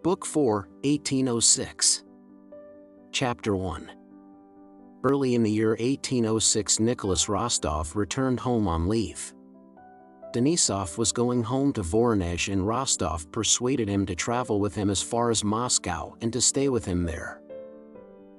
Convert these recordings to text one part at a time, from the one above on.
Book 4, 1806. Chapter 1. Early in the year 1806, Nicholas Rostov returned home on leave. Denisov was going home to Voronezh, and Rostov persuaded him to travel with him as far as Moscow and to stay with him there.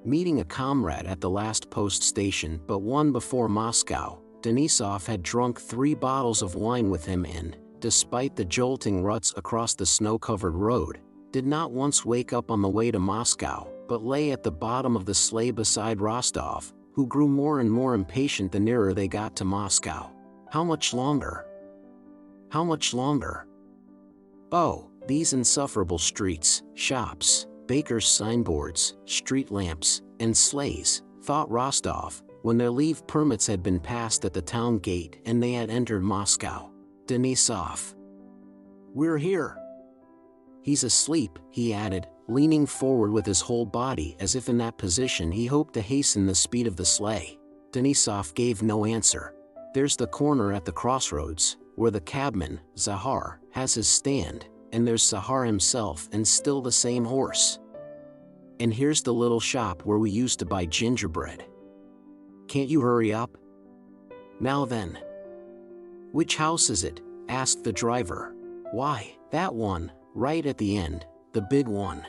Meeting a comrade at the last post station but one before Moscow, Denisov had drunk 3 bottles of wine with him and, despite the jolting ruts across the snow-covered road, did not once wake up on the way to Moscow, but lay at the bottom of the sleigh beside Rostov, who grew more and more impatient the nearer they got to Moscow. How much longer? How much longer? Oh, these insufferable streets, shops, bakers' signboards, street lamps, and sleighs, thought Rostov, when their leave permits had been passed at the town gate and they had entered Moscow. Denisov. We're here. He's asleep, he added, leaning forward with his whole body as if in that position he hoped to hasten the speed of the sleigh. Denisov gave no answer. There's the corner at the crossroads, where the cabman, Zahar, has his stand, and there's Zahar himself and still the same horse. And here's the little shop where we used to buy gingerbread. Can't you hurry up? Now then. Which house is it? Asked the driver. Why, that one, right at the end, the big one.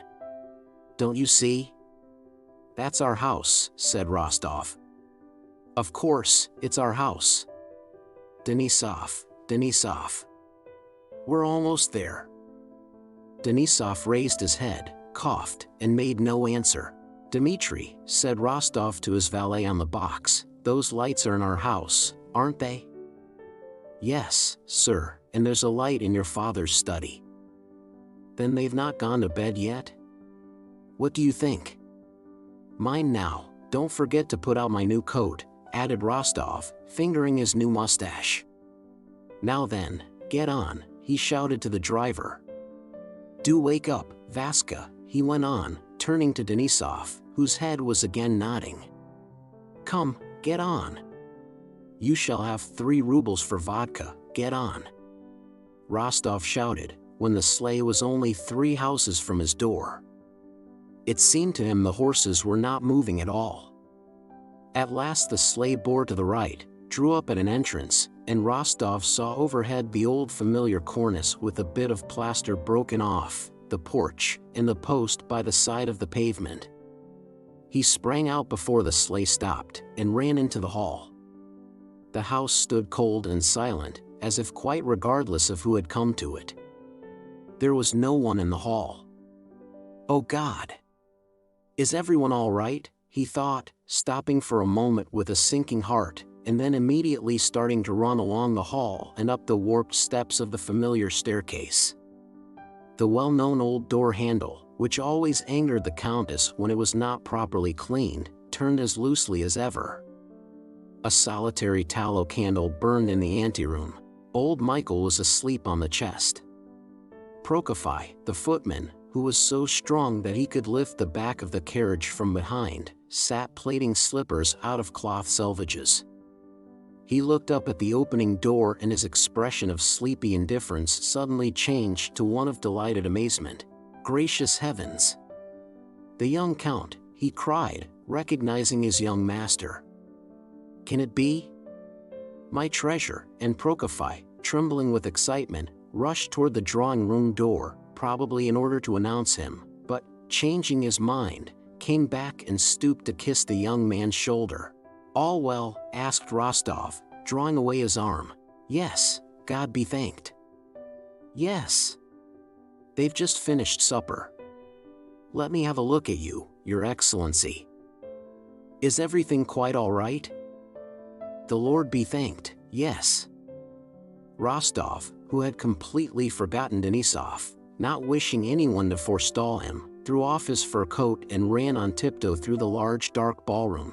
Don't you see? That's our house, said Rostov. Of course, it's our house. Denisov, Denisov. We're almost there. Denisov raised his head, coughed, and made no answer. Dmitri, said Rostov to his valet on the box, those lights are in our house, aren't they? Yes, sir, and there's a light in your father's study. Then they've not gone to bed yet? What do you think? Mine now, don't forget to put out my new coat, added Rostov, fingering his new mustache. Now then, get on, he shouted to the driver. Do wake up, Vaska, he went on, turning to Denisov, whose head was again nodding. Come, get on. You shall have 3 rubles for vodka, get on. Rostov shouted, when the sleigh was only 3 houses from his door. It seemed to him the horses were not moving at all. At last the sleigh bore to the right, drew up at an entrance, and Rostov saw overhead the old familiar cornice with a bit of plaster broken off, the porch, and the post by the side of the pavement. He sprang out before the sleigh stopped, and ran into the hall. The house stood cold and silent, as if quite regardless of who had come to it. There was no one in the hall. Oh God! Is everyone all right? He thought, stopping for a moment with a sinking heart, and then immediately starting to run along the hall and up the warped steps of the familiar staircase. The well-known old door handle, which always angered the Countess when it was not properly cleaned, turned as loosely as ever. A solitary tallow candle burned in the anteroom. Old Michael was asleep on the chest. Prokofy, the footman, who was so strong that he could lift the back of the carriage from behind, sat plaiting slippers out of cloth selvages. He looked up at the opening door, and his expression of sleepy indifference suddenly changed to one of delighted amazement. Gracious heavens! The young count, he cried, recognizing his young master. Can it be? My treasure! And Prokofy, trembling with excitement, rushed toward the drawing-room door, probably in order to announce him, but, changing his mind, came back and stooped to kiss the young man's shoulder. All well? Asked Rostov, drawing away his arm. Yes, God be thanked. Yes. They've just finished supper. Let me have a look at you, Your Excellency. Is everything quite all right? The Lord be thanked, yes. Rostov, who had completely forgotten Denisov, not wishing anyone to forestall him, threw off his fur coat and ran on tiptoe through the large dark ballroom.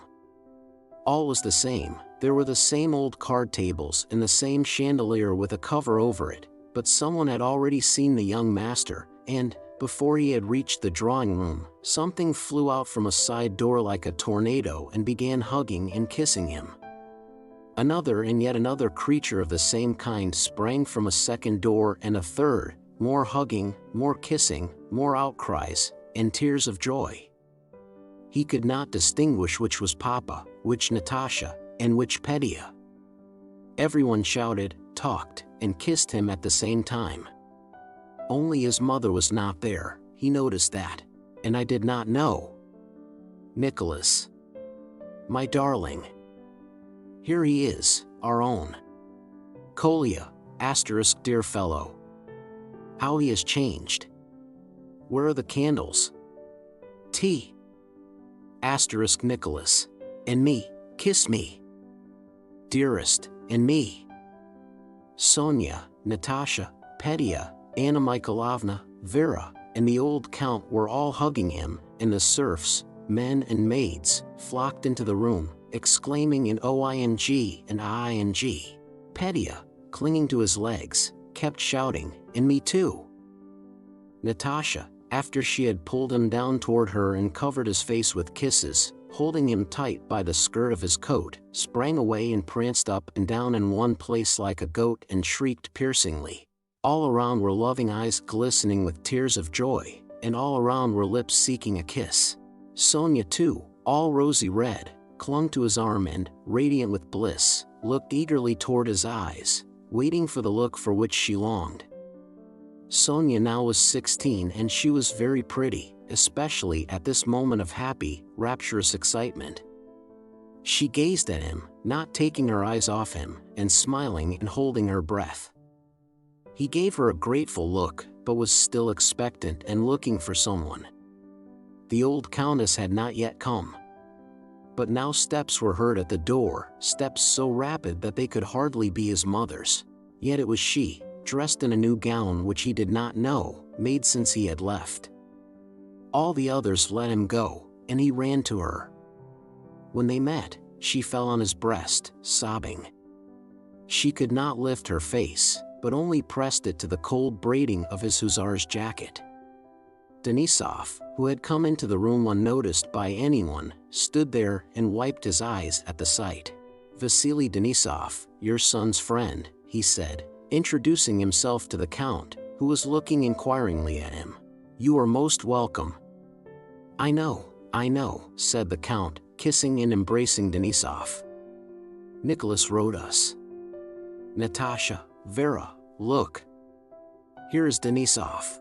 All was the same. There were the same old card tables and the same chandelier with a cover over it, but someone had already seen the young master, and, before he had reached the drawing room, something flew out from a side door like a tornado and began hugging and kissing him. Another and yet another creature of the same kind sprang from a second door, and a third, more hugging, more kissing, more outcries, and tears of joy. He could not distinguish which was Papa, which Natasha, and which Petya. Everyone shouted, talked, and kissed him at the same time. Only his mother was not there. He noticed that. And I did not know. Nicholas. My darling. Here he is, our own. Kolya, *, dear fellow. How he has changed. Where are the candles? T. * Nicholas. And me, kiss me. Dearest, and me. Sonia, Natasha, Petya, Anna Mikhailovna, Vera, and the old count were all hugging him, and the serfs, men and maids, flocked into the room, exclaiming in OING and ING. Petya, clinging to his legs, kept shouting, and me too. Natasha, after she had pulled him down toward her and covered his face with kisses, holding him tight by the skirt of his coat, sprang away and pranced up and down in one place like a goat and shrieked piercingly. All around were loving eyes glistening with tears of joy, and all around were lips seeking a kiss. Sonia too, all rosy red, clung to his arm and, radiant with bliss, looked eagerly toward his eyes, waiting for the look for which she longed. Sonia now was 16 and she was very pretty, especially at this moment of happy, rapturous excitement. She gazed at him, not taking her eyes off him, and smiling and holding her breath. He gave her a grateful look, but was still expectant and looking for someone. The old countess had not yet come. But now steps were heard at the door, steps so rapid that they could hardly be his mother's. Yet it was she, dressed in a new gown which he did not know, made since he had left. All the others let him go, and he ran to her. When they met, she fell on his breast, sobbing. She could not lift her face, but only pressed it to the cold braiding of his hussar's jacket. Denisov, who had come into the room unnoticed by anyone, stood there and wiped his eyes at the sight. Vasily Denisov, your son's friend, he said, introducing himself to the count, who was looking inquiringly at him. You are most welcome. I know, said the count, kissing and embracing Denisov. Nicholas wrote us. Natasha, Vera, look. Here is Denisov.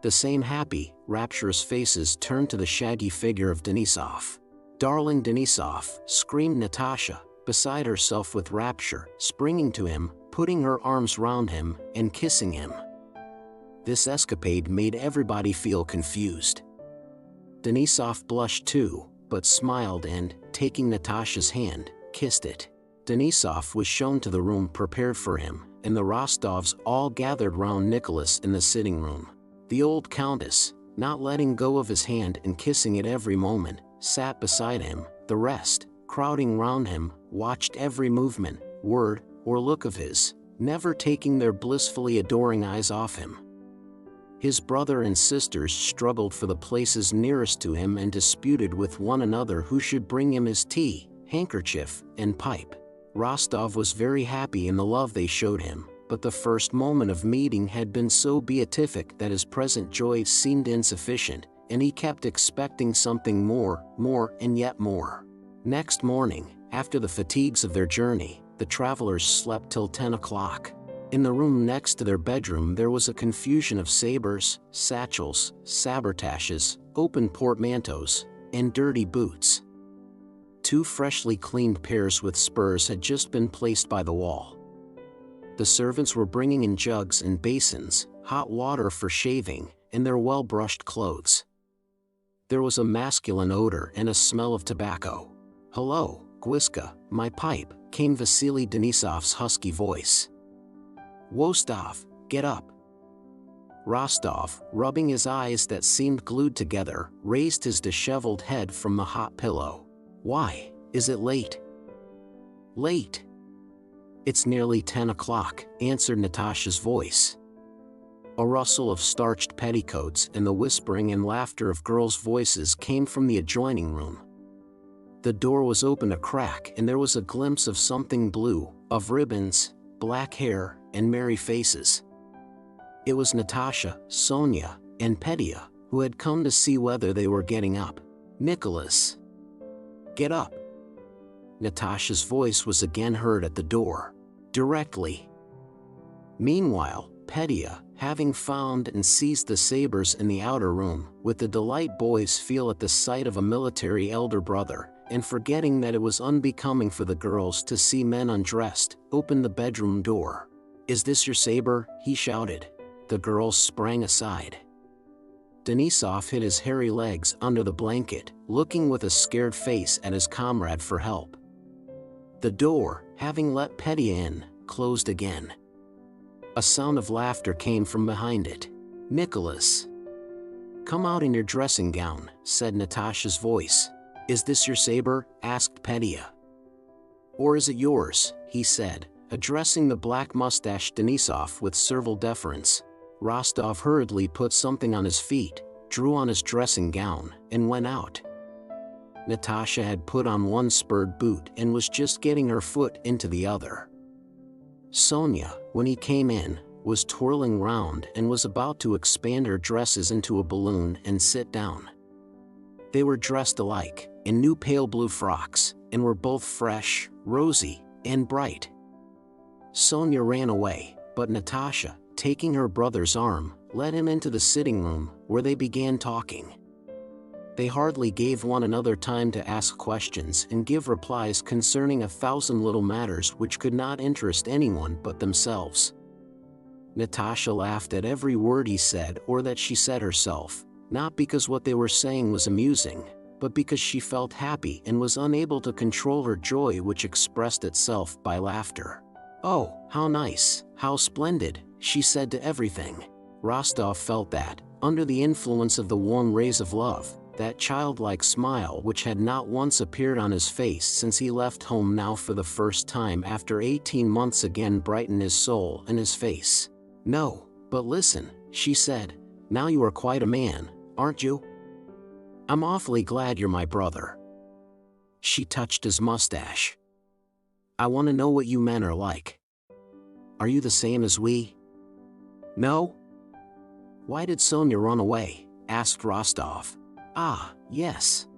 The same happy, rapturous faces turned to the shaggy figure of Denisov. Darling Denisov, screamed Natasha, beside herself with rapture, springing to him, putting her arms round him, and kissing him. This escapade made everybody feel confused. Denisov blushed too, but smiled and, taking Natasha's hand, kissed it. Denisov was shown to the room prepared for him, and the Rostovs all gathered round Nicholas in the sitting room. The old countess, not letting go of his hand and kissing it every moment, sat beside him. The rest, crowding round him, watched every movement, word, or look of his, never taking their blissfully adoring eyes off him. His brother and sisters struggled for the places nearest to him and disputed with one another who should bring him his tea, handkerchief, and pipe. Rostov was very happy in the love they showed him, but the first moment of meeting had been so beatific that his present joy seemed insufficient, and he kept expecting something more, and yet more. Next morning, after the fatigues of their journey, the travelers slept till 10 o'clock. In the room next to their bedroom there was a confusion of sabers, satchels, sabretaches, open portmanteaus, and dirty boots. 2 freshly cleaned pairs with spurs had just been placed by the wall. The servants were bringing in jugs and basins, hot water for shaving, and their well-brushed clothes. There was a masculine odor and a smell of tobacco. "Hello, Gwiska, my pipe," came Vasily Denisov's husky voice. "Wostov, get up." Rostov, rubbing his eyes that seemed glued together, raised his disheveled head from the hot pillow. "Why, is it late?" "Late? It's nearly 10 o'clock, answered Natasha's voice. A rustle of starched petticoats and the whispering and laughter of girls' voices came from the adjoining room. The door was open a crack and there was a glimpse of something blue, of ribbons, black hair, and merry faces. It was Natasha, Sonia, and Petya, who had come to see whether they were getting up. "Nicholas! Get up!" Natasha's voice was again heard at the door. Directly. Meanwhile, Petya, having found and seized the sabers in the outer room, with the delight boys feel at the sight of a military elder brother, and forgetting that it was unbecoming for the girls to see men undressed, opened the bedroom door. "Is this your saber?" he shouted. The girls sprang aside. Denisov hid his hairy legs under the blanket, looking with a scared face at his comrade for help. The door, having let Petya in, closed again. A sound of laughter came from behind it. "Nicholas! Come out in your dressing gown," said Natasha's voice. "Is this your saber?" asked Petya. "Or is it yours?" he said, addressing the black-mustached Denisov with servile deference. Rostov hurriedly put something on his feet, drew on his dressing gown, and went out. Natasha had put on one spurred boot and was just getting her foot into the other. Sonia, when he came in, was twirling round and was about to expand her dresses into a balloon and sit down. They were dressed alike, in new pale blue frocks, and were both fresh, rosy, and bright. Sonia ran away, but Natasha, taking her brother's arm, led him into the sitting room, where they began talking. They hardly gave one another time to ask questions and give replies concerning 1,000 little matters which could not interest anyone but themselves. Natasha laughed at every word he said or that she said herself, not because what they were saying was amusing, but because she felt happy and was unable to control her joy, which expressed itself by laughter. "Oh, how nice, how splendid," she said to everything. Rostov felt that, under the influence of the warm rays of love, that childlike smile which had not once appeared on his face since he left home now for the first time after 18 months again brightened his soul and his face. "No, but listen," she said, "now you are quite a man, aren't you? I'm awfully glad you're my brother." She touched his mustache. "I want to know what you men are like. Are you the same as we?" "No?" "Why did Sonia run away?" asked Rostov. "Ah, yes.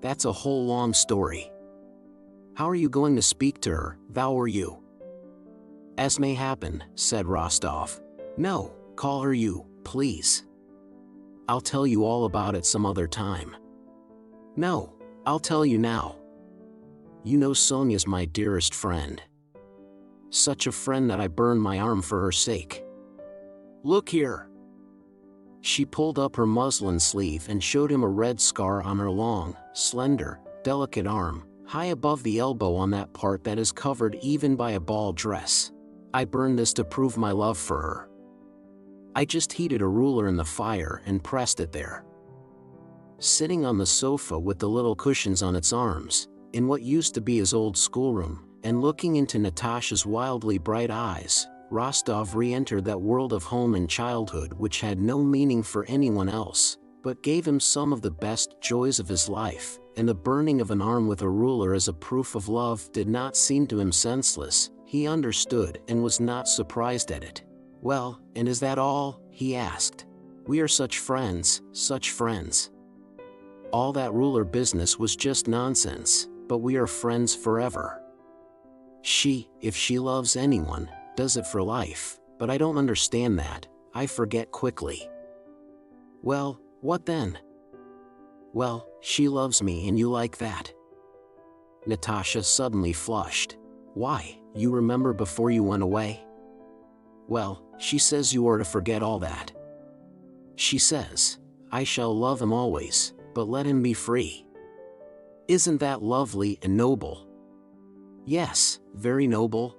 That's a whole long story. How are you going to speak to her, thou or you?" "As may happen," said Rostov. "No, call her you, please. I'll tell you all about it some other time." "No, I'll tell you now. You know Sonia's my dearest friend. Such a friend that I burn my arm for her sake. Look here." She pulled up her muslin sleeve and showed him a red scar on her long, slender, delicate arm, high above the elbow on that part that is covered even by a ball dress. "I burned this to prove my love for her. I just heated a ruler in the fire and pressed it there." Sitting on the sofa with the little cushions on its arms, in what used to be his old schoolroom, and looking into Natasha's wildly bright eyes, Rostov re-entered that world of home and childhood which had no meaning for anyone else, but gave him some of the best joys of his life, and the burning of an arm with a ruler as a proof of love did not seem to him senseless. He understood and was not surprised at it. "Well, and is that all?" he asked. "We are such friends, such friends. All that ruler business was just nonsense, but we are friends forever. She, if she loves anyone, does it for life, but I don't understand that, I forget quickly." "Well, what then?" "Well, she loves me and you like that." Natasha suddenly flushed. "Why, you remember before you went away?" "Well, she says you are to forget all that. She says, I shall love him always, but let him be free. Isn't that lovely and noble?" "Yes, very noble."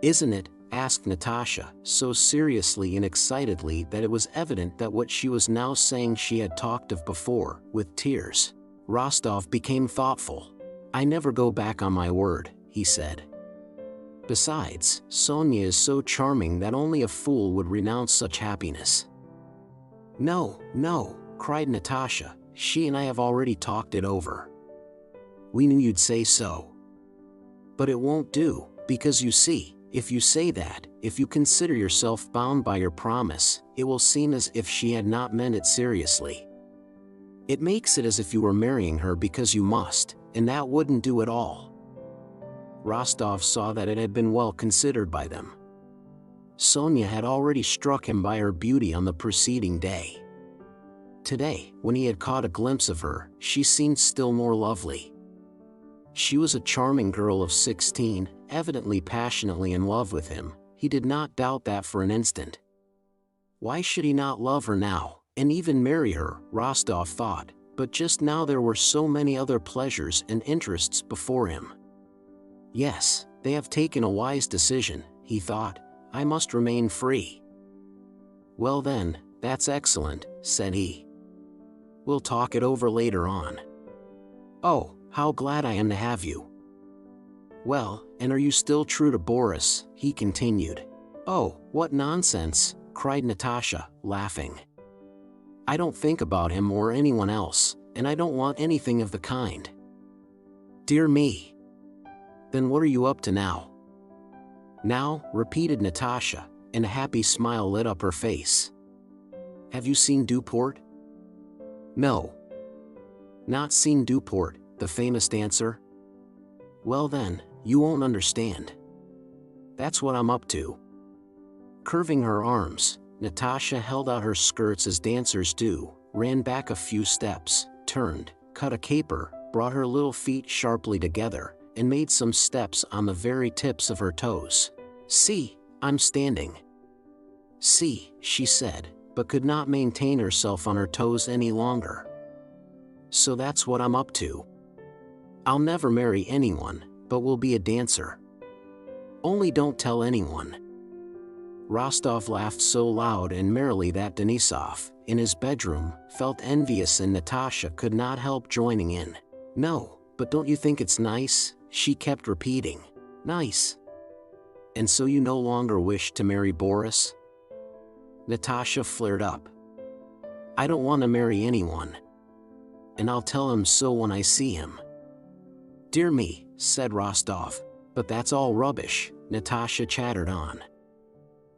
"Isn't it?" asked Natasha, so seriously and excitedly that it was evident that what she was now saying she had talked of before, with tears. Rostov became thoughtful. "I never go back on my word," he said. "Besides, Sonia is so charming that only a fool would renounce such happiness." "No, no," cried Natasha, "she and I have already talked it over. We knew you'd say so. But it won't do, because you see, if you say that, if you consider yourself bound by your promise, it will seem as if she had not meant it seriously. It makes it as if you were marrying her because you must, and that wouldn't do at all." Rostov saw that it had been well considered by them. Sonia had already struck him by her beauty on the preceding day. Today, when he had caught a glimpse of her, she seemed still more lovely. She was a charming girl of 16, evidently passionately in love with him. He did not doubt that for an instant. Why should he not love her now, and even marry her, Rostov thought, but just now there were so many other pleasures and interests before him. Yes, they have taken a wise decision, he thought. I must remain free. "Well then, that's excellent," said he. "We'll talk it over later on." "Oh, how glad I am to have you." "Well, and are you still true to Boris?" he continued. "Oh, what nonsense," cried Natasha, laughing. "I don't think about him or anyone else, and I don't want anything of the kind." "Dear me. Then what are you up to now?" "Now," repeated Natasha, and a happy smile lit up her face. "Have you seen Duport?" "No." "Not seen Duport, the famous dancer?" "Well then, you won't understand. That's what I'm up to." Curving her arms, Natasha held out her skirts as dancers do, ran back a few steps, turned, cut a caper, brought her little feet sharply together, and made some steps on the very tips of her toes. "See, I'm standing." "See," she said, but could not maintain herself on her toes any longer. "So that's what I'm up to. I'll never marry anyone, but will be a dancer. Only don't tell anyone." Rostov laughed so loud and merrily that Denisov, in his bedroom, felt envious, and Natasha could not help joining in. "No, but don't you think it's nice?" she kept repeating. "Nice. And so you no longer wish to marry Boris?" Natasha flared up. "I don't want to marry anyone. And I'll tell him so when I see him." "Dear me," said Rostov. "But that's all rubbish," Natasha chattered on.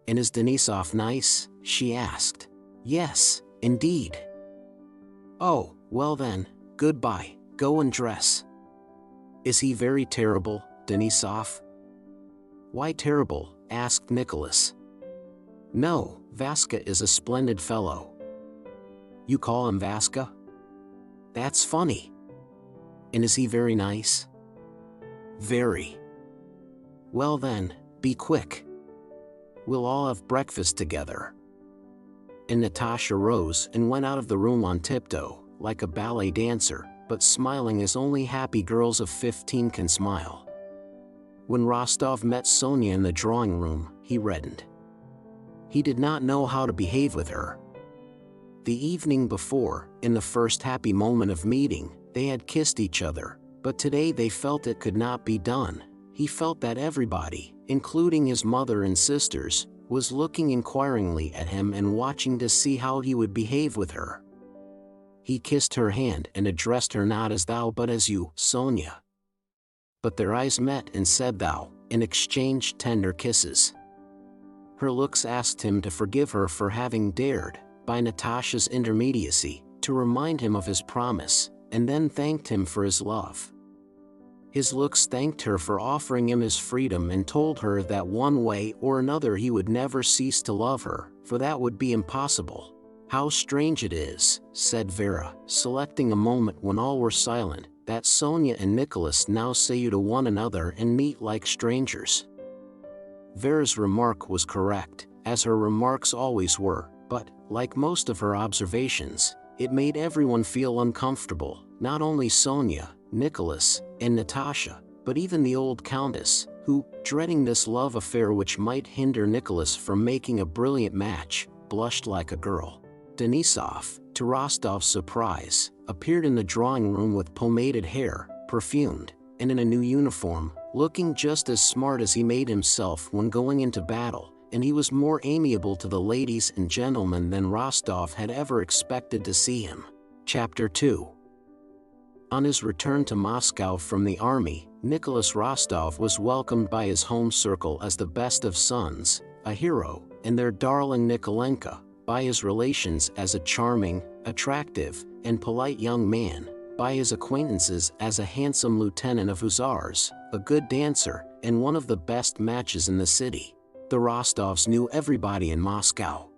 "And is Denisov nice?" she asked. "Yes, indeed." "Oh, well then, goodbye, go and dress." "Is he very terrible, Denisov?" "Why terrible?" asked Nicholas. "No, Vaska is a splendid fellow." "You call him Vaska? That's funny. And is he very nice?" "Very." "Well then, be quick. We'll all have breakfast together." And Natasha rose and went out of the room on tiptoe, like a ballet dancer, but smiling as only happy girls of 15 can smile. When Rostov met Sonia in the drawing room, he reddened. He did not know how to behave with her. The evening before, in the first happy moment of meeting, they had kissed each other, but today they felt it could not be done. He felt that everybody, including his mother and sisters, was looking inquiringly at him and watching to see how he would behave with her. He kissed her hand and addressed her not as thou but as you, Sonia. But their eyes met and said thou, and exchanged tender kisses. Her looks asked him to forgive her for having dared, by Natasha's intermediacy, to remind him of his promise, and then thanked him for his love. His looks thanked her for offering him his freedom and told her that one way or another he would never cease to love her, for that would be impossible. "How strange it is," said Vera, selecting a moment when all were silent, "that Sonia and Nicholas now say you to one another and meet like strangers." Vera's remark was correct, as her remarks always were, but, like most of her observations, it made everyone feel uncomfortable, not only Sonia, Nicholas, and Natasha, but even the old countess, who, dreading this love affair which might hinder Nicholas from making a brilliant match, blushed like a girl. Denisov, to Rostov's surprise, appeared in the drawing room with pomaded hair, perfumed, and in a new uniform, looking just as smart as he made himself when going into battle, and he was more amiable to the ladies and gentlemen than Rostov had ever expected to see him. Chapter 2. On his return to Moscow from the army, Nicholas Rostov was welcomed by his home circle as the best of sons, a hero, and their darling Nikolenka, by his relations as a charming, attractive, and polite young man, by his acquaintances as a handsome lieutenant of hussars, a good dancer, and one of the best matches in the city. The Rostovs knew everybody in Moscow.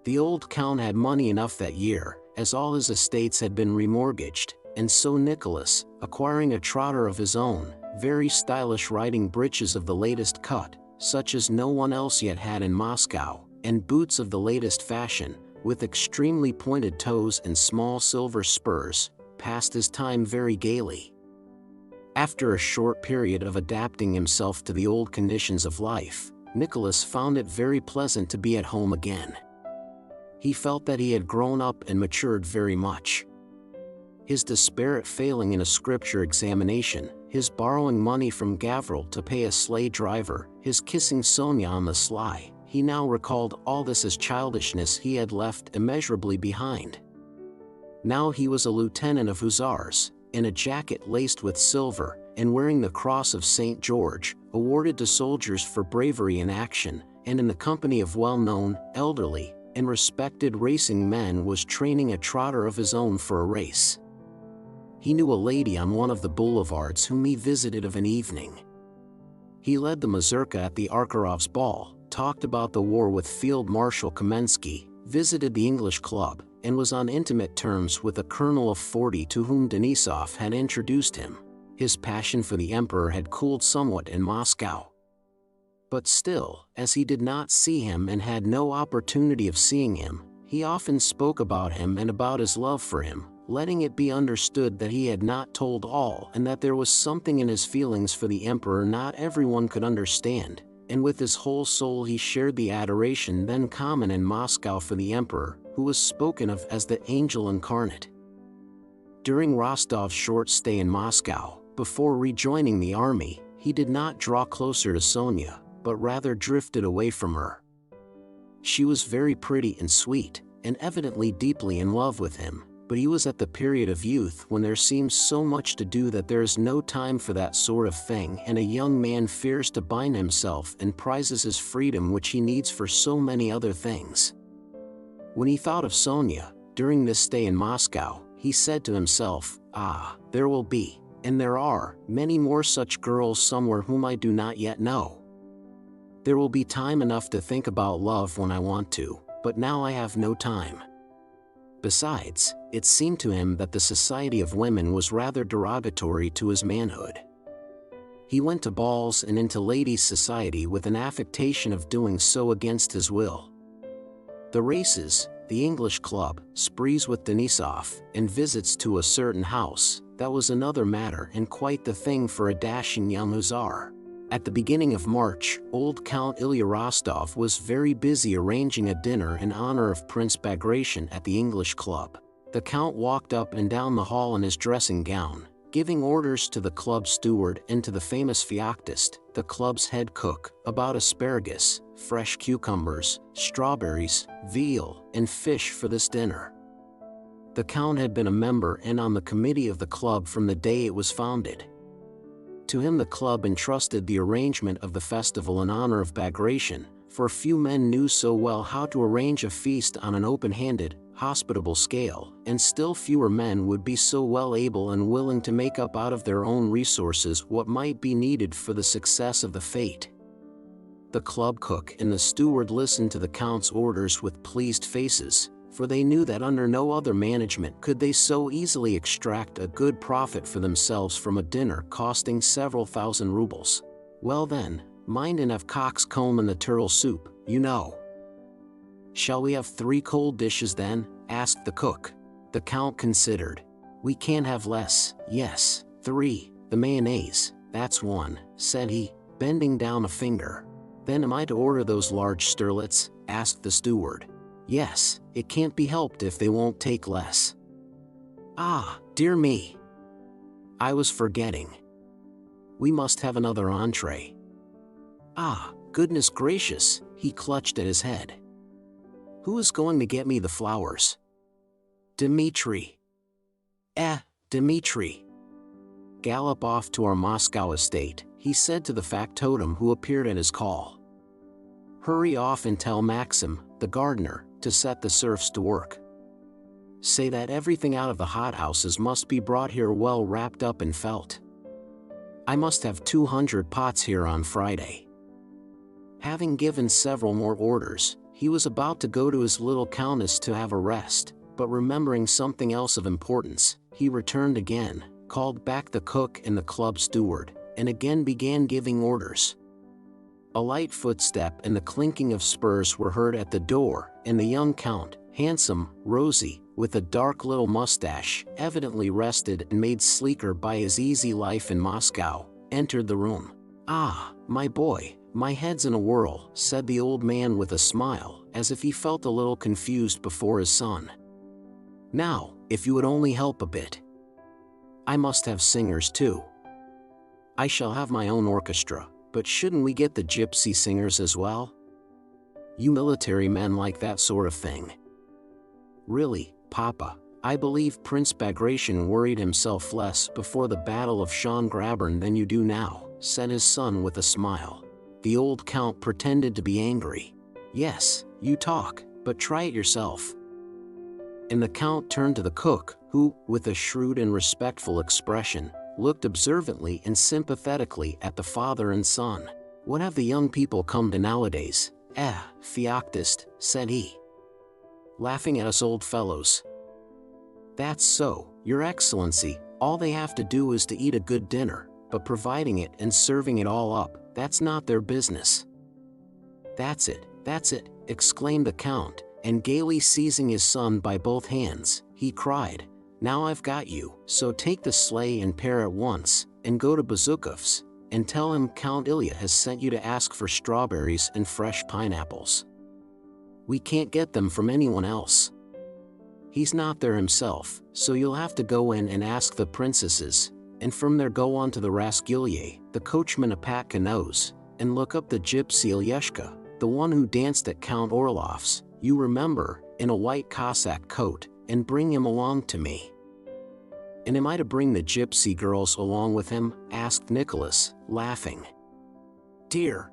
The old count had money enough that year, as all his estates had been remortgaged, and so Nicholas, acquiring a trotter of his own, very stylish riding breeches of the latest cut, such as no one else yet had in Moscow, and boots of the latest fashion, with extremely pointed toes and small silver spurs, passed his time very gaily. After a short period of adapting himself to the old conditions of life, Nicholas found it very pleasant to be at home again. He felt that he had grown up and matured very much. His despair at failing in a scripture examination, his borrowing money from Gavril to pay a sleigh driver, his kissing Sonia on the sly, he now recalled all this as childishness he had left immeasurably behind. Now he was a lieutenant of hussars, in a jacket laced with silver, and wearing the Cross of St. George, awarded to soldiers for bravery in action, and in the company of well-known, elderly, and respected racing men was training a trotter of his own for a race. He knew a lady on one of the boulevards whom he visited of an evening. He led the mazurka at the Arkarov's ball, talked about the war with Field Marshal Kamensky, visited the English club, and was on intimate terms with a colonel of 40 to whom Denisov had introduced him. His passion for the emperor had cooled somewhat in Moscow. But still, as he did not see him and had no opportunity of seeing him, he often spoke about him and about his love for him, letting it be understood that he had not told all and that there was something in his feelings for the emperor not everyone could understand, and with his whole soul he shared the adoration then common in Moscow for the emperor, who was spoken of as the angel incarnate. During Rostov's short stay in Moscow, before rejoining the army, he did not draw closer to Sonia, but rather drifted away from her. She was very pretty and sweet, and evidently deeply in love with him, but he was at the period of youth when there seems so much to do that there is no time for that sort of thing, and a young man fears to bind himself and prizes his freedom which he needs for so many other things. When he thought of Sonia, during this stay in Moscow, he said to himself, there will be, and there are, many more such girls somewhere whom I do not yet know. There will be time enough to think about love when I want to, but now I have no time. Besides, it seemed to him that the society of women was rather derogatory to his manhood. He went to balls and into ladies' society with an affectation of doing so against his will. The races, the English club, sprees with Denisov, and visits to a certain house, that was another matter and quite the thing for a dashing young hussar. At the beginning of March, old Count Ilya Rostov was very busy arranging a dinner in honor of Prince Bagration at the English club. The Count walked up and down the hall in his dressing gown, giving orders to the club steward and to the famous Feoktist, the club's head cook, about asparagus, fresh cucumbers, strawberries, veal, and fish for this dinner. The Count had been a member and on the committee of the club from the day it was founded. To him the club entrusted the arrangement of the festival in honor of Bagration, for few men knew so well how to arrange a feast on an open-handed, hospitable scale, and still fewer men would be so well able and willing to make up out of their own resources what might be needed for the success of the fete. The club cook and the steward listened to the Count's orders with pleased faces, for they knew that under no other management could they so easily extract a good profit for themselves from a dinner costing several thousand rubles. Well then, mind and have cock's comb and the turtle soup, you know. Shall we have 3 cold dishes then? Asked the cook. The Count considered. We can't have less. Yes, 3. The mayonnaise, that's 1, said he, bending down a finger. Then am I to order those large sterlets? Asked the steward. Yes, it can't be helped if they won't take less. Ah, dear me. I was forgetting. We must have another entree. Ah, goodness gracious, he clutched at his head. Who is going to get me the flowers? Dmitri. Dmitri. Gallop off to our Moscow estate, he said to the factotum who appeared at his call. Hurry off and tell Maxim, the gardener, to set the serfs to work. Say that everything out of the hothouses must be brought here well wrapped up in felt. I must have 200 pots here on Friday. Having given several more orders, he was about to go to his little countess to have a rest, but remembering something else of importance, he returned again, called back the cook and the club steward, and again began giving orders. A light footstep and the clinking of spurs were heard at the door, and the young count, handsome, rosy, with a dark little mustache, evidently rested and made sleeker by his easy life in Moscow, entered the room. "Ah, my boy, my head's in a whirl," said the old man with a smile, as if he felt a little confused before his son. "Now, if you would only help a bit. I must have singers too. I shall have my own orchestra, but shouldn't we get the gypsy singers as well? You military men like that sort of thing." "Really, Papa, I believe Prince Bagration worried himself less before the Battle of Schöngrabern than you do now," said his son with a smile. The old count pretended to be angry. "Yes, you talk, but try it yourself." And the count turned to the cook, who, with a shrewd and respectful expression, looked observantly and sympathetically at the father and son. "What have the young people come to nowadays? Theoctist," said he, laughing at us old fellows. "That's so, Your Excellency, all they have to do is to eat a good dinner, but providing it and serving it all up, that's not their business." That's it, exclaimed the count, and gaily seizing his son by both hands, he cried, "Now I've got you, so take the sleigh and pair at once, and go to Bezukhov's, and tell him Count Ilya has sent you to ask for strawberries and fresh pineapples. We can't get them from anyone else. He's not there himself, so you'll have to go in and ask the princesses, and from there go on to the Rasgulier, the coachman Apatka knows, and look up the gypsy Ilyishka, the one who danced at Count Orlov's, you remember, in a white Cossack coat, and bring him along to me." "And am I to bring the gypsy girls along with him?" asked Nicholas, laughing. Dear.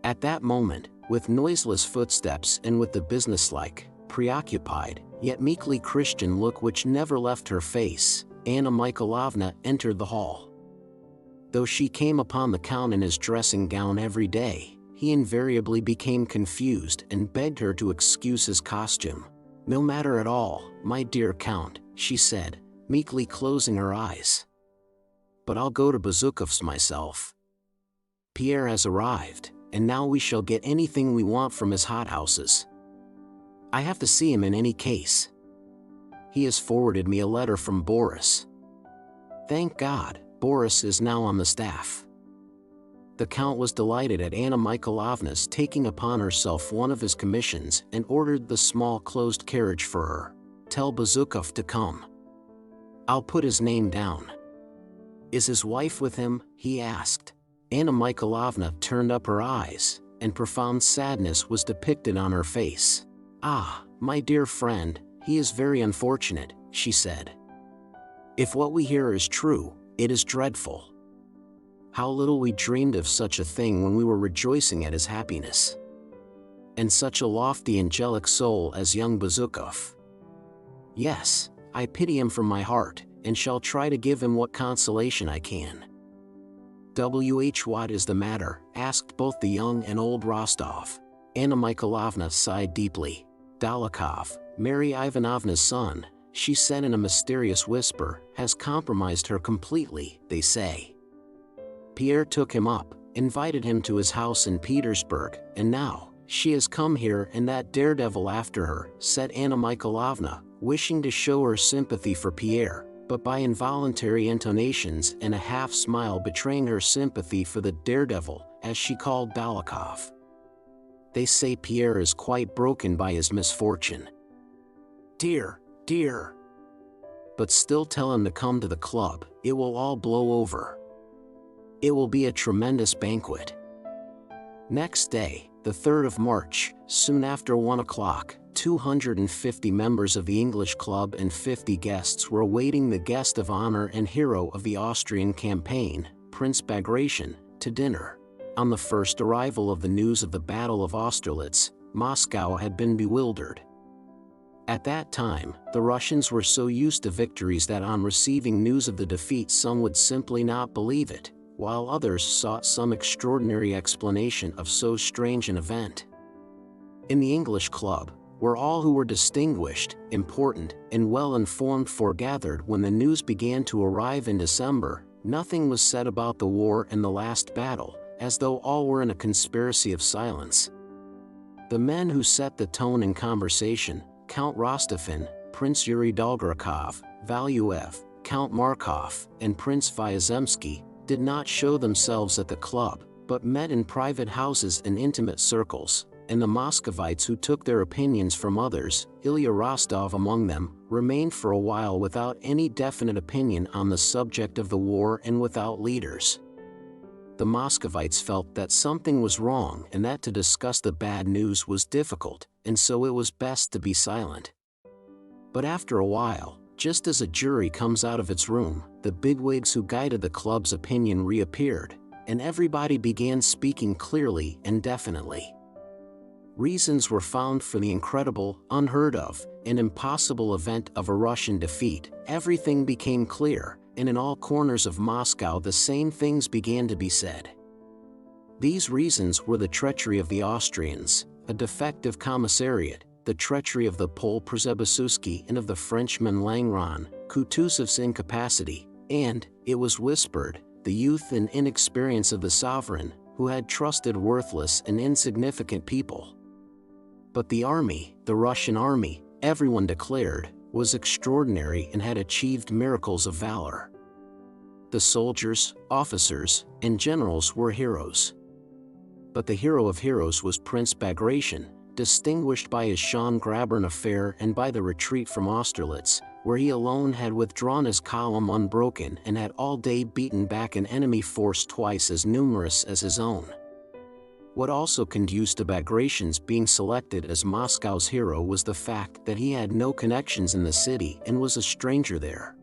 At that moment, with noiseless footsteps and with the businesslike, preoccupied, yet meekly Christian look which never left her face, Anna Mikhailovna entered the hall. Though she came upon the count in his dressing gown every day, he invariably became confused and begged her to excuse his costume. "No matter at all, my dear count," she said, meekly closing her eyes. "But I'll go to Bezukhov's myself. Pierre has arrived, and now we shall get anything we want from his hothouses. I have to see him in any case. He has forwarded me a letter from Boris. Thank God, Boris is now on the staff." The count was delighted at Anna Mikhailovna's taking upon herself one of his commissions and ordered the small closed carriage for her. "Tell Bezukhov to come. I'll put his name down." "Is his wife with him?" he asked. Anna Mikhailovna turned up her eyes, and profound sadness was depicted on her face. "Ah, my dear friend, he is very unfortunate," she said. "If what we hear is true, it is dreadful. How little we dreamed of such a thing when we were rejoicing at his happiness. And such a lofty angelic soul as young Bezukhov. Yes, I pity him from my heart, and shall try to give him what consolation I can." "What is the matter?" asked both the young and old Rostov. Anna Mikhailovna sighed deeply. "Dolokhov, Mary Ivanovna's son," she said in a mysterious whisper, "has compromised her completely, they say. Pierre took him up, invited him to his house in Petersburg, and now, she has come here and that daredevil after her," said Anna Mikhailovna, wishing to show her sympathy for Pierre, but by involuntary intonations and a half-smile betraying her sympathy for the daredevil, as she called Dolokhov. "They say Pierre is quite broken by his misfortune. Dear. But still tell him to come to the club, it will all blow over. It will be a tremendous banquet." Next day, the 3rd of March, soon after 1 o'clock, 250 members of the English club and 50 guests were awaiting the guest of honor and hero of the Austrian campaign, Prince Bagration, to dinner. On the first arrival of the news of the Battle of Austerlitz, Moscow had been bewildered. At that time, the Russians were so used to victories that on receiving news of the defeat some would simply not believe it, while others sought some extraordinary explanation of so strange an event. In the English club, where all who were distinguished, important, and well-informed foregathered when the news began to arrive in December, nothing was said about the war and the last battle, as though all were in a conspiracy of silence. The men who set the tone in conversation, Count Rostophin, Prince Yuri Dolgorukov, Valuev, Count Markov, and Prince Vyazemsky, did not show themselves at the club, but met in private houses and intimate circles, and the Muscovites who took their opinions from others, Ilya Rostov among them, remained for a while without any definite opinion on the subject of the war and without leaders. The Muscovites felt that something was wrong and that to discuss the bad news was difficult, and so it was best to be silent. But after a while, just as a jury comes out of its room, the bigwigs who guided the club's opinion reappeared, and everybody began speaking clearly and definitely. Reasons were found for the incredible, unheard of, and impossible event of a Russian defeat. Everything became clear, and in all corners of Moscow the same things began to be said. These reasons were the treachery of the Austrians, a defective commissariat, the treachery of the Pole Przebysewski and of the Frenchman Langeron, Kutuzov's incapacity, and, it was whispered, the youth and inexperience of the sovereign, who had trusted worthless and insignificant people. But the army, the Russian army, everyone declared, was extraordinary and had achieved miracles of valor. The soldiers, officers, and generals were heroes. But the hero of heroes was Prince Bagration, distinguished by his Schön-Grabern affair and by the retreat from Austerlitz, where he alone had withdrawn his column unbroken and had all day beaten back an enemy force twice as numerous as his own. What also conduced to Bagration's being selected as Moscow's hero was the fact that he had no connections in the city and was a stranger there.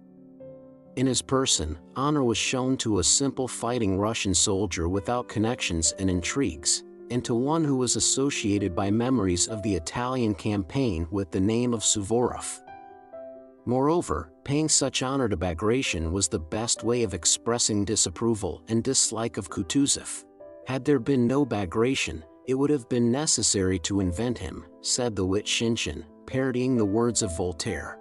In his person, honor was shown to a simple fighting Russian soldier without connections and intrigues, and to one who was associated by memories of the Italian campaign with the name of Suvorov. Moreover, paying such honor to Bagration was the best way of expressing disapproval and dislike of Kutuzov. Had there been no Bagration, it would have been necessary to invent him, said the wit Shinshin, parodying the words of Voltaire.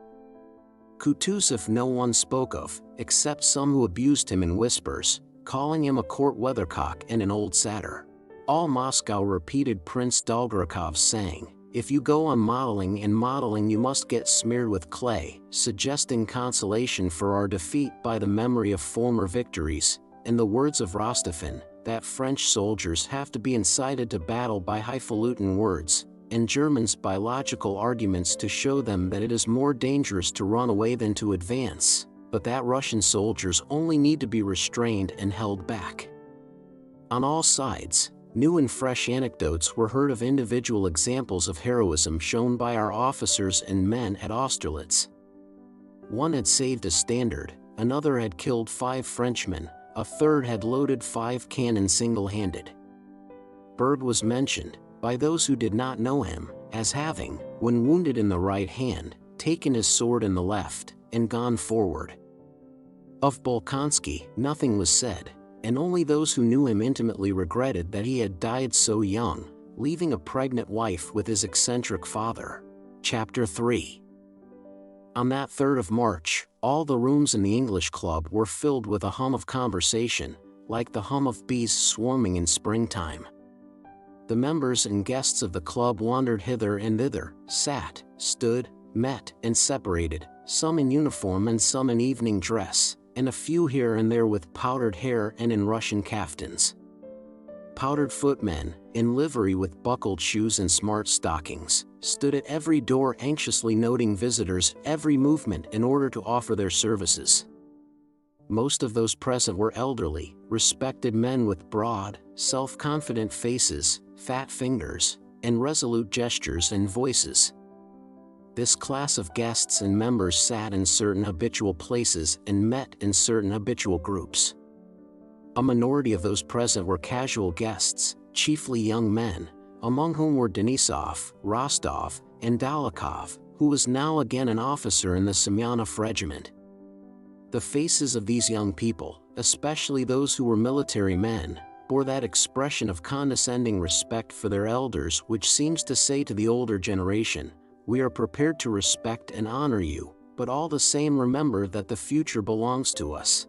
Kutuzov no one spoke of, except some who abused him in whispers, calling him a court weathercock and an old satyr. All Moscow repeated Prince Dolgorukov's saying, "If you go on modeling and modeling you must get smeared with clay," suggesting consolation for our defeat by the memory of former victories, and the words of Rostophin, that French soldiers have to be incited to battle by highfalutin words, and Germans by logical arguments to show them that it is more dangerous to run away than to advance, but that Russian soldiers only need to be restrained and held back. On all sides, new and fresh anecdotes were heard of individual examples of heroism shown by our officers and men at Austerlitz. One had saved a standard, another had killed 5 Frenchmen, a third had loaded 5 cannons single-handed. Berg was mentioned, by those who did not know him, as having, when wounded in the right hand, taken his sword in the left, and gone forward. Of Bolkonsky, nothing was said, and only those who knew him intimately regretted that he had died so young, leaving a pregnant wife with his eccentric father. Chapter 3. On that 3rd of March, all the rooms in the English club were filled with a hum of conversation, like the hum of bees swarming in springtime. The members and guests of the club wandered hither and thither, sat, stood, met, and separated, some in uniform and some in evening dress, and a few here and there with powdered hair and in Russian kaftans. Powdered footmen, in livery with buckled shoes and smart stockings, stood at every door anxiously noting visitors' every movement in order to offer their services. Most of those present were elderly, respected men with broad, self-confident faces, fat fingers, and resolute gestures and voices. This class of guests and members sat in certain habitual places and met in certain habitual groups. A minority of those present were casual guests, chiefly young men, among whom were Denisov, Rostov, and Dolokhov, who was now again an officer in the Semyonov regiment. The faces of these young people, especially those who were military men, bore that expression of condescending respect for their elders which seems to say to the older generation, "We are prepared to respect and honor you, but all the same remember that the future belongs to us."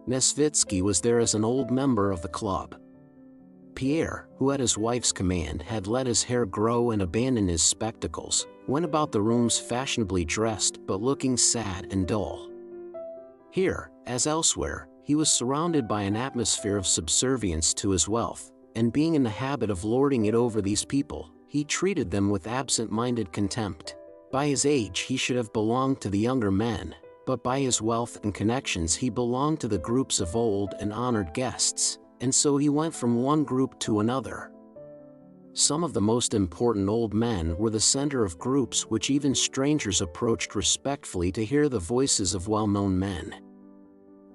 Nesvitsky was there as an old member of the club. Pierre, who at his wife's command had let his hair grow and abandoned his spectacles, went about the rooms fashionably dressed but looking sad and dull. Here, as elsewhere, he was surrounded by an atmosphere of subservience to his wealth, and being in the habit of lording it over these people, he treated them with absent-minded contempt. By his age he should have belonged to the younger men, but by his wealth and connections he belonged to the groups of old and honored guests, and so he went from one group to another. Some of the most important old men were the center of groups which even strangers approached respectfully to hear the voices of well-known men.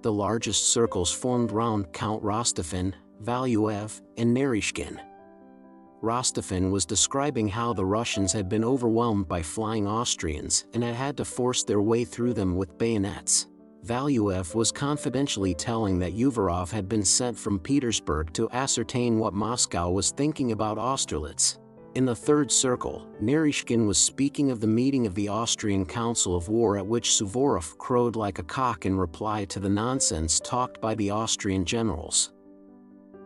The largest circles formed round Count Rostophin, Valuev, and Naryshkin. Rostophin was describing how the Russians had been overwhelmed by flying Austrians and had had to force their way through them with bayonets. Valuev was confidentially telling that Uvarov had been sent from Petersburg to ascertain what Moscow was thinking about Austerlitz. In the third circle, Naryshkin was speaking of the meeting of the Austrian Council of War at which Suvorov crowed like a cock in reply to the nonsense talked by the Austrian generals.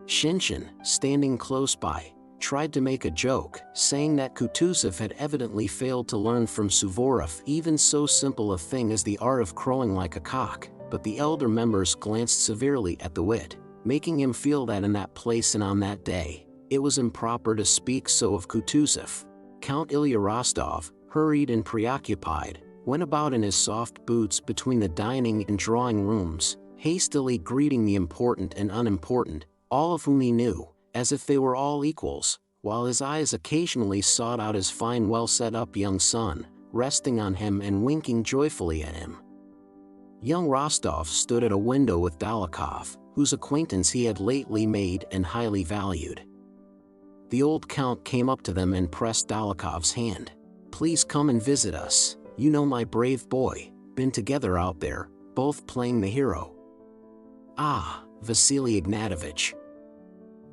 Shinshin, standing close by, tried to make a joke, saying that Kutuzov had evidently failed to learn from Suvorov even so simple a thing as the art of crowing like a cock, but the elder members glanced severely at the wit, making him feel that in that place and on that day, it was improper to speak so of Kutuzov. Count Ilya Rostov, hurried and preoccupied, went about in his soft boots between the dining and drawing rooms, hastily greeting the important and unimportant, all of whom he knew, as if they were all equals, while his eyes occasionally sought out his fine well-set-up young son, resting on him and winking joyfully at him. Young Rostov stood at a window with Dolokhov, whose acquaintance he had lately made and highly valued. The old count came up to them and pressed Dolokhov's hand. "Please come and visit us, you know my brave boy, been together out there, both playing the hero." "Ah, Vasily Ignatovich.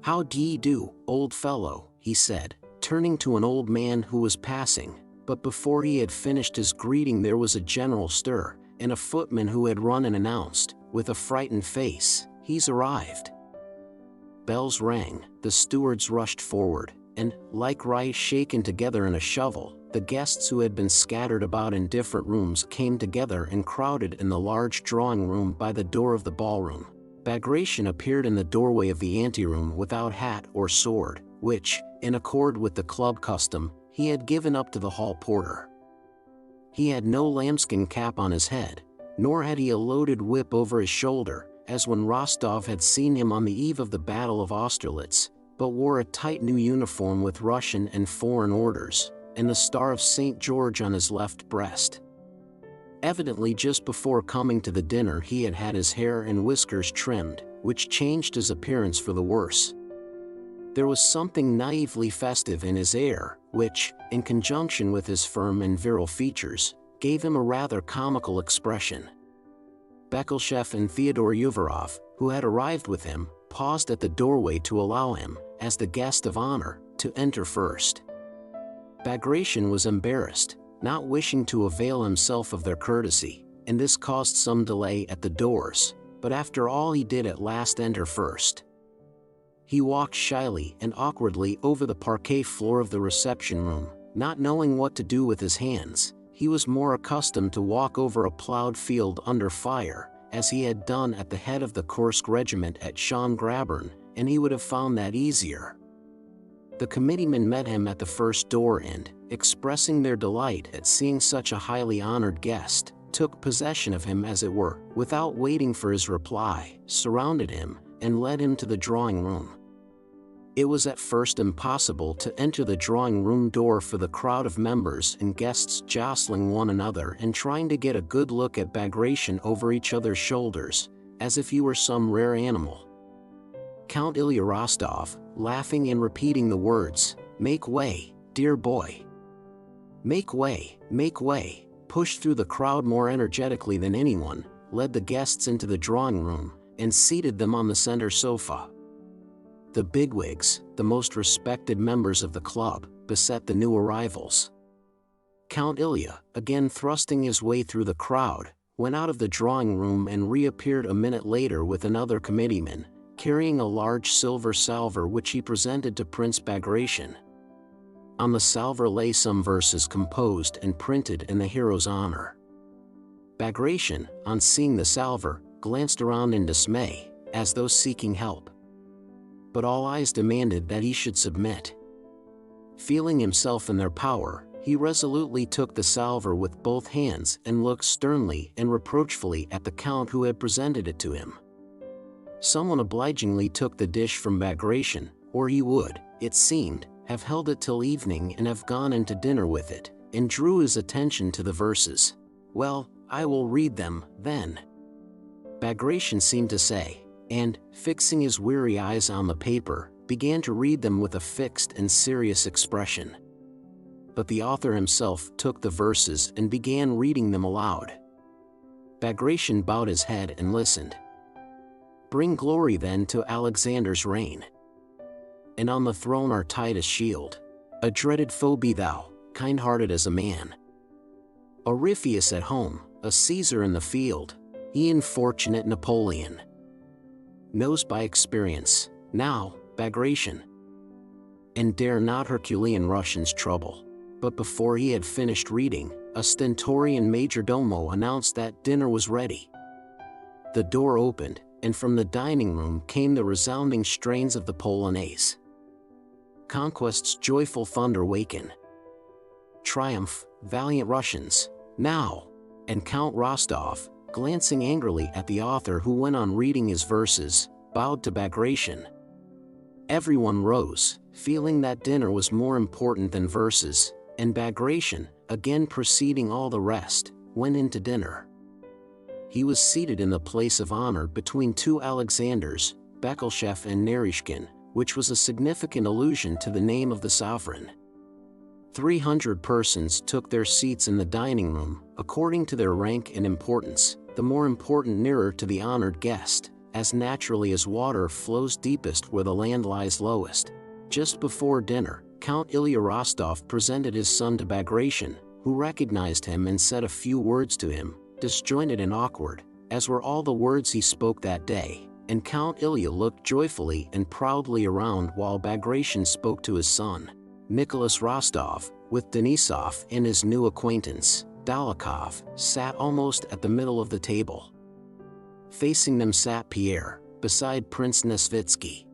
How d'ye do, old fellow," he said, turning to an old man who was passing, but before he had finished his greeting there was a general stir, and a footman who had run and announced, with a frightened face, "He's arrived." Bells rang, the stewards rushed forward, and, like rice shaken together in a shovel, the guests who had been scattered about in different rooms came together and crowded in the large drawing room by the door of the ballroom. Bagration appeared in the doorway of the anteroom without hat or sword, which, in accord with the club custom, he had given up to the hall porter. He had no lambskin cap on his head, nor had he a loaded whip over his shoulder, as when Rostov had seen him on the eve of the Battle of Austerlitz, but wore a tight new uniform with Russian and foreign orders, and the Star of St. George on his left breast. Evidently just before coming to the dinner he had had his hair and whiskers trimmed, which changed his appearance for the worse. There was something naively festive in his air, which, in conjunction with his firm and virile features, gave him a rather comical expression. Bekleshev and Fyodor Uvarov, who had arrived with him, paused at the doorway to allow him, as the guest of honor, to enter first. Bagration was embarrassed, not wishing to avail himself of their courtesy, and this caused some delay at the doors, but after all he did at last enter first. He walked shyly and awkwardly over the parquet floor of the reception room, not knowing what to do with his hands. He was more accustomed to walk over a plowed field under fire, as he had done at the head of the Kursk regiment at Schön-Grabern, and he would have found that easier. The committeemen met him at the first door and, expressing their delight at seeing such a highly honored guest, took possession of him as it were, without waiting for his reply, surrounded him, and led him to the drawing room. It was at first impossible to enter the drawing room door for the crowd of members and guests jostling one another and trying to get a good look at Bagration over each other's shoulders, as if he were some rare animal. Count Ilya Rostov, laughing and repeating the words, "Make way, dear boy. Make way," pushed through the crowd more energetically than anyone, led the guests into the drawing room, and seated them on the center sofa. The bigwigs, the most respected members of the club, beset the new arrivals. Count Ilya, again thrusting his way through the crowd, went out of the drawing room and reappeared a minute later with another committeeman, carrying a large silver salver which he presented to Prince Bagration. On the salver lay some verses composed and printed in the hero's honor. Bagration, on seeing the salver, glanced around in dismay, as though seeking help. But all eyes demanded that he should submit. Feeling himself in their power, he resolutely took the salver with both hands and looked sternly and reproachfully at the count who had presented it to him. Someone obligingly took the dish from Bagration, or he would, it seemed, have held it till evening and have gone into dinner with it, and drew his attention to the verses. "Well, I will read them, then," Bagration seemed to say, and, fixing his weary eyes on the paper, began to read them with a fixed and serious expression. But the author himself took the verses and began reading them aloud. Bagration bowed his head and listened. "Bring glory then to Alexander's reign. And on the throne our Titus shield. A dreaded foe be thou, kind-hearted as a man. Auriphius at home, a Caesar in the field, he unfortunate Napoleon. Knows by experience, now, Bagration. And dare not Herculean Russians trouble." But before he had finished reading, a stentorian majordomo announced that dinner was ready. The door opened, and from the dining room came the resounding strains of the Polonaise. Conquest's joyful thunder waken. Triumph, valiant Russians, now! And Count Rostov, glancing angrily at the author who went on reading his verses, bowed to Bagration. Everyone rose, feeling that dinner was more important than verses, and Bagration, again preceding all the rest, went into dinner. He was seated in the place of honor between two Alexanders, Bekleshev and Narishkin, which was a significant allusion to the name of the sovereign. 300 persons took their seats in the dining room, according to their rank and importance, the more important nearer to the honored guest, as naturally as water flows deepest where the land lies lowest. Just before dinner, Count Ilya Rostov presented his son to Bagration, who recognized him and said a few words to him, disjointed and awkward, as were all the words he spoke that day, and Count Ilya looked joyfully and proudly around while Bagration spoke to his son, Nicholas Rostov, with Denisov and his new acquaintance, Dolokhov, sat almost at the middle of the table. Facing them sat Pierre, beside Prince Nesvitsky.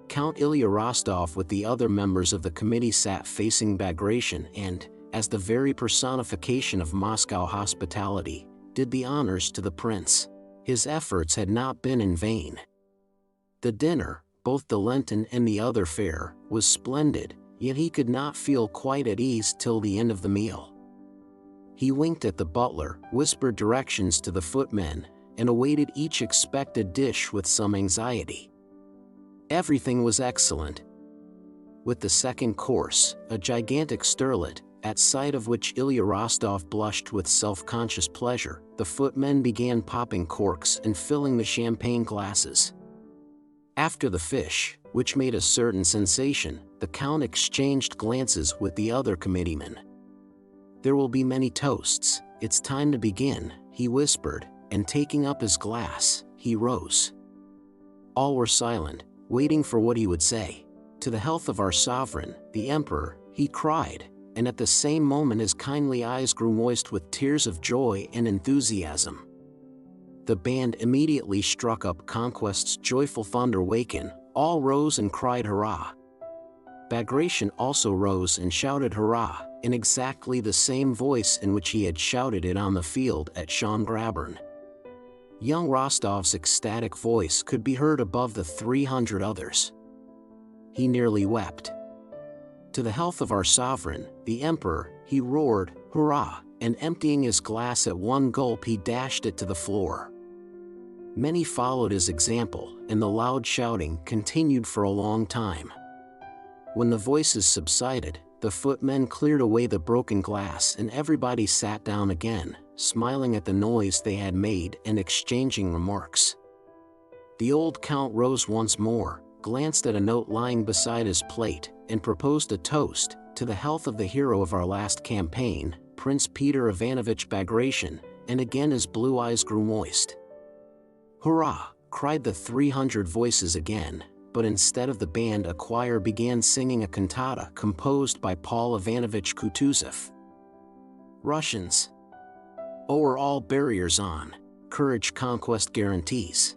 Count Ilya Rostov with the other members of the committee sat facing Bagration and, as the very personification of Moscow hospitality, did the honors to the prince. His efforts had not been in vain. The dinner, both the Lenten and the other fare, was splendid, yet he could not feel quite at ease till the end of the meal. He winked at the butler, whispered directions to the footmen, and awaited each expected dish with some anxiety. Everything was excellent. With the second course, a gigantic sterlet, at sight of which Ilya Rostov blushed with self-conscious pleasure, the footmen began popping corks and filling the champagne glasses. After the fish, which made a certain sensation, the count exchanged glances with the other committeemen. "There will be many toasts, it's time to begin," he whispered, and taking up his glass, he rose. All were silent, waiting for what he would say. "To the health of our sovereign, the emperor," he cried, and at the same moment his kindly eyes grew moist with tears of joy and enthusiasm. The band immediately struck up Conquest's joyful thunder waken, all rose and cried hurrah. Bagration also rose and shouted hurrah, in exactly the same voice in which he had shouted it on the field at Schöngrabern. Young Rostov's ecstatic voice could be heard above the 300 others. he nearly wept. To the health of our sovereign, the emperor, he roared, hurrah, and emptying his glass at one gulp he dashed it to the floor. Many followed his example, and the loud shouting continued for a long time. When the voices subsided, the footmen cleared away the broken glass and everybody sat down again, smiling at the noise they had made and exchanging remarks. The old count rose once more, glanced at a note lying beside his plate, and proposed a toast, to the health of the hero of our last campaign, Prince Peter Ivanovich Bagration, and again his blue eyes grew moist. "Hurrah!" cried the 300 voices again, but instead of the band a choir began singing a cantata composed by Paul Ivanovich Kutuzov. Russians. O'er all barriers on, courage conquest guarantees.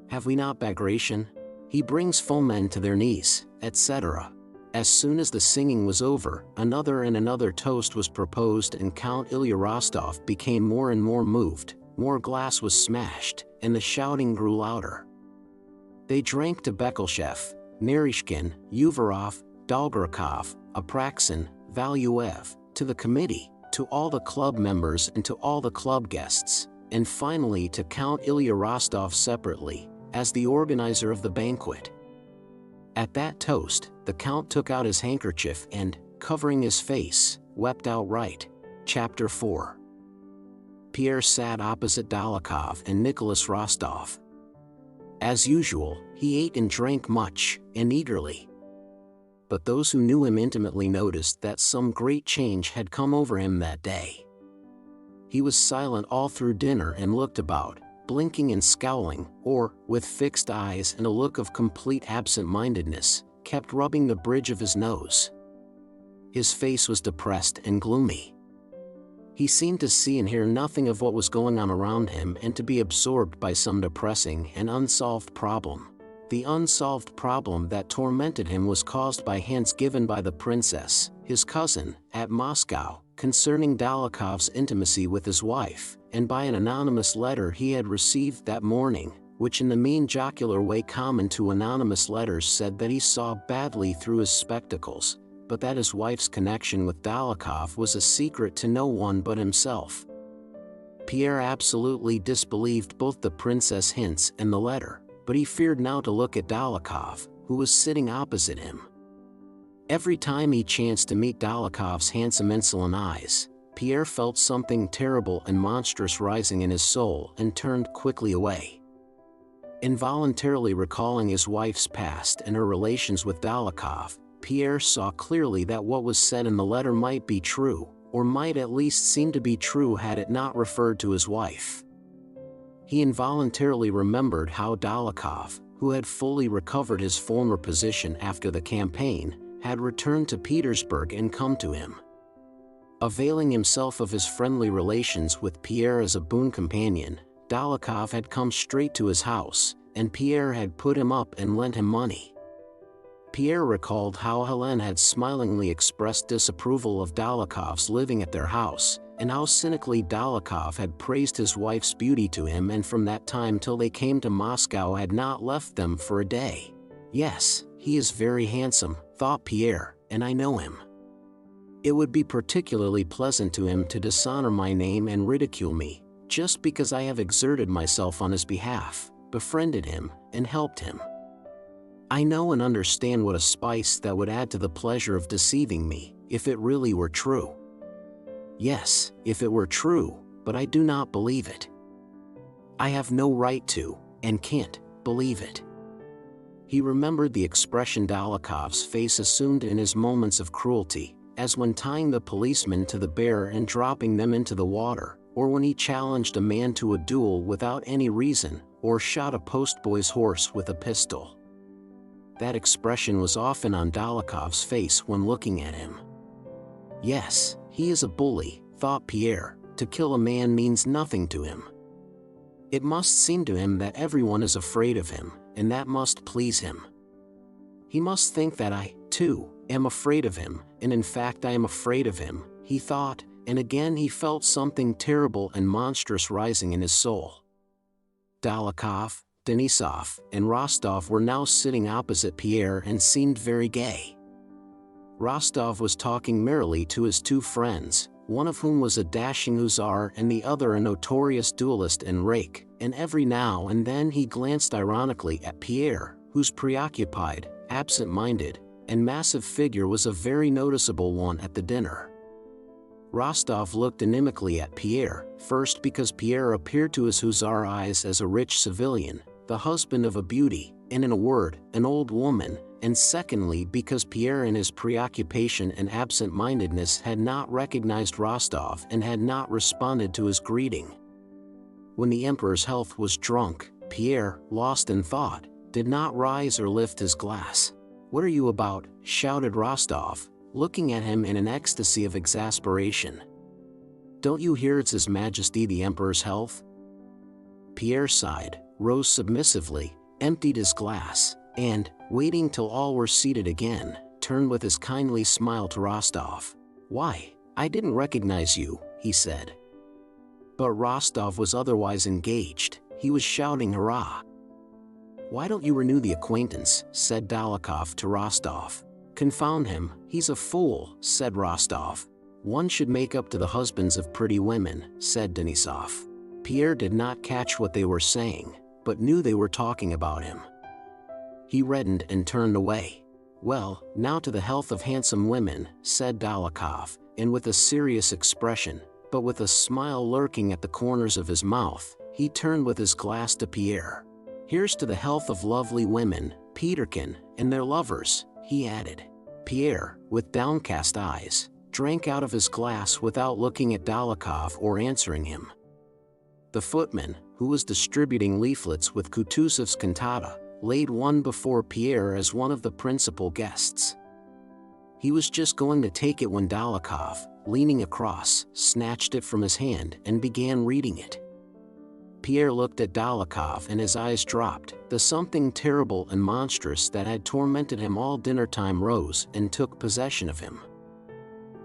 Have we not Bagration? He brings foemen to their knees, etc. As soon as the singing was over, another and another toast was proposed and Count Ilya Rostov became more and more moved, more glass was smashed, and the shouting grew louder. They drank to Bekleshev, Naryshkin, Uvarov, Dolgorukov, Apraxin, Valuev, to the committee, to all the club members and to all the club guests, and finally to Count Ilya Rostov separately, as the organizer of the banquet. At that toast, the Count took out his handkerchief and, covering his face, wept outright. Chapter 4. Pierre sat opposite Dolokhov and Nicholas Rostov. As usual, he ate and drank much, and eagerly. But those who knew him intimately noticed that some great change had come over him that day. He was silent all through dinner and looked about, blinking and scowling, or, with fixed eyes and a look of complete absent-mindedness, kept rubbing the bridge of his nose. His face was depressed and gloomy. He seemed to see and hear nothing of what was going on around him and to be absorbed by some depressing and unsolved problem. The unsolved problem that tormented him was caused by hints given by the princess, his cousin, at Moscow, concerning Dolokhov's intimacy with his wife, and by an anonymous letter he had received that morning, which in the mean jocular way common to anonymous letters said that he saw badly through his spectacles, but that his wife's connection with Dolokhov was a secret to no one but himself. Pierre absolutely disbelieved both the princess' hints and the letter, but he feared now to look at Dolokhov, who was sitting opposite him. Every time he chanced to meet Dolokhov's handsome insolent eyes, Pierre felt something terrible and monstrous rising in his soul and turned quickly away. Involuntarily recalling his wife's past and her relations with Dolokhov, Pierre saw clearly that what was said in the letter might be true, or might at least seem to be true had it not referred to his wife. He involuntarily remembered how Dolokhov, who had fully recovered his former position after the campaign, had returned to Petersburg and come to him. Availing himself of his friendly relations with Pierre as a boon companion, Dolokhov had come straight to his house, and Pierre had put him up and lent him money. Pierre recalled how Helene had smilingly expressed disapproval of Dolokhov's living at their house, and how cynically Dolokhov had praised his wife's beauty to him and from that time till they came to Moscow had not left them for a day. Yes, he is very handsome, thought Pierre, and I know him. It would be particularly pleasant to him to dishonor my name and ridicule me, just because I have exerted myself on his behalf, befriended him, and helped him. I know and understand what a spice that would add to the pleasure of deceiving me, if it really were true. Yes, if it were true, but I do not believe it. I have no right to, and can't, believe it. He remembered the expression Dolokhov's face assumed in his moments of cruelty, as when tying the policemen to the bear and dropping them into the water, or when he challenged a man to a duel without any reason, or shot a postboy's horse with a pistol. That expression was often on Dolokhov's face when looking at him. Yes, he is a bully, thought Pierre. To kill a man means nothing to him. It must seem to him that everyone is afraid of him, and that must please him. He must think that I, too, am afraid of him, and in fact I am afraid of him, he thought, and again he felt something terrible and monstrous rising in his soul. Dolokhov, Denisov and Rostov were now sitting opposite Pierre and seemed very gay. Rostov was talking merrily to his two friends, one of whom was a dashing hussar and the other a notorious duelist and rake, and every now and then he glanced ironically at Pierre, whose preoccupied, absent-minded, and massive figure was a very noticeable one at the dinner. Rostov looked inimically at Pierre, first because Pierre appeared to his hussar eyes as a rich civilian, the husband of a beauty, and in a word, an old woman, and secondly because Pierre in his preoccupation and absent-mindedness had not recognized Rostov and had not responded to his greeting. When the emperor's health was drunk, Pierre, lost in thought, did not rise or lift his glass. "What are you about?" shouted Rostov, looking at him in an ecstasy of exasperation. "Don't you hear it's His Majesty the Emperor's health?" Pierre sighed, rose submissively, emptied his glass, and, waiting till all were seated again, turned with his kindly smile to Rostov. "Why, I didn't recognize you," he said. But Rostov was otherwise engaged. He was shouting hurrah. "Why don't you renew the acquaintance?" said Dolokhov to Rostov. "Confound him, he's a fool," said Rostov. "One should make up to the husbands of pretty women," said Denisov. Pierre did not catch what they were saying, but knew they were talking about him. He reddened and turned away. "Well, now to the health of handsome women," said Dolokhov, and with a serious expression, but with a smile lurking at the corners of his mouth, he turned with his glass to Pierre. "Here's to the health of lovely women, Peterkin, and their lovers," he added. Pierre, with downcast eyes, drank out of his glass without looking at Dolokhov or answering him. The footman, who was distributing leaflets with Kutuzov's cantata, laid one before Pierre as one of the principal guests. He was just going to take it when Dolokhov, leaning across, snatched it from his hand and began reading it. Pierre looked at Dolokhov and his eyes dropped. The something terrible and monstrous that had tormented him all dinner time rose and took possession of him.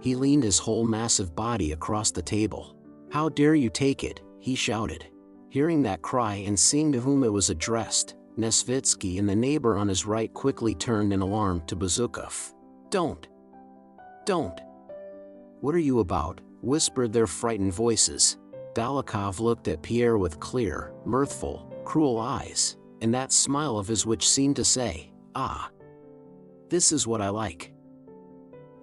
He leaned his whole massive body across the table. "How dare you take it?" he shouted. Hearing that cry and seeing to whom it was addressed, Nesvitsky and the neighbor on his right quickly turned in alarm to Bezukhov. Don't! What are you about?" whispered their frightened voices. Dolokhov looked at Pierre with clear, mirthful, cruel eyes, and that smile of his which seemed to say, "Ah, this is what I like."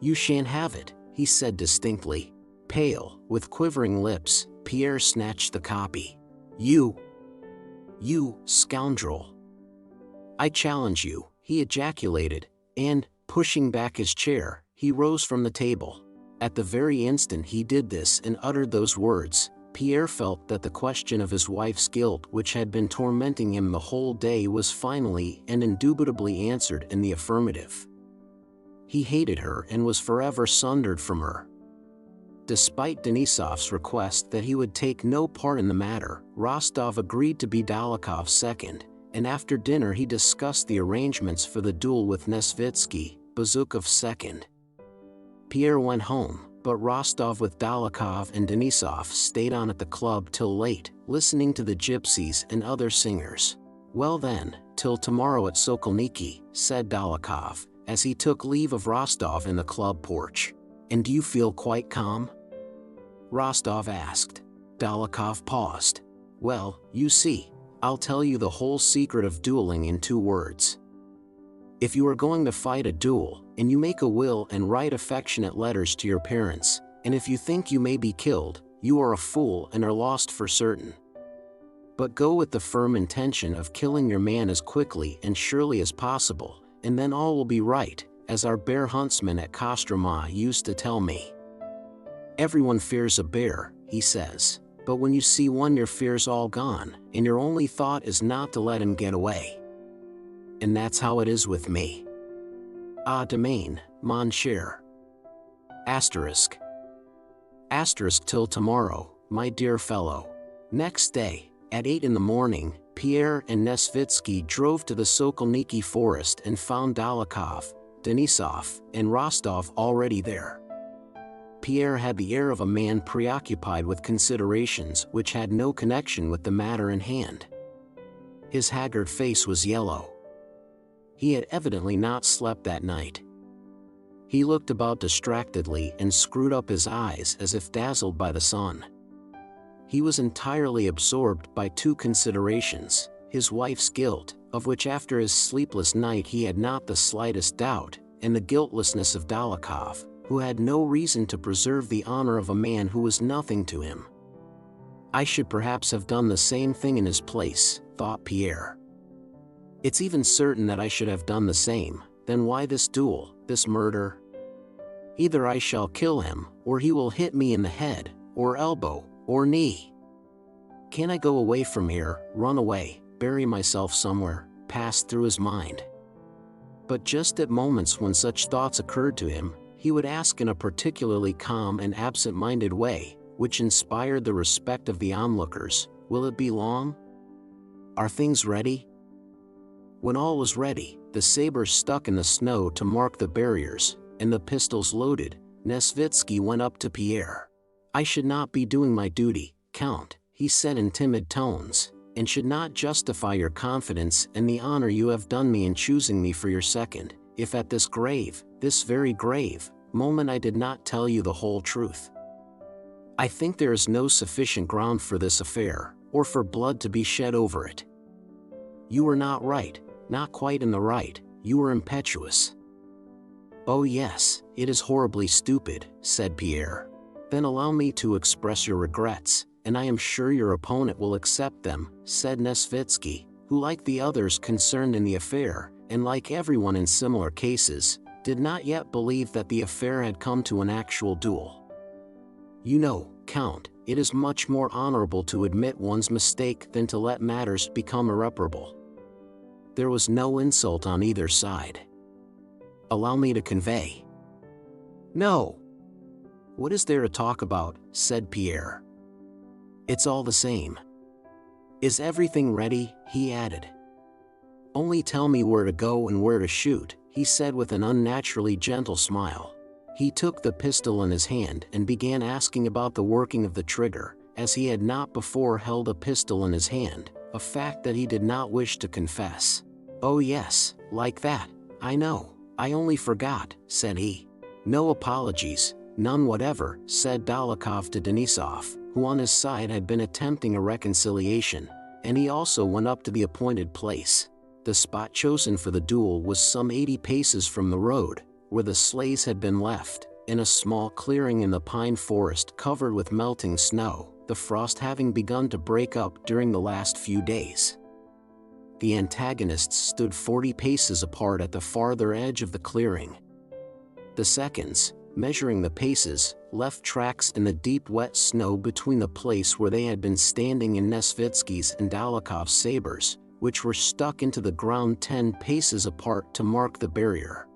"You shan't have it," he said distinctly. Pale, with quivering lips, Pierre snatched the copy. You scoundrel! I challenge you," he ejaculated, and, pushing back his chair, he rose from the table. At the very instant he did this and uttered those words, Pierre felt that the question of his wife's guilt which had been tormenting him the whole day was finally and indubitably answered in the affirmative. He hated her and was forever sundered from her. Despite Denisov's request that he would take no part in the matter, Rostov agreed to be Dolokhov's second, and after dinner he discussed the arrangements for the duel with Nesvitsky, Bezukhov's second. Pierre went home, but Rostov with Dolokhov and Denisov stayed on at the club till late, listening to the gypsies and other singers. "Well then, till tomorrow at Sokolniki," said Dolokhov, as he took leave of Rostov in the club porch. "And do you feel quite calm?" Rostov asked. Dolokhov paused. "Well, you see, I'll tell you the whole secret of dueling in 2 words. If you are going to fight a duel, and you make a will and write affectionate letters to your parents, and if you think you may be killed, you are a fool and are lost for certain. But go with the firm intention of killing your man as quickly and surely as possible, and then all will be right, as our bear huntsman at Kostroma used to tell me. Everyone fears a bear, he says, but when you see one your fear's all gone, and your only thought is not to let him get away. And that's how it is with me. Ah demain, mon cher. Asterisk till tomorrow, my dear fellow." Next day, at 8 in the morning, Pierre and Nesvitsky drove to the Sokolniki forest and found Dolokhov, Denisov, and Rostov already there. Pierre had the air of a man preoccupied with considerations which had no connection with the matter in hand. His haggard face was yellow. He had evidently not slept that night. He looked about distractedly and screwed up his eyes as if dazzled by the sun. He was entirely absorbed by two considerations: his wife's guilt, of which after his sleepless night he had not the slightest doubt, and the guiltlessness of Dolokhov, who had no reason to preserve the honor of a man who was nothing to him. I should perhaps have done the same thing in his place, thought Pierre. It's even certain that I should have done the same. Then why this duel, this murder? Either I shall kill him, or he will hit me in the head, or elbow, or knee. Can I go away from here, run away, bury myself somewhere, passed through his mind. But just at moments when such thoughts occurred to him, he would ask in a particularly calm and absent-minded way, which inspired the respect of the onlookers, "Will it be long? Are things ready?" When all was ready, the sabers stuck in the snow to mark the barriers, and the pistols loaded, Nesvitsky went up to Pierre. "I should not be doing my duty, Count," he said in timid tones, "and should not justify your confidence and the honor you have done me in choosing me for your second, if at this very grave, moment I did not tell you the whole truth. I think there is no sufficient ground for this affair, or for blood to be shed over it. You were not right, not quite in the right, you were impetuous." "Oh yes, it is horribly stupid," said Pierre. "Then allow me to express your regrets, and I am sure your opponent will accept them," said Nesvitsky, who, like the others concerned in the affair, and like everyone in similar cases, did not yet believe that the affair had come to an actual duel. "You know, Count, it is much more honorable to admit one's mistake than to let matters become irreparable. There was no insult on either side. Allow me to convey." "No." "What is there to talk about?" said Pierre. "It's all the same." "Is everything ready?" he added. "Only tell me where to go and where to shoot," he said with an unnaturally gentle smile. He took the pistol in his hand and began asking about the working of the trigger, as he had not before held a pistol in his hand, a fact that he did not wish to confess. "Oh yes, like that, I know, I only forgot," said he. "No apologies, none whatever," said Dolokhov to Denisov, who on his side had been attempting a reconciliation, and he also went up to the appointed place. The spot chosen for the duel was some 80 paces from the road, where the sleighs had been left, in a small clearing in the pine forest covered with melting snow, the frost having begun to break up during the last few days. The antagonists stood 40 paces apart at the farther edge of the clearing. The seconds, measuring the paces, left tracks in the deep wet snow between the place where they had been standing and Nesvitsky's and Dolokhov's sabers, which were stuck into the ground 10 paces apart to mark the barrier.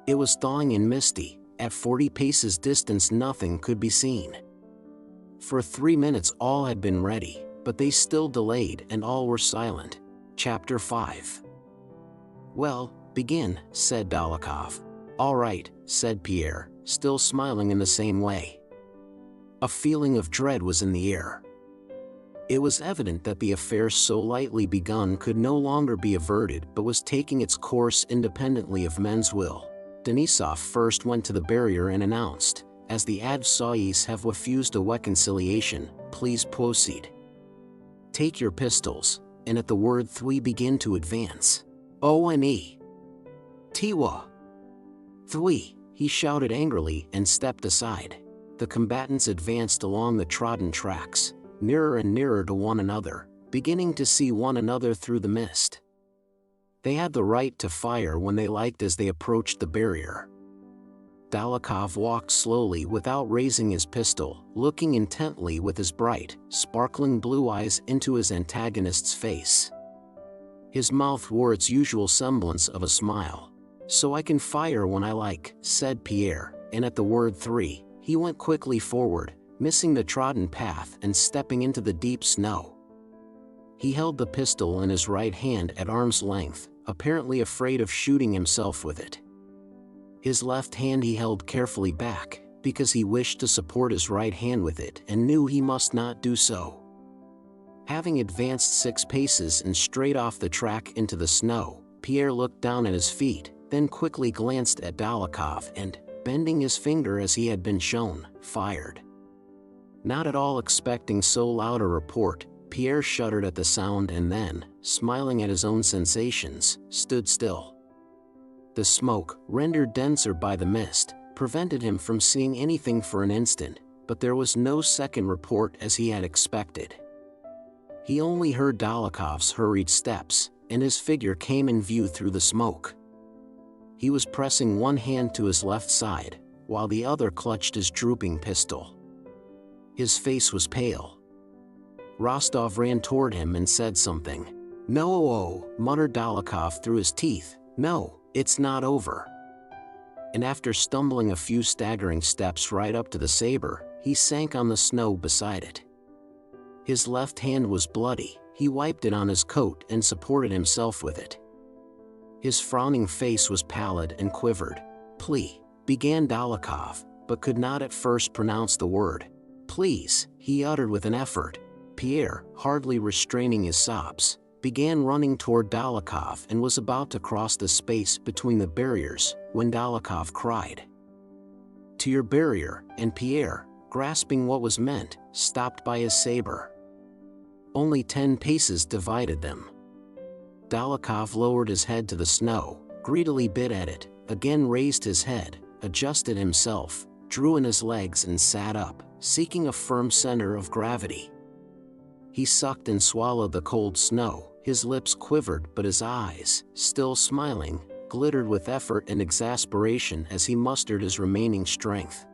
It was thawing and misty. At 40 paces distance nothing could be seen. For 3 minutes all had been ready, but they still delayed and all were silent. Chapter 5. "Well, begin," said Dolokhov. "All right," said Pierre, still smiling in the same way. A feeling of dread was in the air. It was evident that the affair so lightly begun could no longer be averted but was taking its course independently of men's will. Denisov first went to the barrier and announced, "As the adversaries have refused a reconciliation, please proceed. Take your pistols," and at the word "three" begin to advance. "O-N-E. Tiwa. 3, he shouted angrily and stepped aside. The combatants advanced along the trodden tracks, nearer and nearer to one another, beginning to see one another through the mist. They had the right to fire when they liked as they approached the barrier. Dolokhov walked slowly without raising his pistol, looking intently with his bright, sparkling blue eyes into his antagonist's face. His mouth wore its usual semblance of a smile. "So I can fire when I like," said Pierre, and at the word 3, he went quickly forward, missing the trodden path and stepping into the deep snow. He held the pistol in his right hand at arm's length, apparently afraid of shooting himself with it. His left hand he held carefully back, because he wished to support his right hand with it and knew he must not do so. Having advanced 6 paces and straight off the track into the snow, Pierre looked down at his feet, then quickly glanced at Dólokhov and, bending his finger as he had been shown, fired. Not at all expecting so loud a report, Pierre shuddered at the sound and then, smiling at his own sensations, stood still. The smoke, rendered denser by the mist, prevented him from seeing anything for an instant, but there was no second report as he had expected. He only heard Dolokhov's hurried steps, and his figure came in view through the smoke. He was pressing one hand to his left side, while the other clutched his drooping pistol. His face was pale. Rostov ran toward him and said something. "No," muttered Dólokhov through his teeth. "No, it's not over." And after stumbling a few staggering steps right up to the saber, he sank on the snow beside it. His left hand was bloody, he wiped it on his coat and supported himself with it. His frowning face was pallid and quivered. "Please," began Dólokhov, but could not at first pronounce the word. "Please," he uttered with an effort. Pierre, hardly restraining his sobs, began running toward Dólokhov and was about to cross the space between the barriers, when Dólokhov cried, "To your barrier," and Pierre, grasping what was meant, stopped by his saber. Only 10 paces divided them. Dólokhov lowered his head to the snow, greedily bit at it, again raised his head, adjusted himself, drew in his legs and sat up, seeking a firm center of gravity. He sucked and swallowed the cold snow, his lips quivered but his eyes, still smiling, glittered with effort and exasperation as he mustered his remaining strength.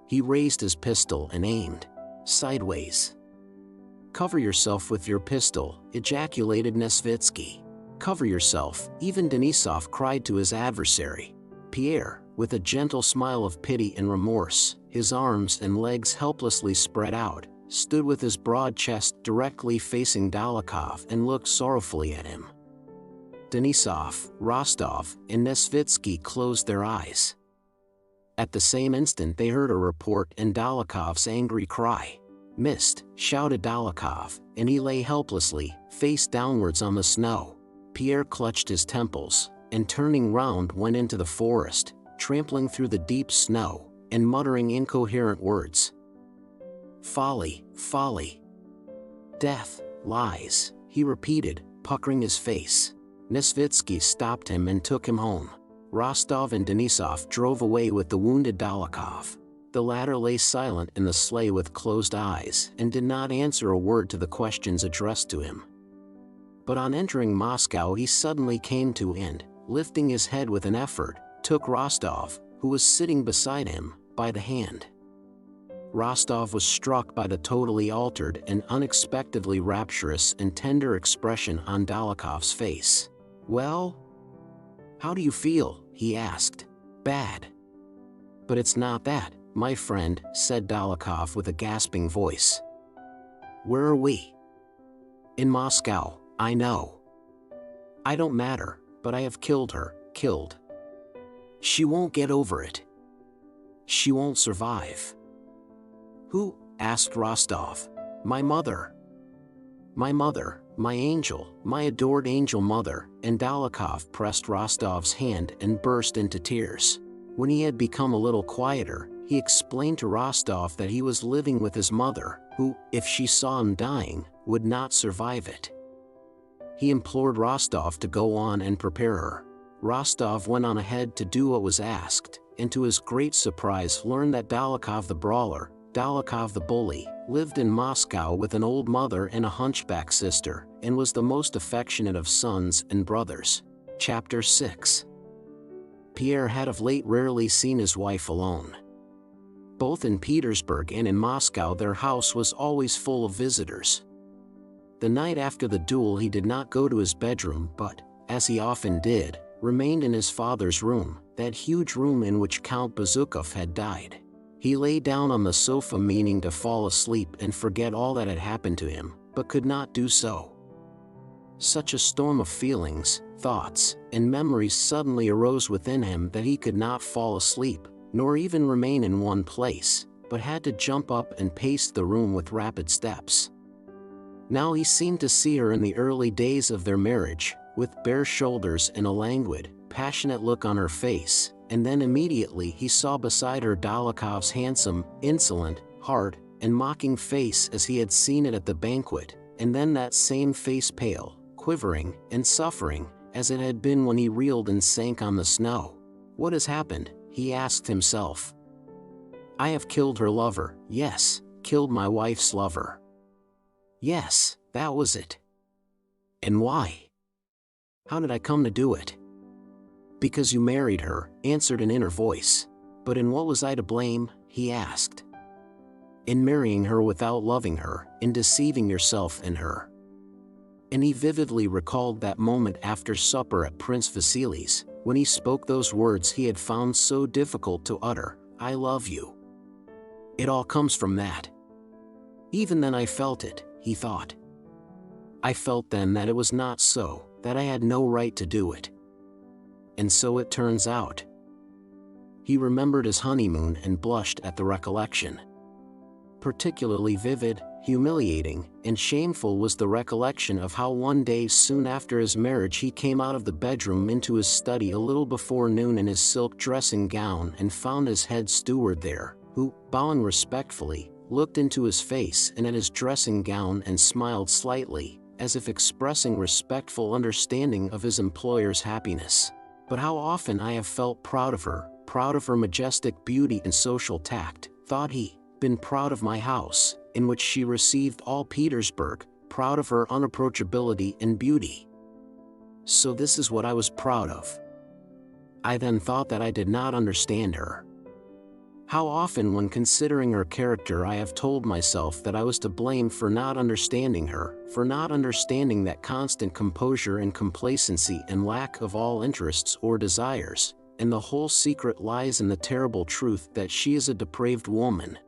He raised his pistol and aimed sideways. "Cover yourself with your pistol," ejaculated Nesvitsky. "Cover yourself," even Denisov cried to his adversary. Pierre, with a gentle smile of pity and remorse, his arms and legs helplessly spread out, stood with his broad chest directly facing Dólokhov and looked sorrowfully at him. Denisov, Rostov, and Nesvitsky closed their eyes. At the same instant they heard a report and Dolokhov's angry cry. "Missed," shouted Dólokhov, and he lay helplessly, face downwards on the snow. Pierre clutched his temples, and turning round went into the forest, trampling through the deep snow, and muttering incoherent words. "Folly, folly. Death, lies," he repeated, puckering his face. Nesvitsky stopped him and took him home. Rostov and Denisov drove away with the wounded Dólokhov. The latter lay silent in the sleigh with closed eyes and did not answer a word to the questions addressed to him. But on entering Moscow he suddenly came to and, lifting his head with an effort, took Rostov, who was sitting beside him, by the hand. Rostov was struck by the totally altered and unexpectedly rapturous and tender expression on Dolokhov's face. "Well? How do you feel?" he asked. "Bad." "But it's not that, my friend," said Dólokhov with a gasping voice. "Where are we?" "In Moscow, I know. I don't matter, but I have killed her, killed. She won't get over it. She won't survive." "Who?" asked Rostov. "My mother. My mother, my angel, my adored angel mother," and Dólokhov pressed Rostov's hand and burst into tears. When he had become a little quieter, he explained to Rostov that he was living with his mother, who, if she saw him dying, would not survive it. He implored Rostov to go on and prepare her. Rostov went on ahead to do what was asked, and to his great surprise learned that Dólokhov the brawler, Dólokhov the bully, lived in Moscow with an old mother and a hunchback sister, and was the most affectionate of sons and brothers. Chapter 6. Pierre had of late rarely seen his wife alone. Both in Petersburg and in Moscow their house was always full of visitors. The night after the duel he did not go to his bedroom but, as he often did, remained in his father's room, that huge room in which Count Bezukhov had died. He lay down on the sofa meaning to fall asleep and forget all that had happened to him, but could not do so. Such a storm of feelings, thoughts, and memories suddenly arose within him that he could not fall asleep, nor even remain in one place, but had to jump up and pace the room with rapid steps. Now he seemed to see her in the early days of their marriage, with bare shoulders and a languid, passionate look on her face, and then immediately he saw beside her Dólokhov's handsome, insolent, hard, and mocking face as he had seen it at the banquet, and then that same face pale, quivering, and suffering, as it had been when he reeled and sank on the snow. What has happened? He asked himself. I have killed her lover, yes, killed my wife's lover. Yes, that was it. And why? How did I come to do it? Because you married her, answered an inner voice. But in what was I to blame? He asked. In marrying her without loving her, in deceiving yourself and her. And he vividly recalled that moment after supper at Prince Vasily's, when he spoke those words he had found so difficult to utter, I love you. It all comes from that. Even then I felt it, he thought. I felt then that it was not so, that I had no right to do it. And so it turns out. He remembered his honeymoon and blushed at the recollection. Particularly vivid, humiliating, and shameful was the recollection of how one day soon after his marriage he came out of the bedroom into his study a little before noon in his silk dressing gown and found his head steward there, who, bowing respectfully, looked into his face and at his dressing gown and smiled slightly, as if expressing respectful understanding of his employer's happiness. But how often I have felt proud of her majestic beauty and social tact, thought he, been proud of my house, in which she received all Petersburg, proud of her unapproachability and beauty. So this is what I was proud of. I then thought that I did not understand her. How often when considering her character I have told myself that I was to blame for not understanding her, for not understanding that constant composure and complacency and lack of all interests or desires, and the whole secret lies in the terrible truth that she is a depraved woman.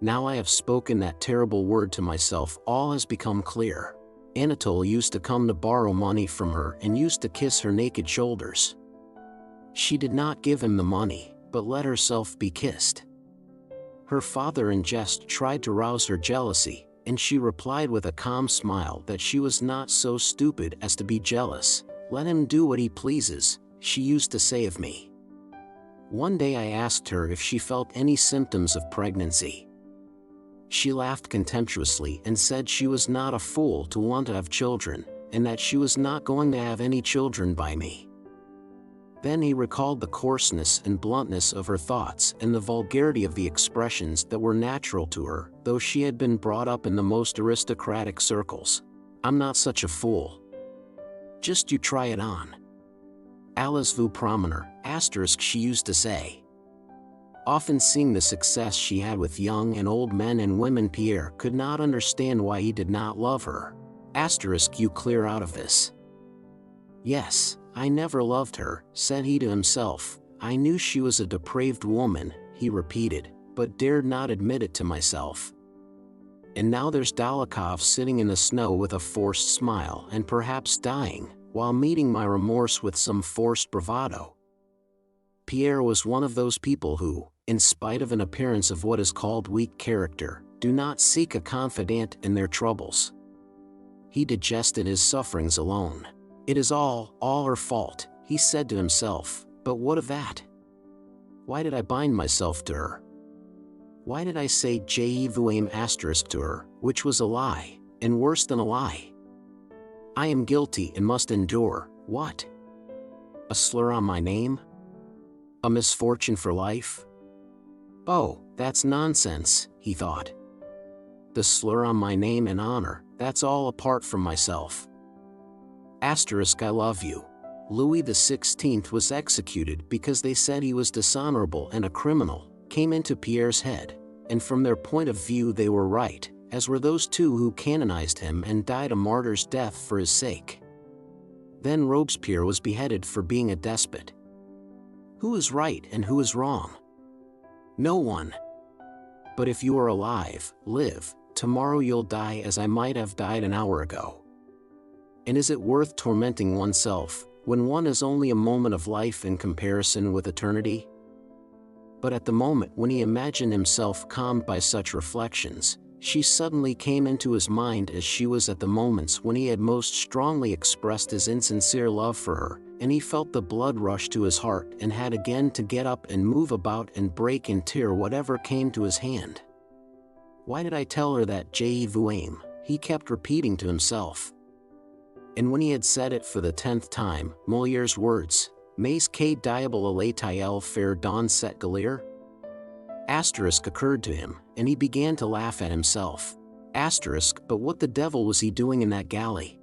Now I have spoken that terrible word to myself, all has become clear. Anatole used to come to borrow money from her and used to kiss her naked shoulders. She did not give him the money, but let herself be kissed. Her father in jest tried to rouse her jealousy, and she replied with a calm smile that she was not so stupid as to be jealous. Let him do what he pleases, she used to say of me. One day I asked her if she felt any symptoms of pregnancy. She laughed contemptuously and said she was not a fool to want to have children, and that she was not going to have any children by me. Then he recalled the coarseness and bluntness of her thoughts and the vulgarity of the expressions that were natural to her, though she had been brought up in the most aristocratic circles. I'm not such a fool. Just you try it on. Allez vous promener, she used to say. Often seeing the success she had with young and old men and women, Pierre could not understand why he did not love her. You clear out of this. Yes, I never loved her, said he to himself. I knew she was a depraved woman, he repeated, but dared not admit it to myself. And now there's Dólokhov sitting in the snow with a forced smile and perhaps dying, while meeting my remorse with some forced bravado. Pierre was one of those people who, in spite of an appearance of what is called weak character, do not seek a confidant in their troubles. He digested his sufferings alone. It is all her fault, he said to himself, but what of that? Why did I bind myself to her? Why did I say je vous aime to her, which was a lie, and worse than a lie? I am guilty and must endure, what? A slur on my name? A misfortune for life? Oh, that's nonsense, he thought. The slur on my name and honor, that's all apart from myself. I love you. Louis XVI was executed because they said he was dishonorable and a criminal, came into Pierre's head, and from their point of view they were right, as were those two who canonized him and died a martyr's death for his sake. Then Robespierre was beheaded for being a despot. Who is right and who is wrong? No one. But if you are alive, live, tomorrow you'll die as I might have died an hour ago. And is it worth tormenting oneself, when one is only a moment of life in comparison with eternity? But at the moment when he imagined himself calmed by such reflections, She suddenly came into his mind as she was at the moments when he had most strongly expressed his insincere love for her, and he felt the blood rush to his heart and had again to get up and move about and break and tear whatever came to his hand. Why did I tell her that je vous aime? He kept repeating to himself. And when he had said it for the 10th time, Moliere's words, Mais que diable allait-il faire dans cette galère? Asterisk occurred to him, and he began to laugh at himself. Asterisk, but what the devil was he doing in that galley?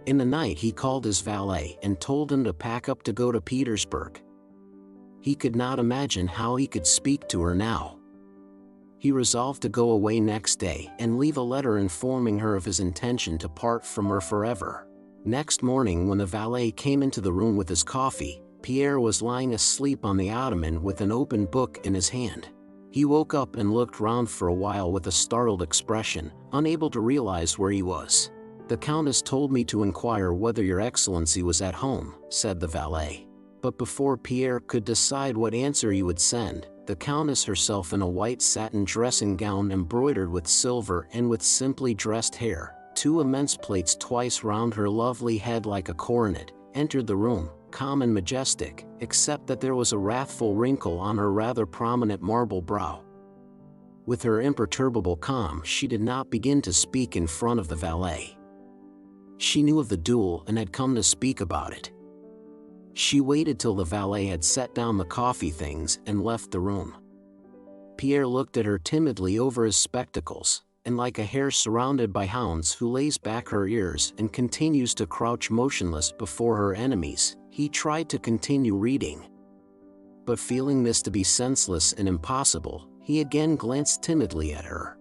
In the night he called his valet and told him to pack up to go to Petersburg. He could not imagine how he could speak to her now. He resolved to go away next day and leave a letter informing her of his intention to part from her forever. Next morning when the valet came into the room with his coffee, Pierre was lying asleep on the ottoman with an open book in his hand. He woke up and looked round for a while with a startled expression, unable to realize where he was. "The Countess told me to inquire whether your Excellency was at home," said the valet. But before Pierre could decide what answer he would send, the Countess herself in a white satin dressing gown embroidered with silver and with simply dressed hair, 2 immense plaits twice round her lovely head like a coronet, entered the room, calm and majestic, except that there was a wrathful wrinkle on her rather prominent marble brow. With her imperturbable calm she did not begin to speak in front of the valet. She knew of the duel and had come to speak about it. She waited till the valet had set down the coffee things and left the room. Pierre looked at her timidly over his spectacles, and like a hare surrounded by hounds who lays back her ears and continues to crouch motionless before her enemies, he tried to continue reading. But feeling this to be senseless and impossible, he again glanced timidly at her.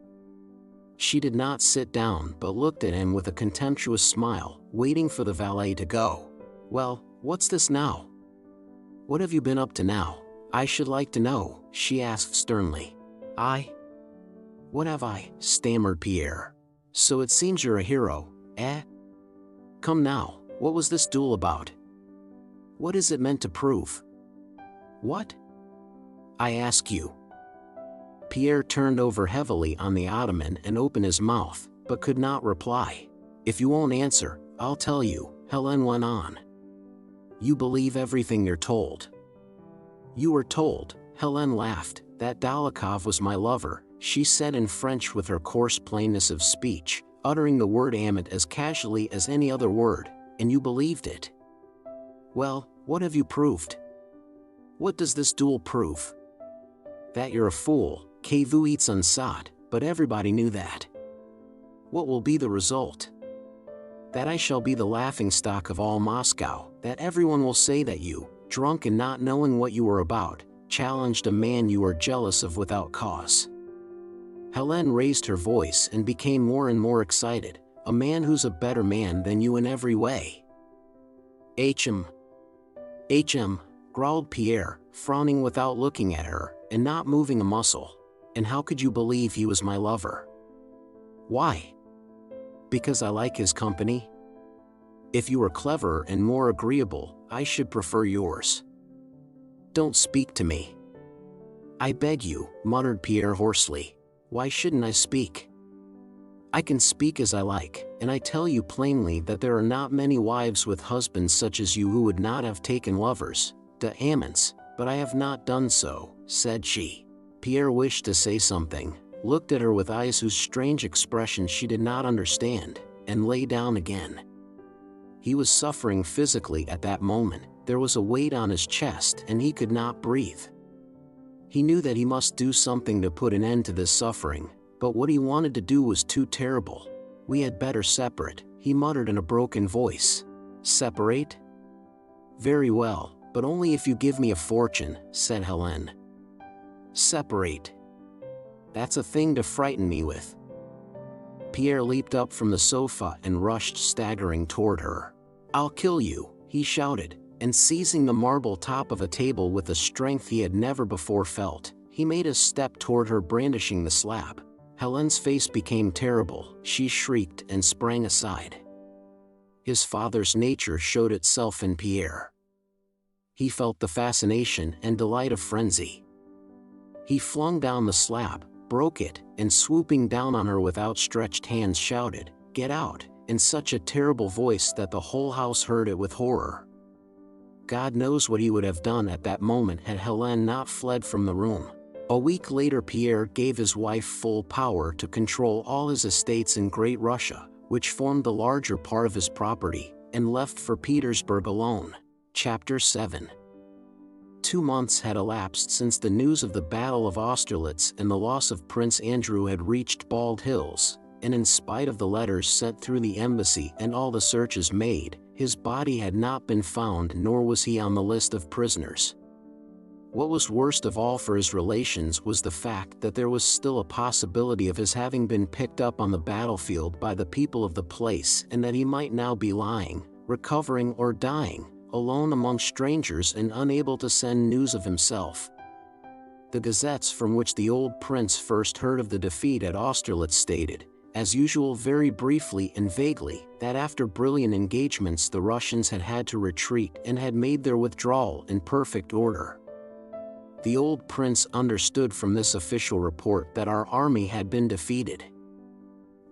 She did not sit down but looked at him with a contemptuous smile, waiting for the valet to go. "Well, what's this now? What have you been up to now? I should like to know," she asked sternly. What have I?" stammered Pierre. "So it seems you're a hero, eh? Come now, what was this duel about? What is it meant to prove? What? I ask you." Pierre turned over heavily on the ottoman and opened his mouth, but could not reply. "If you won't answer, I'll tell you," Hélène went on. "You believe everything you're told." "You were told," Hélène laughed, "that Dólokhov was my lover," she said in French with her coarse plainness of speech, uttering the word amant as casually as any other word, "and you believed it. Well, what have you proved? What does this duel prove? That you're a fool, que vous êtes un sot, but everybody knew that. What will be the result? That I shall be the laughingstock of all Moscow, that everyone will say that you, drunk and not knowing what you were about, challenged a man you are jealous of without cause." Hélène raised her voice and became more and more excited. "A man who's a better man than you in every way." "Hm, growled Pierre, frowning without looking at her, and not moving a muscle. "And how could you believe he was my lover?" "Why? Because I like his company? If you were cleverer and more agreeable, I should prefer yours." "Don't speak to me, I beg you," muttered Pierre hoarsely. "Why shouldn't I speak? I can speak as I like, and I tell you plainly that there are not many wives with husbands such as you who would not have taken lovers, amants, but I have not done so," said she. Pierre wished to say something, looked at her with eyes whose strange expression she did not understand, and lay down again. He was suffering physically at that moment. There was a weight on his chest and he could not breathe. He knew that he must do something to put an end to this suffering, but what he wanted to do was too terrible. "We had better separate," he muttered in a broken voice. "Separate? Very well, but only if you give me a fortune," said Hélène. "Separate? That's a thing to frighten me with." Pierre leaped up from the sofa and rushed staggering toward her. "I'll kill you," he shouted, and seizing the marble top of a table with a strength he had never before felt, he made a step toward her brandishing the slab. Hélène's face became terrible, she shrieked and sprang aside. His father's nature showed itself in Pierre. He felt the fascination and delight of frenzy. He flung down the slab, broke it, and swooping down on her with outstretched hands shouted, "Get out!" in such a terrible voice that the whole house heard it with horror. God knows what he would have done at that moment had Helene not fled from the room. A week later, Pierre gave his wife full power to control all his estates in Great Russia, which formed the larger part of his property, and left for Petersburg alone. Chapter 7. 2 months had elapsed since the news of the Battle of Austerlitz and the loss of Prince Andrew had reached Bald Hills, and in spite of the letters sent through the embassy and all the searches made, his body had not been found, nor was he on the list of prisoners. What was worst of all for his relations was the fact that there was still a possibility of his having been picked up on the battlefield by the people of the place, and that he might now be lying, recovering or dying, alone among strangers and unable to send news of himself. The gazettes from which the old prince first heard of the defeat at Austerlitz stated, as usual very briefly and vaguely, that after brilliant engagements the Russians had had to retreat and had made their withdrawal in perfect order. The old prince understood from this official report that our army had been defeated.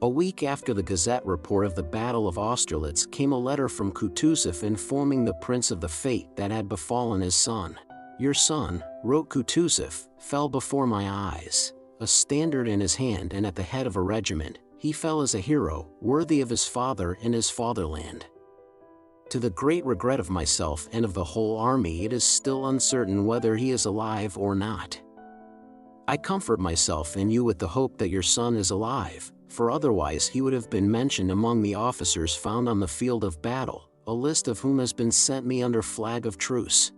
A week after the Gazette report of the Battle of Austerlitz came a letter from Kutuzov informing the prince of the fate that had befallen his son. "Your son," wrote Kutuzov, "fell before my eyes. A standard in his hand and at the head of a regiment, he fell as a hero, worthy of his father and his fatherland. To the great regret of myself and of the whole army, it is still uncertain whether he is alive or not. I comfort myself and you with the hope that your son is alive, for otherwise he would have been mentioned among the officers found on the field of battle, a list of whom has been sent me under flag of truce."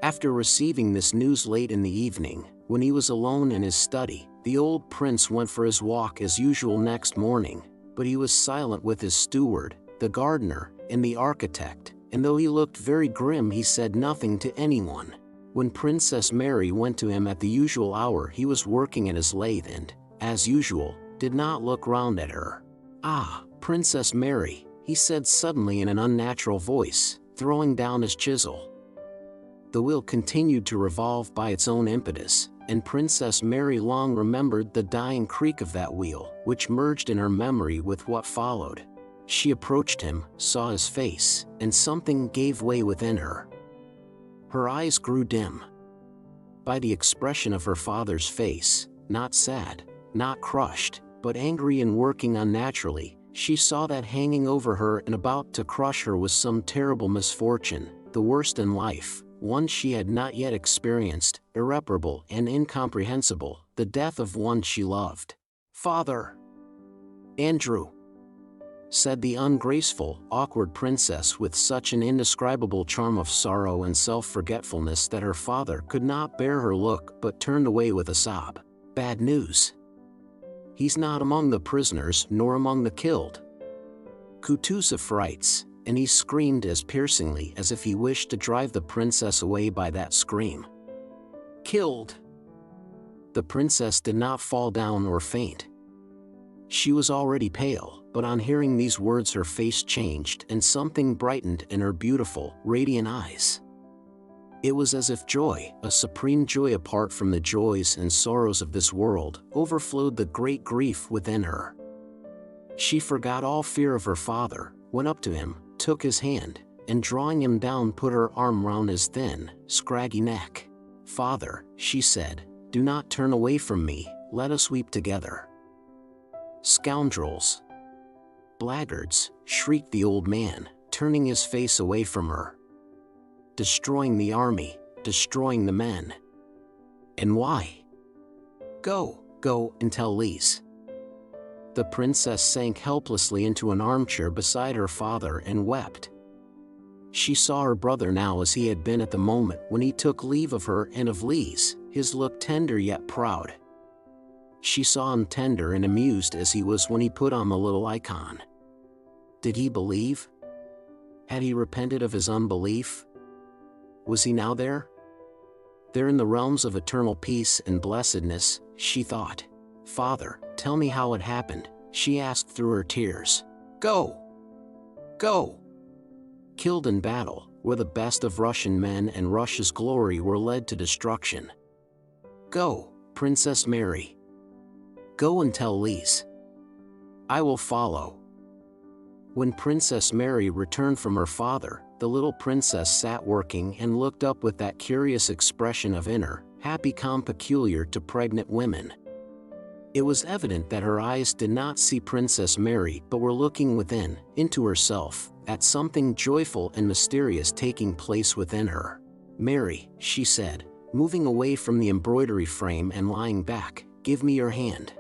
After receiving this news late in the evening, when he was alone in his study, the old prince went for his walk as usual next morning, but he was silent with his steward, the gardener, and the architect, and though he looked very grim he said nothing to anyone. When Princess Mary went to him at the usual hour he was working at his lathe and, as usual, did not look round at her. "Ah, Princess Mary," he said suddenly in an unnatural voice, throwing down his chisel. The wheel continued to revolve by its own impetus, and Princess Mary long remembered the dying creak of that wheel, which merged in her memory with what followed. She approached him, saw his face, and something gave way within her. Her eyes grew dim. By the expression of her father's face, not sad, not crushed, but angry and working unnaturally, she saw that hanging over her and about to crush her was some terrible misfortune, the worst in life, one she had not yet experienced, irreparable and incomprehensible, the death of one she loved. "Father!" "Andrew!" said the ungraceful, awkward princess with such an indescribable charm of sorrow and self-forgetfulness that her father could not bear her look but turned away with a sob. "Bad news. He's not among the prisoners nor among the killed." Kutuzov writes, and he screamed as piercingly as if he wished to drive the princess away by that scream. "Killed!" The princess did not fall down or faint. She was already pale, but on hearing these words her face changed and something brightened in her beautiful, radiant eyes. It was as if joy, a supreme joy apart from the joys and sorrows of this world, overflowed the great grief within her. She forgot all fear of her father, went up to him, took his hand, and drawing him down put her arm round his thin, scraggy neck. "Father," she said, "do not turn away from me, let us weep together." "Scoundrels! Blackguards!" shrieked the old man, turning his face away from her. "Destroying the army, destroying the men. And why? Go, go and tell Lise." The princess sank helplessly into an armchair beside her father and wept. She saw her brother now as he had been at the moment when he took leave of her and of Lise, his look tender yet proud. She saw him tender and amused as he was when he put on the little icon. Did he believe? Had he repented of his unbelief? Was he now there? There in the realms of eternal peace and blessedness, she thought. "Father, tell me how it happened," she asked through her tears. "Go! Go!" Killed in battle, where the best of Russian men and Russia's glory were led to destruction. "Go, Princess Mary." Go and tell Lise. I will follow." When Princess Mary returned from her father, the little princess sat working and looked up with that curious expression of inner, happy calm peculiar to pregnant women. It was evident that her eyes did not see Princess Mary but were looking within, into herself, at something joyful and mysterious taking place within her. "Mary," she said, moving away from the embroidery frame and lying back, "give me your hand."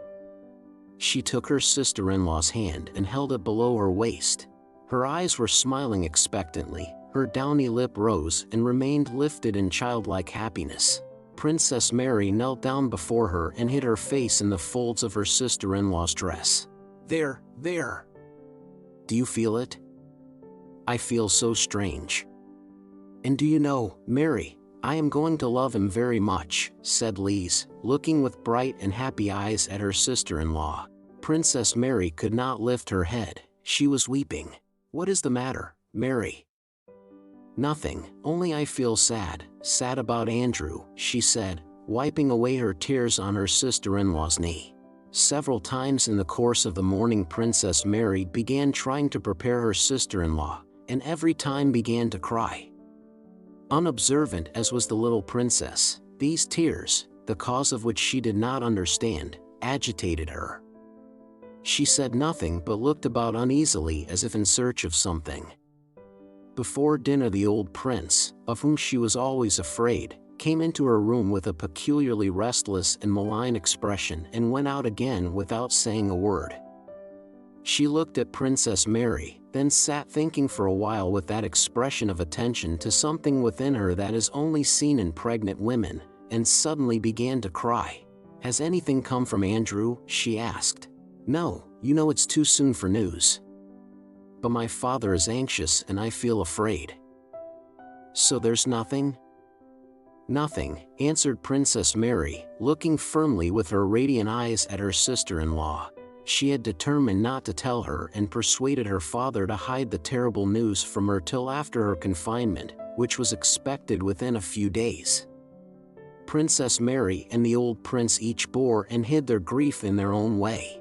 She took her sister-in-law's hand and held it below her waist. Her eyes were smiling expectantly, her downy lip rose and remained lifted in childlike happiness. Princess Mary knelt down before her and hid her face in the folds of her sister-in-law's dress. "There, there. Do you feel it? I feel so strange. And do you know, Mary, I am going to love him very much," said Lise, looking with bright and happy eyes at her sister-in-law. Princess Mary could not lift her head, she was weeping. "What is the matter, Mary?" "Nothing, only I feel sad about Andrew," she said, wiping away her tears on her sister-in-law's knee. Several times in the course of the morning Princess Mary began trying to prepare her sister-in-law, and every time began to cry. Unobservant as was the little princess, these tears, the cause of which she did not understand, agitated her. She said nothing but looked about uneasily as if in search of something. Before dinner the old prince, of whom she was always afraid, came into her room with a peculiarly restless and malign expression and went out again without saying a word. She looked at Princess Mary, then sat thinking for a while with that expression of attention to something within her that is only seen in pregnant women, and suddenly began to cry. "Has anything come from Andrew?" she asked. "No, you know it's too soon for news. But my father is anxious and I feel afraid." "So there's nothing?" "Nothing," answered Princess Mary, looking firmly with her radiant eyes at her sister-in-law. She had determined not to tell her and persuaded her father to hide the terrible news from her till after her confinement, which was expected within a few days. Princess Mary and the old prince each bore and hid their grief in their own way.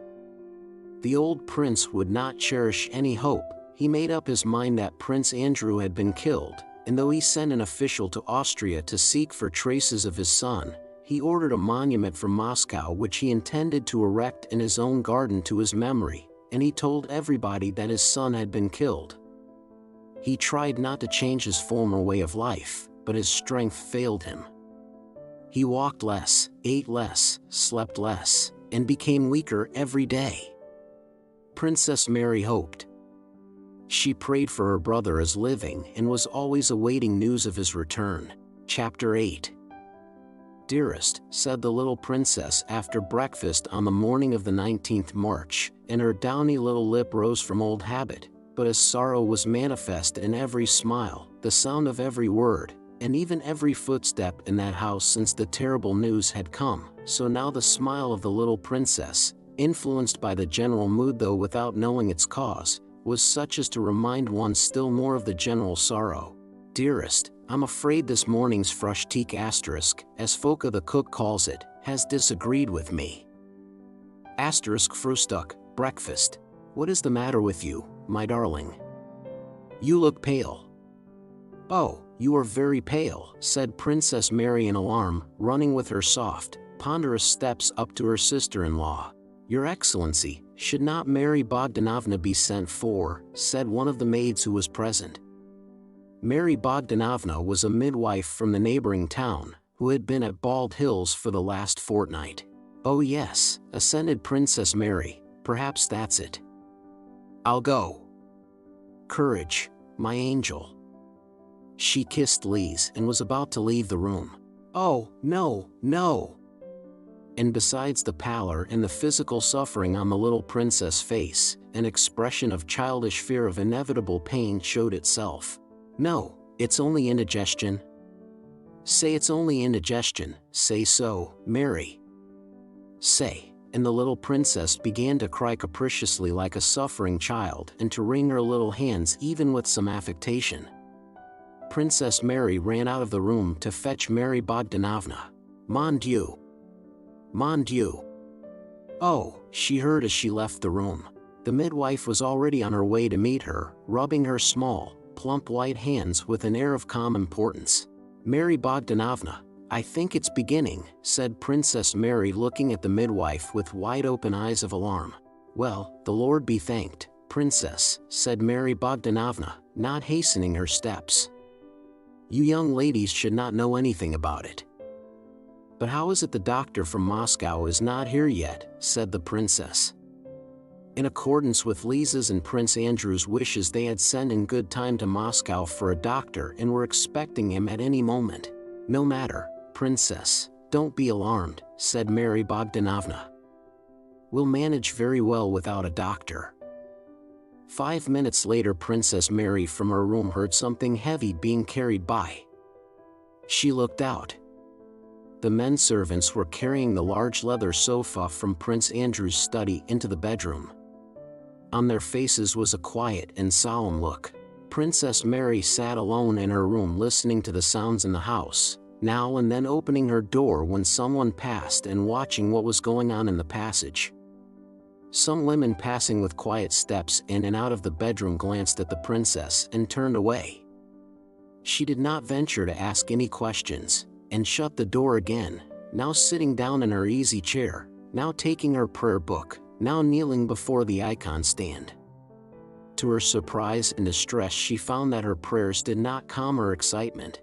The old prince would not cherish any hope. He made up his mind that Prince Andrew had been killed, and though he sent an official to Austria to seek for traces of his son, he ordered a monument from Moscow which he intended to erect in his own garden to his memory, and he told everybody that his son had been killed. He tried not to change his former way of life, but his strength failed him. He walked less, ate less, slept less, and became weaker every day. Princess Mary hoped. She prayed for her brother as living and was always awaiting news of his return. Chapter 8. "Dearest," said the little princess after breakfast on the morning of the 19th March, and her downy little lip rose from old habit, but as sorrow was manifest in every smile, the sound of every word, and even every footstep in that house since the terrible news had come, so now the smile of the little princess, influenced by the general mood though without knowing its cause, was such as to remind one still more of the general sorrow. "Dearest, I'm afraid this morning's Frühstück asterisk, as Foka the cook calls it, has disagreed with me." Frühstück, breakfast. "What is the matter with you, my darling? You look pale." "Oh, you are very pale," said Princess Mary in alarm, running with her soft, ponderous steps up to her sister-in-law. "Your Excellency, should not Mary Bogdanovna be sent for?" said one of the maids who was present. Mary Bogdanovna was a midwife from the neighboring town, who had been at Bald Hills for the last fortnight. "Oh yes," assented Princess Mary, "perhaps that's it. I'll go." "Courage, my angel." She kissed Lise and was about to leave the room. "Oh, no, no." And besides the pallor and the physical suffering on the little princess' face, an expression of childish fear of inevitable pain showed itself. "No, it's only indigestion." "Say it's only indigestion, say so, Mary. Say," and the little princess began to cry capriciously like a suffering child and to wring her little hands even with some affectation. Princess Mary ran out of the room to fetch Mary Bogdanovna. "Mon Dieu! Mon Dieu! "Oh," she heard as she left the room. The midwife was already on her way to meet her, rubbing her small, plump white hands with an air of calm importance. "Mary Bogdanovna, I think it's beginning," said Princess Mary, looking at the midwife with wide-open eyes of alarm. "Well, the Lord be thanked, Princess," said Mary Bogdanovna, not hastening her steps. "You young ladies should not know anything about it." "But how is it the doctor from Moscow is not here yet?" said the princess. In accordance with Lisa's and Prince Andrew's wishes, they had sent in good time to Moscow for a doctor and were expecting him at any moment. "No matter, Princess, don't be alarmed," said Mary Bogdanovna. "We'll manage very well without a doctor." 5 minutes later, Princess Mary from her room heard something heavy being carried by. She looked out. The men servants were carrying the large leather sofa from Prince Andrew's study into the bedroom. On their faces was a quiet and solemn look. Princess Mary sat alone in her room, listening to the sounds in the house, now and then opening her door when someone passed and watching what was going on in the passage. Some women passing with quiet steps in and out of the bedroom glanced at the princess and turned away. She did not venture to ask any questions, and shut the door again, now sitting down in her easy chair, now taking her prayer book, now kneeling before the icon stand. To her surprise and distress, she found that her prayers did not calm her excitement.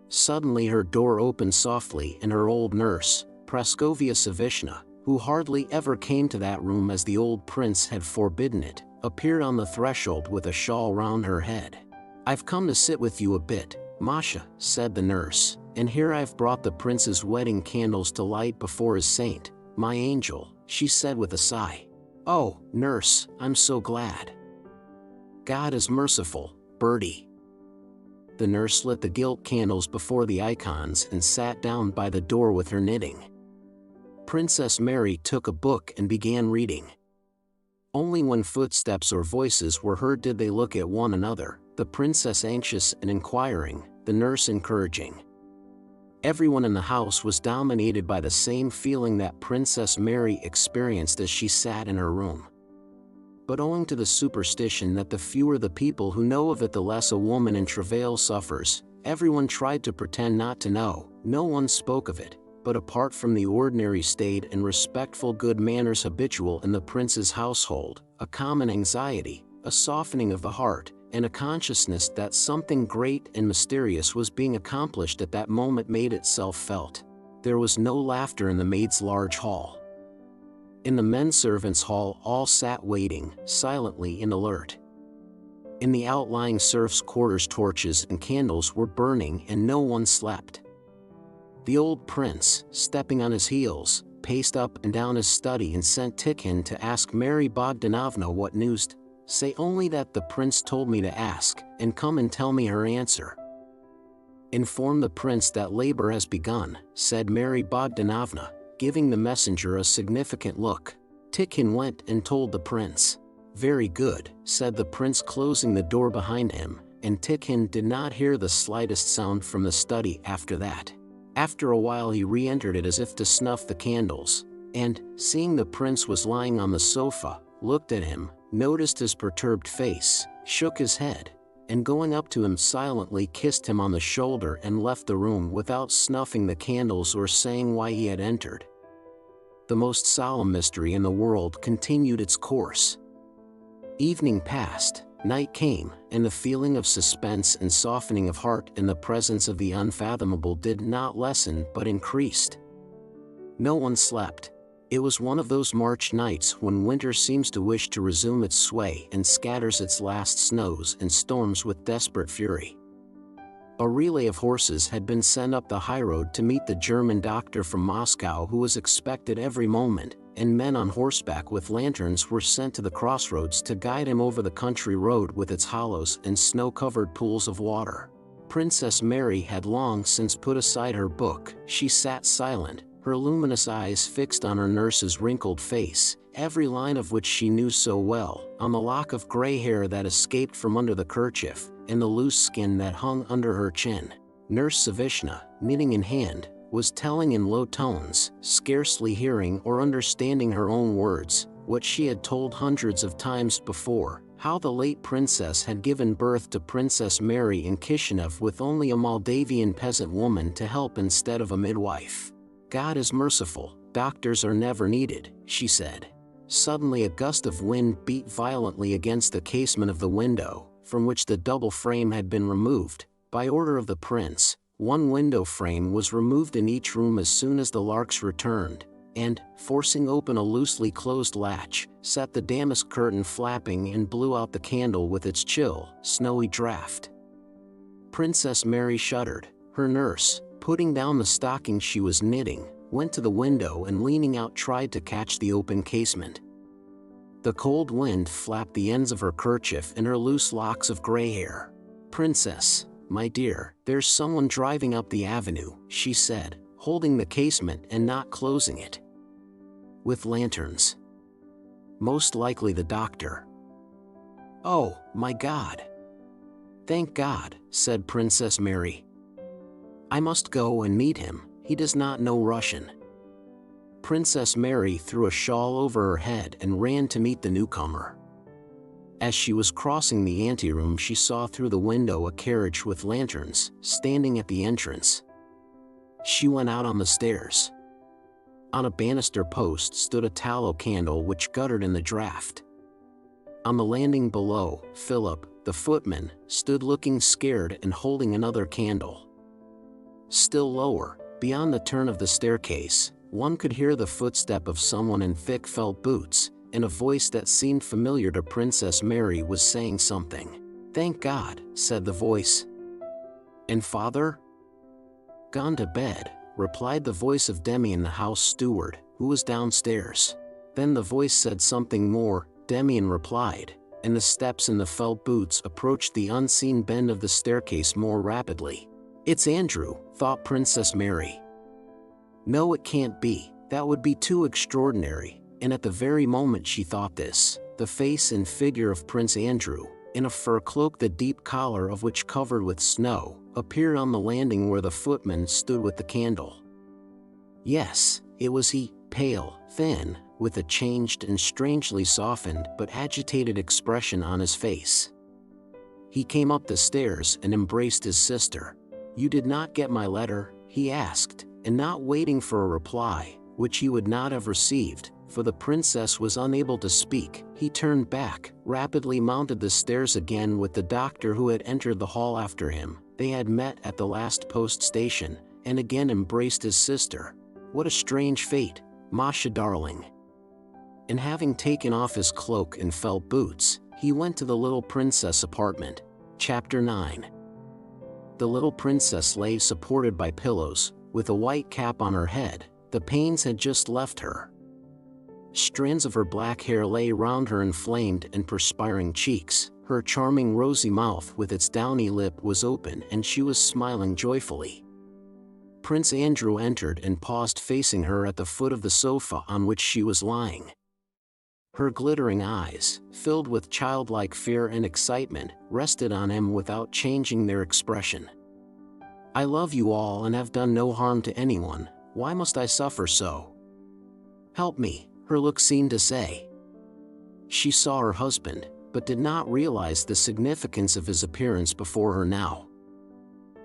Suddenly her door opened softly and her old nurse, Praskovia Savishna, who hardly ever came to that room as the old prince had forbidden it, appeared on the threshold with a shawl round her head. "I've come to sit with you a bit, Masha," said the nurse, "and here I've brought the prince's wedding candles to light before his saint, my angel," she said with a sigh. "Oh, nurse, I'm so glad. God is merciful, Bertie." The nurse lit the gilt candles before the icons and sat down by the door with her knitting. Princess Mary took a book and began reading. Only when footsteps or voices were heard did they look at one another, the princess anxious and inquiring, the nurse encouraging. Everyone in the house was dominated by the same feeling that Princess Mary experienced as she sat in her room. But owing to the superstition that the fewer the people who know of it, the less a woman in travail suffers, everyone tried to pretend not to know. No one spoke of it, but apart from the ordinary staid and respectful good manners habitual in the prince's household, a common anxiety, a softening of the heart, and a consciousness that something great and mysterious was being accomplished at that moment made itself felt. There was no laughter in the maids' large hall. In the men servants' hall all sat waiting, silently and alert. In the outlying serfs' quarters torches and candles were burning and no one slept. The old prince, stepping on his heels, paced up and down his study and sent Tikhon to ask Mary Bogdanovna what news. "Say only that the prince told me to ask, and come and tell me her answer." "Inform the prince that labor has begun," said Mary Bogdanovna, giving the messenger a significant look. Tikhon went and told the prince. "Very good," said the prince, closing the door behind him, and Tikhon did not hear the slightest sound from the study after that. After a while he re-entered it as if to snuff the candles, and, seeing the prince was lying on the sofa, looked at him, noticed his perturbed face, shook his head, and going up to him silently kissed him on the shoulder and left the room without snuffing the candles or saying why he had entered. The most solemn mystery in the world continued its course. Evening passed, night came, and the feeling of suspense and softening of heart in the presence of the unfathomable did not lessen but increased. No one slept. It was one of those March nights when winter seems to wish to resume its sway and scatters its last snows and storms with desperate fury. A relay of horses had been sent up the highroad to meet the German doctor from Moscow, who was expected every moment, and men on horseback with lanterns were sent to the crossroads to guide him over the country road with its hollows and snow-covered pools of water. Princess Mary had long since put aside her book. She sat silent, her luminous eyes fixed on her nurse's wrinkled face, every line of which she knew so well, on the lock of gray hair that escaped from under the kerchief, and the loose skin that hung under her chin. Nurse Savishna, knitting in hand, was telling in low tones, scarcely hearing or understanding her own words, what she had told hundreds of times before, how the late princess had given birth to Princess Mary in Kishinev with only a Moldavian peasant woman to help instead of a midwife. God is merciful, doctors are never needed, she said. Suddenly a gust of wind beat violently against the casement of the window, from which the double frame had been removed. By order of the prince, one window frame was removed in each room as soon as the larks returned, and, forcing open a loosely closed latch, set the damask curtain flapping and blew out the candle with its chill, snowy draught. Princess Mary shuddered. Her nurse, putting down the stocking she was knitting, went to the window and leaning out tried to catch the open casement. The cold wind flapped the ends of her kerchief and her loose locks of gray hair. "Princess, my dear, there's someone driving up the avenue," she said, holding the casement and not closing it. "With lanterns. Most likely the doctor." "Oh, my God." "Thank God," said Princess Mary. "I must go and meet him, he does not know Russian." Princess Mary threw a shawl over her head and ran to meet the newcomer. As she was crossing the anteroom, she saw through the window a carriage with lanterns, standing at the entrance. She went out on the stairs. On a banister post stood a tallow candle which guttered in the draught. On the landing below, Philip, the footman, stood looking scared and holding another candle. Still lower, beyond the turn of the staircase, one could hear the footstep of someone in thick felt boots, and a voice that seemed familiar to Princess Mary was saying something. "Thank God," said the voice. "And father?" "Gone to bed," replied the voice of Demian, the house steward, who was downstairs. Then the voice said something more, Demian replied, and the steps in the felt boots approached the unseen bend of the staircase more rapidly. "It's Andrew," thought Princess Mary. "No, it can't be, that would be too extraordinary," and at the very moment she thought this, the face and figure of Prince Andrew, in a fur cloak the deep collar of which covered with snow, appeared on the landing where the footman stood with the candle. Yes, it was he, pale, thin, with a changed and strangely softened but agitated expression on his face. He came up the stairs and embraced his sister. "You did not get my letter?" he asked, and not waiting for a reply, which he would not have received, for the princess was unable to speak, he turned back, rapidly mounted the stairs again with the doctor who had entered the hall after him. They had met at the last post station, and again embraced his sister. What a strange fate, Masha darling. And having taken off his cloak and felt boots, he went to the little princess' apartment. Chapter 9. The little princess lay supported by pillows, with a white cap on her head. The pains had just left her. Strands of her black hair lay round her inflamed and perspiring cheeks. Her charming rosy mouth with its downy lip was open and she was smiling joyfully. Prince Andrew entered and paused facing her at the foot of the sofa on which she was lying. Her glittering eyes, filled with childlike fear and excitement, rested on him without changing their expression. "I love you all and have done no harm to anyone. Why must I suffer so? Help me," her look seemed to say. She saw her husband, but did not realize the significance of his appearance before her now.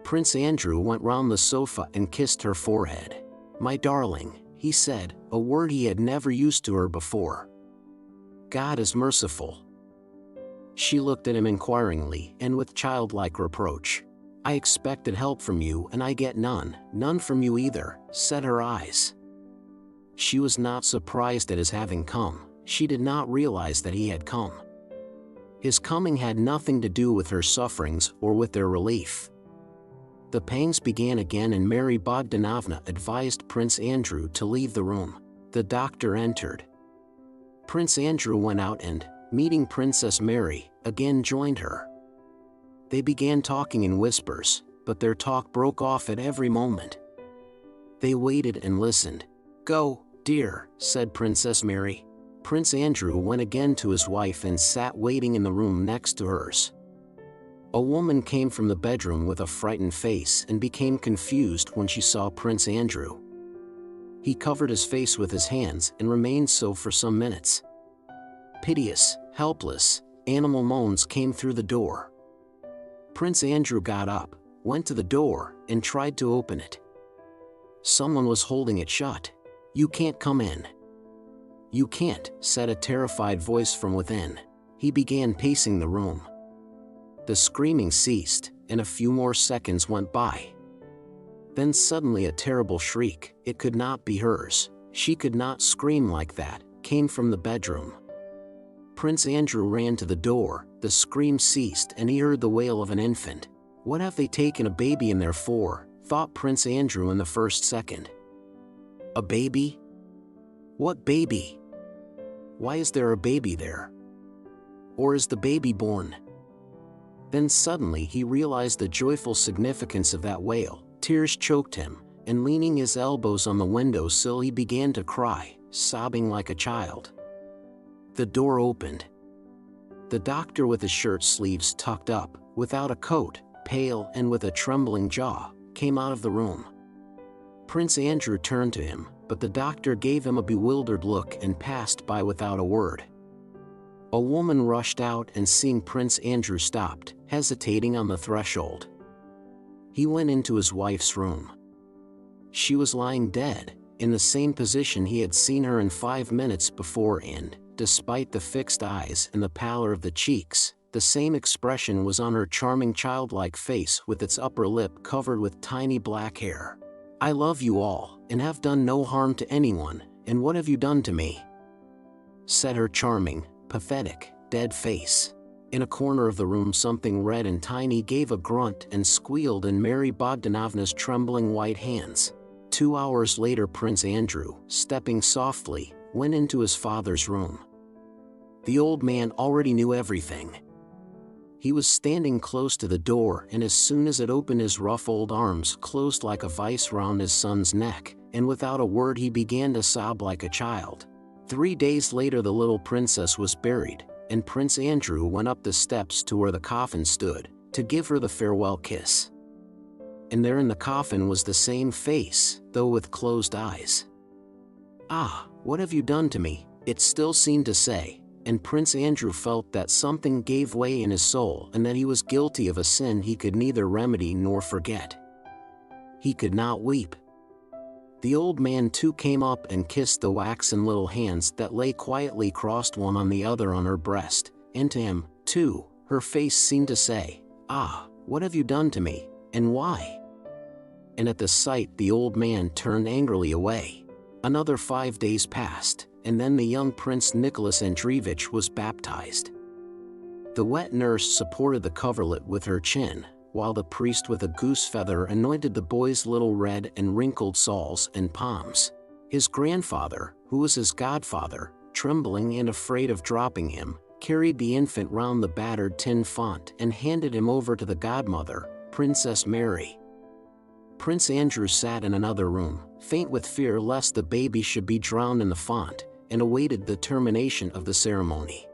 Prince Andrew went round the sofa and kissed her forehead. "My darling," he said, a word he had never used to her before. "God is merciful." She looked at him inquiringly and with childlike reproach. "I expected help from you and I get none, none from you either," said her eyes. She was not surprised at his having come. She did not realize that he had come. His coming had nothing to do with her sufferings or with their relief. The pangs began again and Mary Bogdanovna advised Prince Andrew to leave the room. The doctor entered. Prince Andrew went out and, meeting Princess Mary, again joined her. They began talking in whispers, but their talk broke off at every moment. They waited and listened. "Go, dear," said Princess Mary. Prince Andrew went again to his wife and sat waiting in the room next to hers. A woman came from the bedroom with a frightened face and became confused when she saw Prince Andrew. He covered his face with his hands and remained so for some minutes. Piteous, helpless, animal moans came through the door. Prince Andrew got up, went to the door, and tried to open it. Someone was holding it shut. "You can't come in." "You can't," said a terrified voice from within. He began pacing the room. The screaming ceased, and a few more seconds went by. Then suddenly a terrible shriek, it could not be hers, she could not scream like that, came from the bedroom. Prince Andrew ran to the door, the scream ceased and he heard the wail of an infant. "What have they taken a baby in there for?" thought Prince Andrew in the first second. "A baby? What baby? Why is there a baby there? Or is the baby born?" Then suddenly he realized the joyful significance of that wail. Tears choked him, and leaning his elbows on the window sill he began to cry, sobbing like a child. The door opened. The doctor, with his shirt sleeves tucked up, without a coat, pale and with a trembling jaw, came out of the room. Prince Andrew turned to him, but the doctor gave him a bewildered look and passed by without a word. A woman rushed out and seeing Prince Andrew stopped, hesitating on the threshold. He went into his wife's room. She was lying dead, in the same position he had seen her in 5 minutes before, and, despite the fixed eyes and the pallor of the cheeks, the same expression was on her charming childlike face with its upper lip covered with tiny black hair. "I love you all, and have done no harm to anyone, and what have you done to me?" said her charming, pathetic, dead face. In a corner of the room something red and tiny gave a grunt and squealed in Mary Bogdanovna's trembling white hands. 2 hours later Prince Andrew, stepping softly, went into his father's room. The old man already knew everything. He was standing close to the door, and as soon as it opened his rough old arms closed like a vice round his son's neck, and without a word he began to sob like a child. 3 days later the little princess was buried, and Prince Andrew went up the steps to where the coffin stood, to give her the farewell kiss. And there in the coffin was the same face, though with closed eyes. "Ah, what have you done to me?" it still seemed to say, and Prince Andrew felt that something gave way in his soul and that he was guilty of a sin he could neither remedy nor forget. He could not weep. The old man too came up and kissed the waxen little hands that lay quietly crossed one on the other on her breast, and to him, too, her face seemed to say, "Ah, what have you done to me, and why?" And at the sight the old man turned angrily away. Another 5 days passed, and then the young Prince Nicholas Andreevich was baptized. The wet nurse supported the coverlet with her chin, while the priest with a goose feather anointed the boy's little red and wrinkled soles and palms. His grandfather, who was his godfather, trembling and afraid of dropping him, carried the infant round the battered tin font and handed him over to the godmother, Princess Mary. Prince Andrew sat in another room, faint with fear lest the baby should be drowned in the font, and awaited the termination of the ceremony.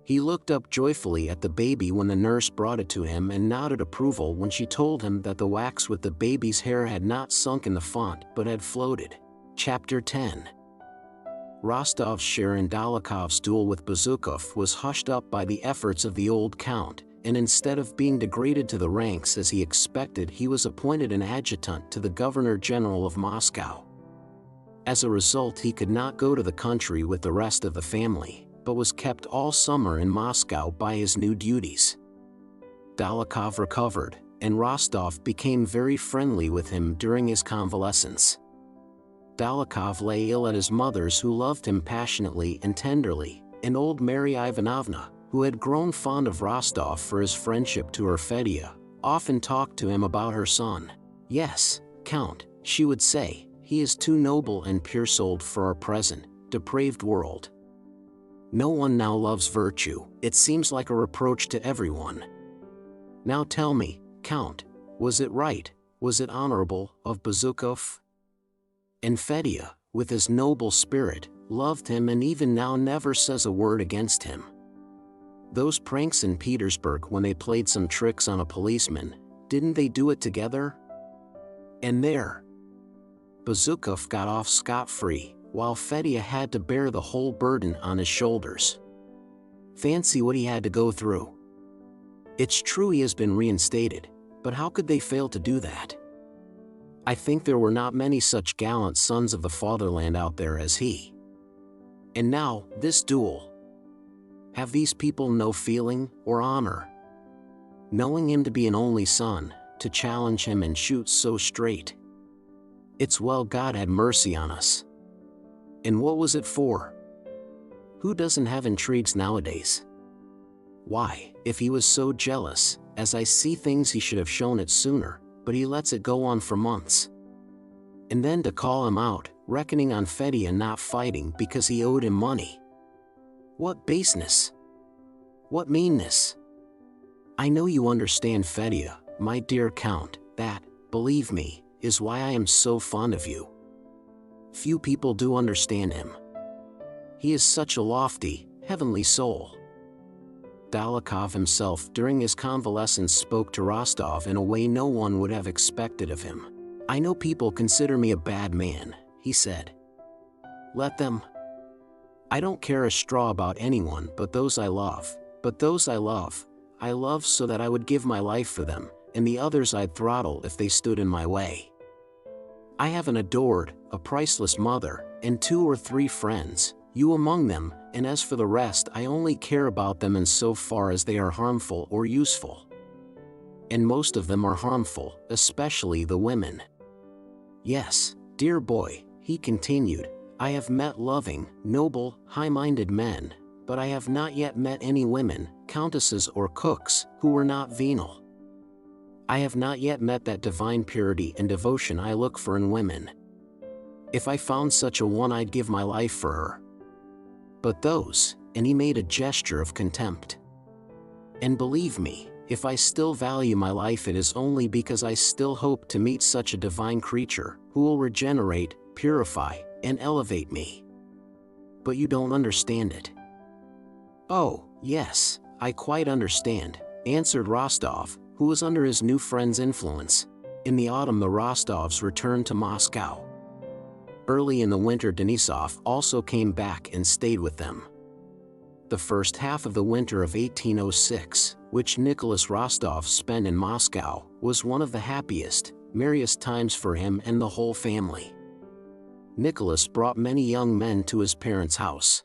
He looked up joyfully at the baby when the nurse brought it to him and nodded approval when she told him that the wax with the baby's hair had not sunk in the font but had floated. Chapter 10. Rostov's share in Dólokhov's duel with Bezukhov was hushed up by the efforts of the old count, and instead of being degraded to the ranks as he expected, he was appointed an adjutant to the Governor-General of Moscow. As a result, he could not go to the country with the rest of the family, but was kept all summer in Moscow by his new duties. Dólokhov recovered, and Rostov became very friendly with him during his convalescence. Dólokhov lay ill at his mother's, who loved him passionately and tenderly, and old Mary Ivanovna, who had grown fond of Rostov for his friendship to her Fedya, often talked to him about her son. "Yes, Count," she would say, "he is too noble and pure-souled for our present, depraved world. No one now loves virtue, it seems like a reproach to everyone. Now tell me, Count, was it right, was it honorable, of Bezukhov?" And Fedya, with his noble spirit, loved him and even now never says a word against him. Those pranks in Petersburg when they played some tricks on a policeman, didn't they do it together? And there, Bezukhov got off scot-free, while Fedya had to bear the whole burden on his shoulders. Fancy what he had to go through. It's true he has been reinstated, but how could they fail to do that? I think there were not many such gallant sons of the fatherland out there as he. And now, this duel. Have these people no feeling or honor? Knowing him to be an only son, to challenge him and shoot so straight. It's well God had mercy on us. And what was it for? Who doesn't have intrigues nowadays? Why, if he was so jealous, as I see things he should have shown it sooner, but he lets it go on for months. And then to call him out, reckoning on Fedya not fighting because he owed him money. What baseness! What meanness! I know you understand, Fedya, my dear Count, that, believe me, is why I am so fond of you. Few people do understand him. He is such a lofty, heavenly soul. Dolokhov himself during his convalescence spoke to Rostov in a way no one would have expected of him. I know people consider me a bad man, he said. Let them. I don't care a straw about anyone but those I love, I love so that I would give my life for them, and the others I'd throttle if they stood in my way. I have an adored, a priceless mother, and 2 or 3 friends, you among them, and as for the rest I only care about them in so far as they are harmful or useful. And most of them are harmful, especially the women. Yes, dear boy, he continued, I have met loving, noble, high-minded men, but I have not yet met any women, countesses or cooks, who were not venal. I have not yet met that divine purity and devotion I look for in women. If I found such a one I'd give my life for her. But those, and he made a gesture of contempt. And believe me, if I still value my life it is only because I still hope to meet such a divine creature, who will regenerate, purify, and elevate me. But you don't understand it. Oh, yes, I quite understand, answered Rostov, who was under his new friend's influence. In the autumn the Rostovs returned to Moscow. Early in the winter Denisov also came back and stayed with them. The first half of the winter of 1806, which Nicholas Rostov spent in Moscow, was one of the happiest, merriest times for him and the whole family. Nicholas brought many young men to his parents' house.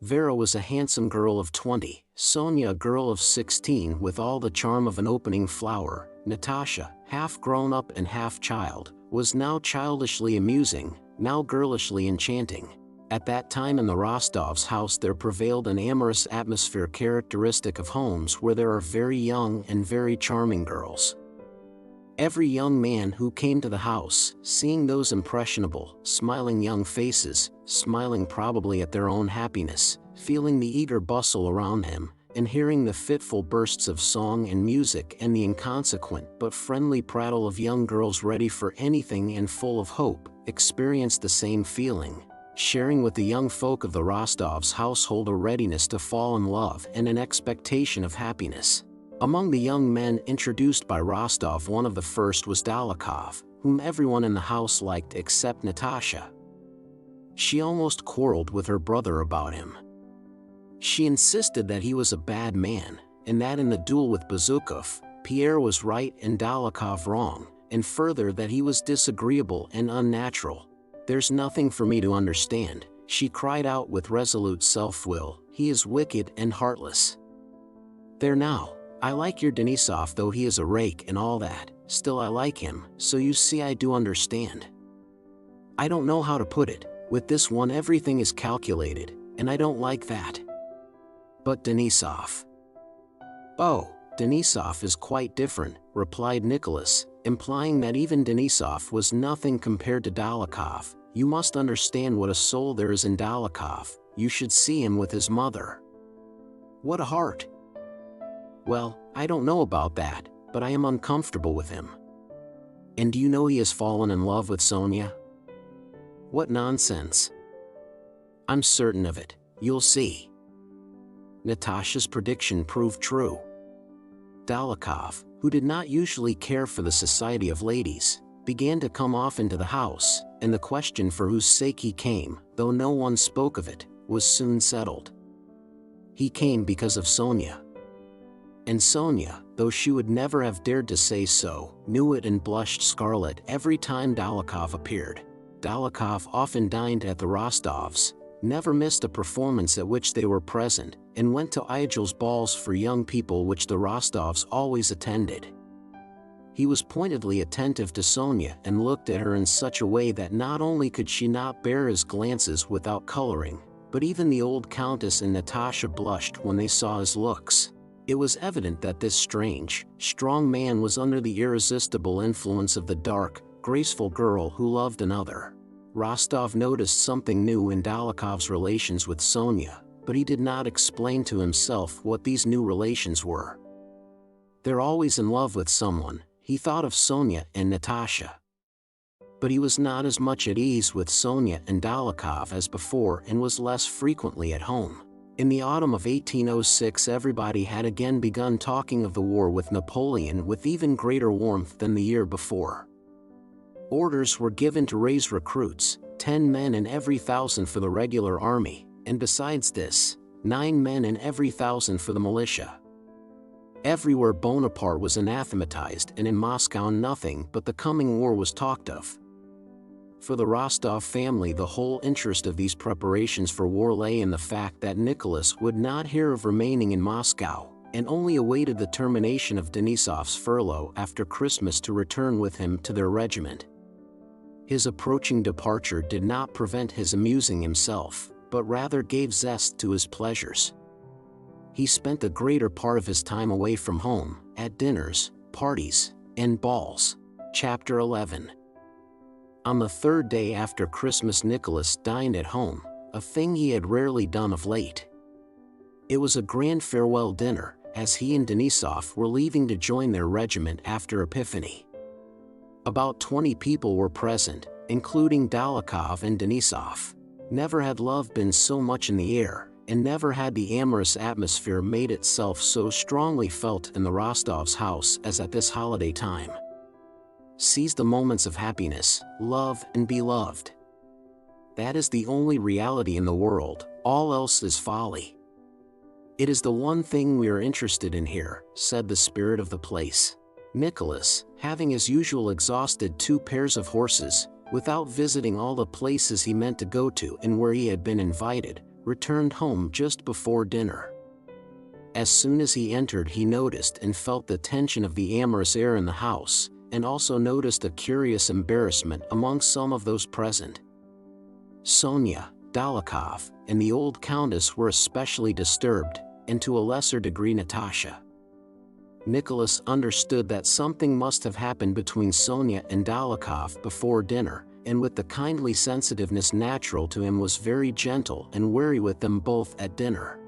Vera was a handsome girl of 20, Sonia a girl of 16 with all the charm of an opening flower, Natasha, half grown up and half child, was now childishly amusing, now girlishly enchanting. At that time in the Rostovs' house there prevailed an amorous atmosphere characteristic of homes where there are very young and very charming girls. Every young man who came to the house, seeing those impressionable, smiling young faces, smiling probably at their own happiness, feeling the eager bustle around him, and hearing the fitful bursts of song and music and the inconsequent but friendly prattle of young girls ready for anything and full of hope, experienced the same feeling, sharing with the young folk of the Rostovs' household a readiness to fall in love and an expectation of happiness. Among the young men introduced by Rostov one of the first was Dolokhov, whom everyone in the house liked except Natasha. She almost quarreled with her brother about him. She insisted that he was a bad man, and that in the duel with Bezukhov, Pierre was right and Dolokhov wrong, and further that he was disagreeable and unnatural. There's nothing for me to understand, she cried out with resolute self-will, he is wicked and heartless. There now. I like your Denisov though he is a rake and all that, still I like him, so you see I do understand. I don't know how to put it, with this one everything is calculated, and I don't like that. But Denisov. Oh, Denisov is quite different, replied Nicholas, implying that even Denisov was nothing compared to Dolokhov. You must understand what a soul there is in Dolokhov, you should see him with his mother. What a heart! Well, I don't know about that, but I am uncomfortable with him. And do you know he has fallen in love with Sonia? What nonsense! I'm certain of it, you'll see. Natasha's prediction proved true. Dolokhov, who did not usually care for the society of ladies, began to come often to the house, and the question for whose sake he came, though no one spoke of it, was soon settled. He came because of Sonia. And Sonia, though she would never have dared to say so, knew it and blushed scarlet every time Dolokhov appeared. Dolokhov often dined at the Rostovs, never missed a performance at which they were present, and went to Ilyich balls for young people which the Rostovs always attended. He was pointedly attentive to Sonia and looked at her in such a way that not only could she not bear his glances without coloring, but even the old countess and Natasha blushed when they saw his looks. It was evident that this strange, strong man was under the irresistible influence of the dark, graceful girl who loved another. Rostov noticed something new in Dolokhov's relations with Sonia, but he did not explain to himself what these new relations were. "They're always in love with someone," he thought of Sonia and Natasha. But he was not as much at ease with Sonia and Dolokhov as before and was less frequently at home. In the autumn of 1806, everybody had again begun talking of the war with Napoleon with even greater warmth than the year before. Orders were given to raise recruits, 10 men in every 1,000 for the regular army, and besides this, 9 men in every 1,000 for the militia. Everywhere Bonaparte was anathematized, and in Moscow nothing but the coming war was talked of. For the Rostov family, the whole interest of these preparations for war lay in the fact that Nicholas would not hear of remaining in Moscow, and only awaited the termination of Denisov's furlough after Christmas to return with him to their regiment. His approaching departure did not prevent his amusing himself, but rather gave zest to his pleasures. He spent the greater part of his time away from home, at dinners, parties, and balls. Chapter 11. On the third day after Christmas, Nicholas dined at home, a thing he had rarely done of late. It was a grand farewell dinner, as he and Denisov were leaving to join their regiment after Epiphany. About 20 people were present, including Dolokhov and Denisov. Never had love been so much in the air, and never had the amorous atmosphere made itself so strongly felt in the Rostovs' house as at this holiday time. Seize the moments of happiness, love and be loved. That is the only reality in the world, all else is folly. It is the one thing we are interested in here, said the spirit of the place. Nicholas, having as usual exhausted 2 pairs of horses, without visiting all the places he meant to go to and where he had been invited, returned home just before dinner. As soon as he entered, he noticed and felt the tension of the amorous air in the house, and also noticed a curious embarrassment among some of those present. Sonia, Dolokhov, and the old countess were especially disturbed, and to a lesser degree Natasha. Nicholas understood that something must have happened between Sonia and Dolokhov before dinner, and with the kindly sensitiveness natural to him was very gentle and wary with them both at dinner.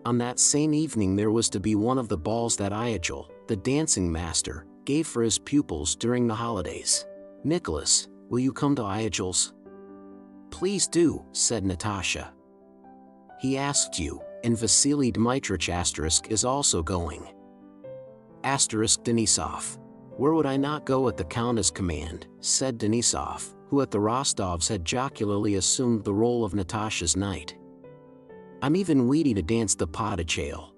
On that same evening there was to be one of the balls that Ilyich, the dancing master, gave for his pupils during the holidays. "Nicholas, will you come to Ilyich?" "Please do," said Natasha. "He asked you, and Vasily Dmitrich is also going." Denisov. "Where would I not go at the countess' command," said Denisov, who at the Rostovs had jocularly assumed the role of Natasha's knight. "I'm even weedy to dance the potachale."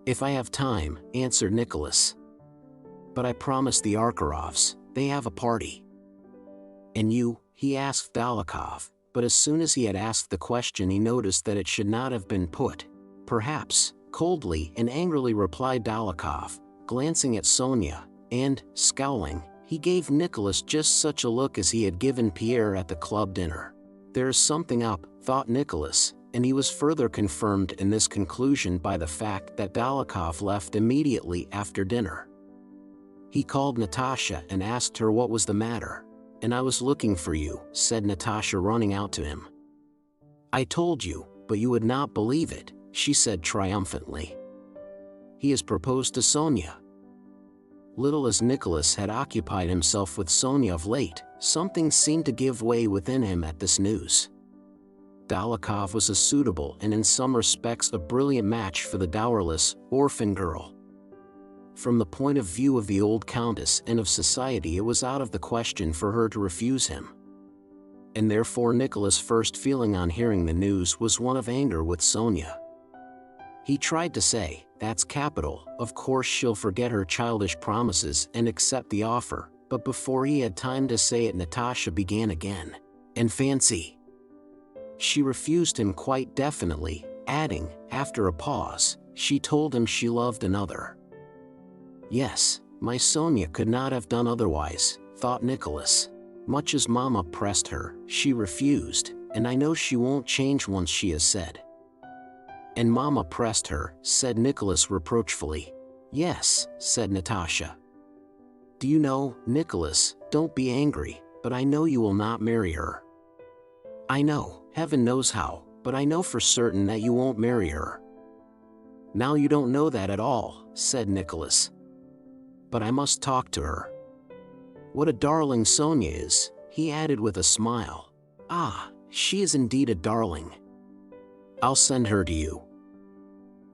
"If I have time," answered Nicholas. "But I promised the Arkarovs, they have a party." "And you?" he asked Dolokhov, but as soon as he had asked the question he noticed that it should not have been put. "Perhaps," coldly and angrily replied Dolokhov, glancing at Sonia, and, scowling, he gave Nicholas just such a look as he had given Pierre at the club dinner. "There is something up," thought Nicholas, and he was further confirmed in this conclusion by the fact that Dolokhov left immediately after dinner. He called Natasha and asked her what was the matter. "And I was looking for you," said Natasha, running out to him. "I told you, but you would not believe it," she said triumphantly. "He has proposed to Sonia." Little as Nicholas had occupied himself with Sonia of late, something seemed to give way within him at this news. Dolokhov was a suitable and in some respects a brilliant match for the dowerless, orphan girl. From the point of view of the old countess and of society, it was out of the question for her to refuse him. And therefore Nicholas' first feeling on hearing the news was one of anger with Sonia. He tried to say, "That's capital, of course she'll forget her childish promises and accept the offer," but before he had time to say it, Natasha began again. "And fancy." She refused him quite definitely, adding, after a pause, she told him she loved another. Yes, my Sonia could not have done otherwise, thought Nicholas. Much as Mama pressed her, she refused, and I know she won't change once she has said. And Mama pressed her, said Nicholas reproachfully. Yes, said Natasha. Do you know, Nicholas, don't be angry, but I know you will not marry her. I know, heaven knows how, but I know for certain that you won't marry her. Now you don't know that at all, said Nicholas. But I must talk to her. What a darling Sonia is, he added with a smile. Ah, she is indeed a darling. I'll send her to you.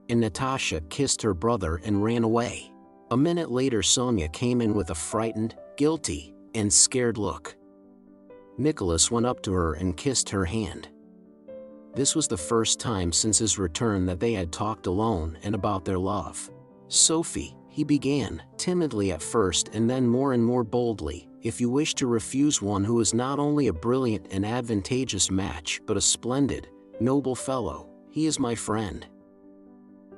And Natasha kissed her brother and ran away. A minute later Sonia came in with a frightened, guilty, and scared look. Nicholas went up to her and kissed her hand. This was the first time since his return that they had talked alone and about their love. Sophie, he began, timidly at first and then more and more boldly, if you wish to refuse one who is not only a brilliant and advantageous match but a splendid, noble fellow, he is my friend.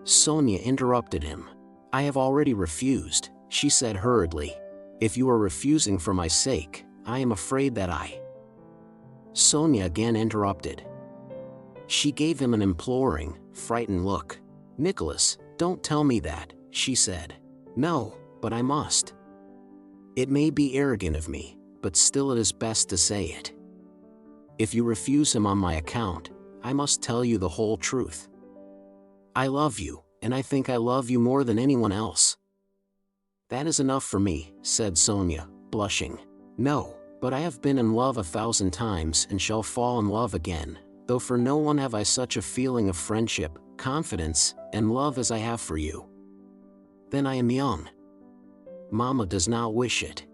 Sonia interrupted him. I have already refused, she said hurriedly. If you are refusing for my sake, I am afraid that I... Sonia again interrupted. She gave him an imploring, frightened look. Nicholas, don't tell me that, she said. No, but I must. It may be arrogant of me, but still it is best to say it. If you refuse him on my account, I must tell you the whole truth. I love you, and I think I love you more than anyone else. That is enough for me, said Sonia, blushing. No, but I have been in love 1,000 times and shall fall in love again, though for no one have I such a feeling of friendship, confidence, and love as I have for you. Then I am young. Mama does not wish it.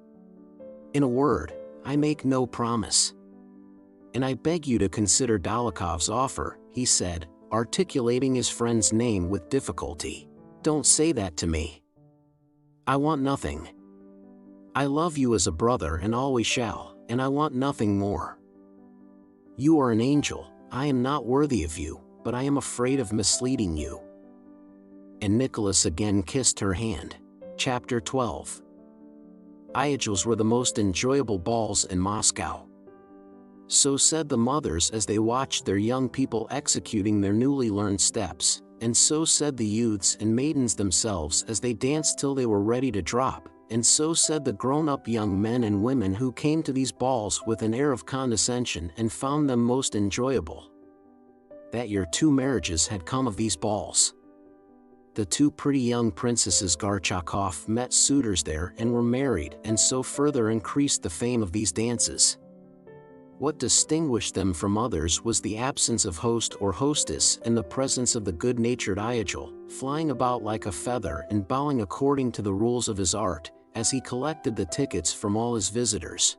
In a word, I make no promise. And I beg you to consider Dolokhov's offer, he said, articulating his friend's name with difficulty. Don't say that to me. I want nothing. I love you as a brother and always shall, and I want nothing more. You are an angel, I am not worthy of you, but I am afraid of misleading you. And Nicholas again kissed her hand. Chapter 12. Ilyich were the most enjoyable balls in Moscow. So said the mothers as they watched their young people executing their newly learned steps, and so said the youths and maidens themselves as they danced till they were ready to drop, and so said the grown-up young men and women who came to these balls with an air of condescension and found them most enjoyable. That year 2 marriages had come of these balls. The 2 pretty young princesses Gorchakov met suitors there and were married, and so further increased the fame of these dances. What distinguished them from others was the absence of host or hostess and the presence of the good-natured Ilyich, flying about like a feather and bowing according to the rules of his art, as he collected the tickets from all his visitors.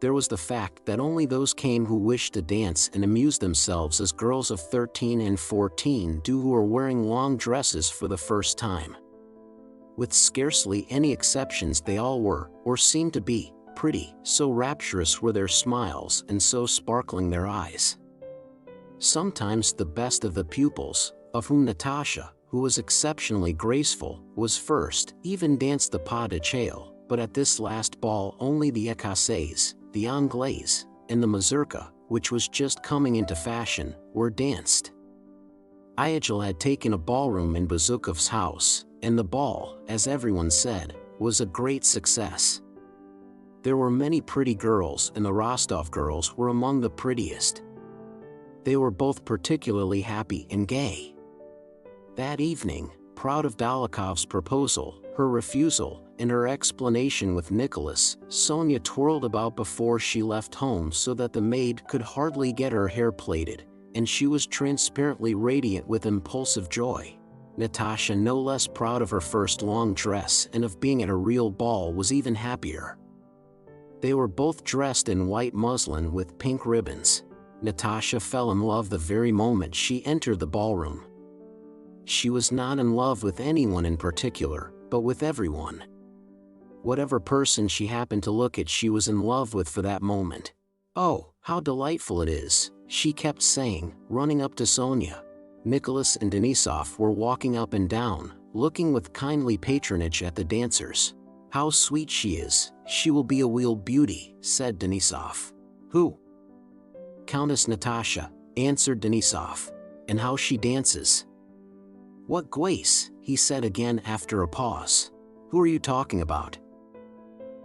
There was the fact that only those came who wished to dance and amuse themselves as girls of 13 and 14 do who are wearing long dresses for the first time. With scarcely any exceptions they all were, or seemed to be, pretty, so rapturous were their smiles and so sparkling their eyes. Sometimes the best of the pupils, of whom Natasha, who was exceptionally graceful, was first, even danced the pas de châle, but at this last ball only the écossaise, the anglaise, and the mazurka, which was just coming into fashion, were danced. Ilyich had taken a ballroom in Bezukhov's house, and the ball, as everyone said, was a great success. There were many pretty girls, and the Rostov girls were among the prettiest. They were both particularly happy and gay. That evening, proud of Dolokhov's proposal, her refusal, In her explanation with Nicholas, Sonia twirled about before she left home so that the maid could hardly get her hair plaited, and she was transparently radiant with impulsive joy. Natasha, no less proud of her first long dress and of being at a real ball, was even happier. They were both dressed in white muslin with pink ribbons. Natasha fell in love the very moment she entered the ballroom. She was not in love with anyone in particular, but with everyone. Whatever person she happened to look at, she was in love with for that moment. "Oh, how delightful it is," she kept saying, running up to Sonia. Nicholas and Denisov were walking up and down, looking with kindly patronage at the dancers. "How sweet she is, she will be a real beauty," said Denisov. "Who?" "Countess Natasha," answered Denisov. "And how she dances." "What grace," he said again after a pause. "Who are you talking about?"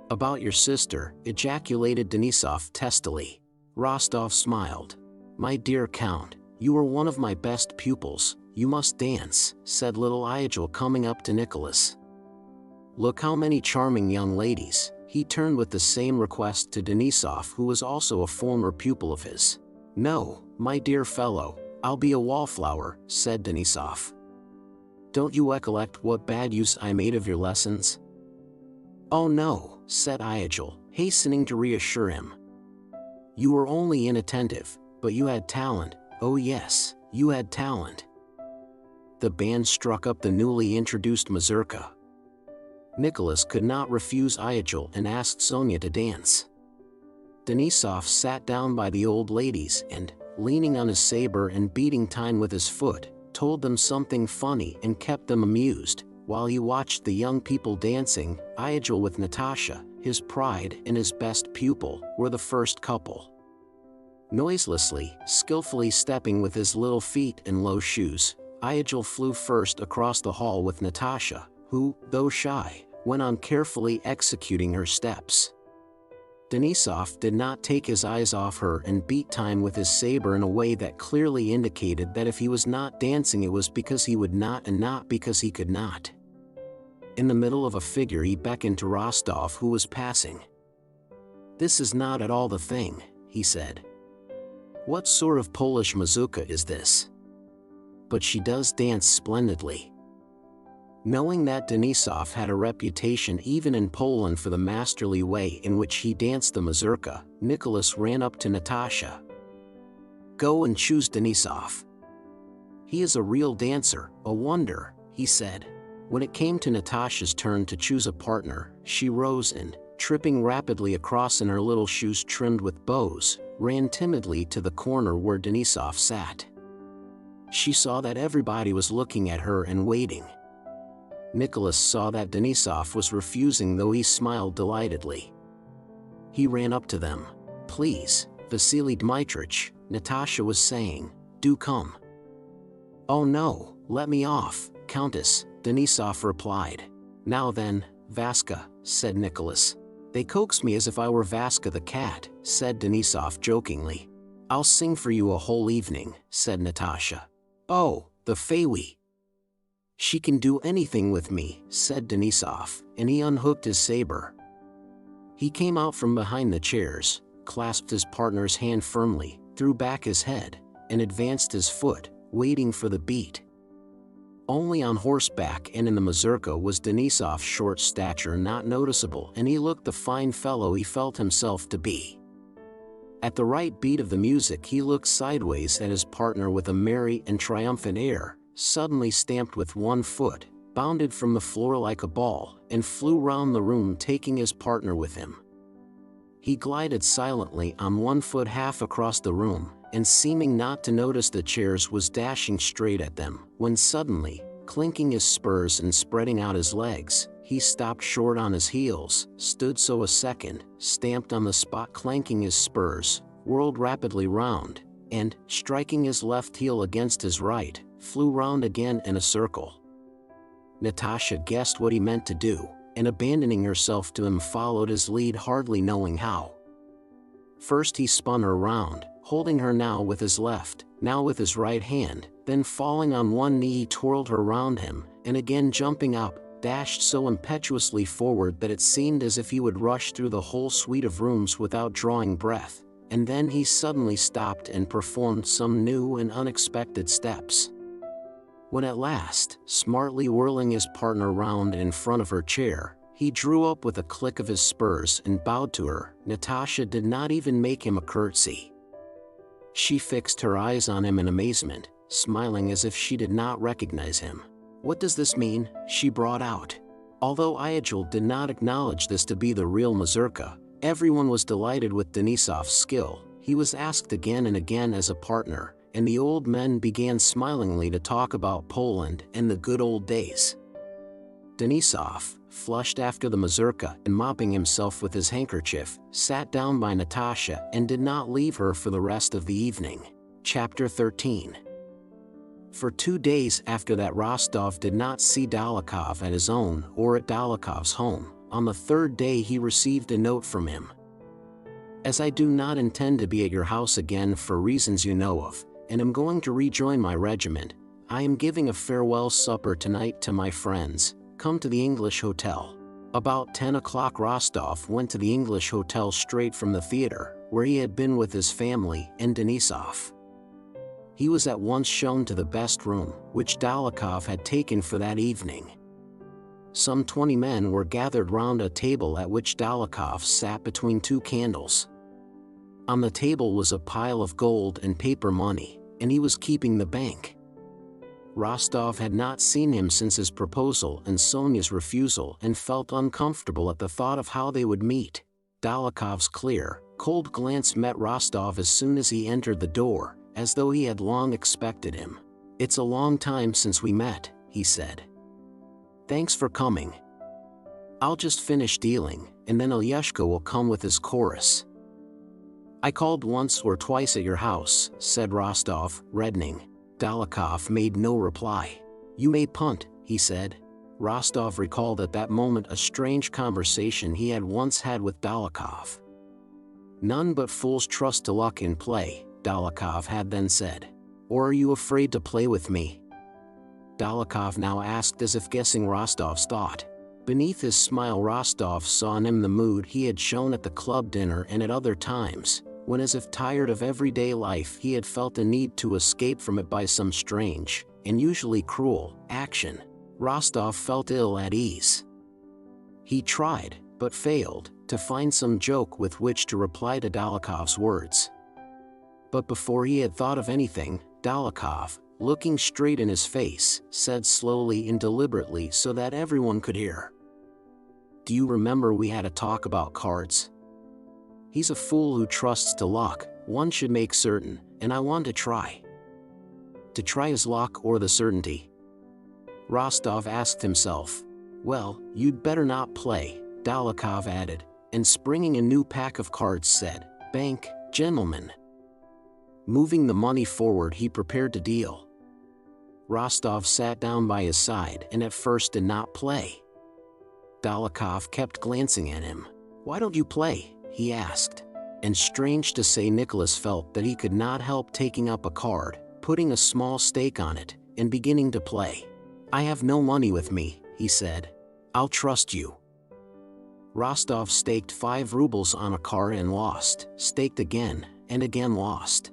"About your sister," ejaculated Denisov testily. Rostov smiled. "My dear Count, you are one of my best pupils, you must dance," said little Ilyich, coming up to Nicholas. "Look how many charming young ladies." He turned with the same request to Denisov, who was also a former pupil of his. "No, my dear fellow, I'll be a wallflower," said Denisov. "Don't you recollect what bad use I made of your lessons?" "Oh no," said Ilyich, hastening to reassure him. "You were only inattentive, but you had talent. Oh yes, you had talent." The band struck up the newly introduced mazurka. Nicholas could not refuse Ilyich and asked Sonia to dance. Denisov sat down by the old ladies and, leaning on his saber and beating time with his foot, told them something funny and kept them amused, while he watched the young people dancing. Ilyich with Natasha, his pride and his best pupil, were the first couple. Noiselessly, skillfully stepping with his little feet in low shoes, Ilyich flew first across the hall with Natasha, who, though shy, went on carefully executing her steps. Denisov did not take his eyes off her and beat time with his saber in a way that clearly indicated that if he was not dancing it was because he would not and not because he could not. In the middle of a figure he beckoned to Rostov, who was passing. "This is not at all the thing," he said. "What sort of Polish mazurka is this? But she does dance splendidly." Knowing that Denisov had a reputation even in Poland for the masterly way in which he danced the mazurka, Nicholas ran up to Natasha. "Go and choose Denisov. He is a real dancer, a wonder," he said. When it came to Natasha's turn to choose a partner, she rose and, tripping rapidly across in her little shoes trimmed with bows, ran timidly to the corner where Denisov sat. She saw that everybody was looking at her and waiting. Nicholas saw that Denisov was refusing, though he smiled delightedly. He ran up to them. "Please, Vasily Dmitrich," Natasha was saying, "do come." "Oh no, let me off, Countess," Denisov replied. "Now then, Vaska," said Nicholas. "They coax me as if I were Vaska the cat," said Denisov jokingly. "I'll sing for you a whole evening," said Natasha. "Oh, the Fairy. She can do anything with me," said Denisov, and he unhooked his saber. He came out from behind the chairs, clasped his partner's hand firmly, threw back his head, and advanced his foot, waiting for the beat. Only on horseback and in the mazurka was Denisov's short stature not noticeable, and he looked the fine fellow he felt himself to be. At the right beat of the music he looked sideways at his partner with a merry and triumphant air, suddenly stamped with one foot, bounded from the floor like a ball, and flew round the room taking his partner with him. He glided silently on one foot half across the room, and seeming not to notice the chairs was dashing straight at them, when suddenly, clinking his spurs and spreading out his legs, he stopped short on his heels, stood so a second, stamped on the spot clanking his spurs, whirled rapidly round, and, striking his left heel against his right, flew round again in a circle. Natasha guessed what he meant to do, and abandoning herself to him followed his lead, hardly knowing how. First he spun her round, holding her now with his left, now with his right hand, then falling on one knee he twirled her round him, and again jumping up, dashed so impetuously forward that it seemed as if he would rush through the whole suite of rooms without drawing breath, and then he suddenly stopped and performed some new and unexpected steps. When at last, smartly whirling his partner round in front of her chair, he drew up with a click of his spurs and bowed to her, Natasha did not even make him a curtsy. She fixed her eyes on him in amazement, smiling as if she did not recognize him. "What does this mean?" she brought out. Although Ilyich did not acknowledge this to be the real mazurka, everyone was delighted with Denisov's skill. He was asked again and again as a partner, and the old men began smilingly to talk about Poland and the good old days. Denisov, flushed after the mazurka and mopping himself with his handkerchief, sat down by Natasha and did not leave her for the rest of the evening. Chapter 13. For 2 days after that, Rostov did not see Dolokhov at his own or at Dolokhov's home. On the 3rd day he received a note from him. "As I do not intend to be at your house again for reasons you know of, and am going to rejoin my regiment, I am giving a farewell supper tonight to my friends. Come to the English Hotel." About 10 o'clock Rostov went to the English Hotel straight from the theater, where he had been with his family and Denisov. He was at once shown to the best room, which Dolokhov had taken for that evening. Some 20 men were gathered round a table at which Dolokhov sat between 2 candles. On the table was a pile of gold and paper money, and he was keeping the bank. Rostov had not seen him since his proposal and Sonia's refusal and felt uncomfortable at the thought of how they would meet. Dolokhov's clear, cold glance met Rostov as soon as he entered the door, as though he had long expected him. "It's a long time since we met," he said. "Thanks for coming. I'll just finish dealing, and then Ilyich will come with his chorus." "I called once or twice at your house," said Rostov, reddening. Dolokhov made no reply. "You may punt," he said. Rostov recalled at that moment a strange conversation he had once had with Dolokhov. "None but fools trust to luck in play," Dolokhov had then said. "Or are you afraid to play with me?" Dolokhov now asked as if guessing Rostov's thought. Beneath his smile Rostov saw in him the mood he had shown at the club dinner and at other times, when as if tired of everyday life he had felt a need to escape from it by some strange, and usually cruel, action. Rostov felt ill at ease. He tried, but failed, to find some joke with which to reply to Dolokhov's words. But before he had thought of anything, Dolokhov, looking straight in his face, said slowly and deliberately so that everyone could hear. "Do you remember we had a talk about cards? He's a fool who trusts to luck, one should make certain, and I want to try." To try his luck or the certainty? Rostov asked himself. "Well, you'd better not play," Dolokhov added, and springing a new pack of cards said, "Bank, gentlemen." Moving the money forward he prepared to deal. Rostov sat down by his side and at first did not play. Dolokhov kept glancing at him. "Why don't you play?" he asked. And strange to say Nicholas felt that he could not help taking up a card, putting a small stake on it, and beginning to play. "I have no money with me," he said. "I'll trust you." Rostov staked 5 rubles on a card and lost, staked again, and again lost.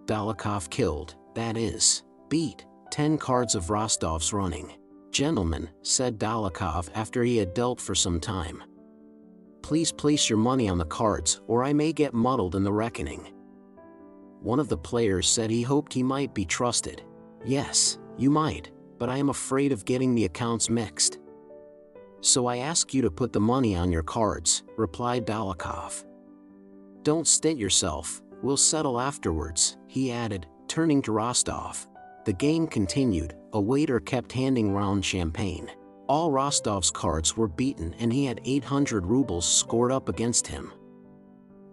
Dolokhov killed, that is, beat, 10 cards of Rostov's running. "Gentlemen," said Dolokhov after he had dealt for some time, "please place your money on the cards or I may get muddled in the reckoning." One of the players said he hoped he might be trusted. "Yes, you might, but I am afraid of getting the accounts mixed." "So I ask you to put the money on your cards," replied Dolokhov. "Don't stint yourself, we'll settle afterwards," he added, turning to Rostov. The game continued, a waiter kept handing round champagne. All Rostov's cards were beaten and he had 800 rubles scored up against him.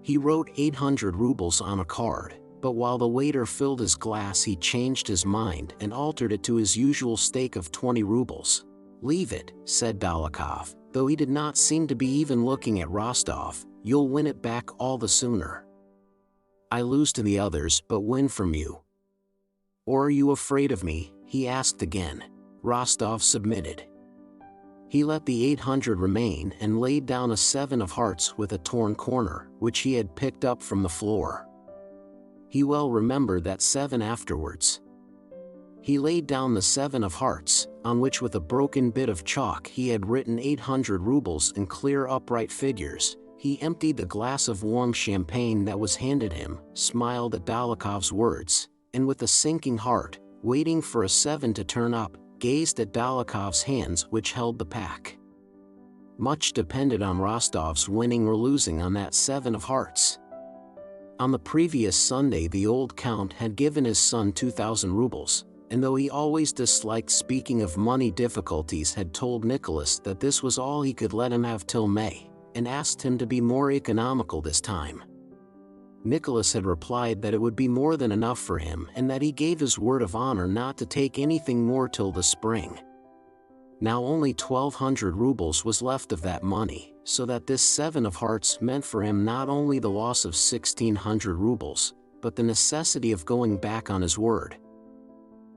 He wrote 800 rubles on a card, but while the waiter filled his glass he changed his mind and altered it to his usual stake of 20 rubles. "Leave it," said Dolokhov, though he did not seem to be even looking at Rostov. "You'll win it back all the sooner. I lose to the others but win from you." "Or are you afraid of me?" he asked again. Rostov submitted. He let the 800 remain and laid down a 7 of hearts with a torn corner, which he had picked up from the floor. He well remembered that 7 afterwards. He laid down the 7 of hearts, on which with a broken bit of chalk he had written 800 rubles in clear upright figures. He emptied the glass of warm champagne that was handed him, smiled at Dólokhov's words, and with a sinking heart, waiting for a 7 to turn up, gazed at Dólokhov's hands which held the pack. Much depended on Rostov's winning or losing on that 7 of hearts. On the previous Sunday the old count had given his son 2,000 rubles, and though he always disliked speaking of money difficulties, had told Nicholas that this was all he could let him have till May, and asked him to be more economical this time. Nicholas had replied that it would be more than enough for him and that he gave his word of honor not to take anything more till the spring. Now only 1,200 rubles was left of that money, so that this 7 of hearts meant for him not only the loss of 1,600 rubles, but the necessity of going back on his word.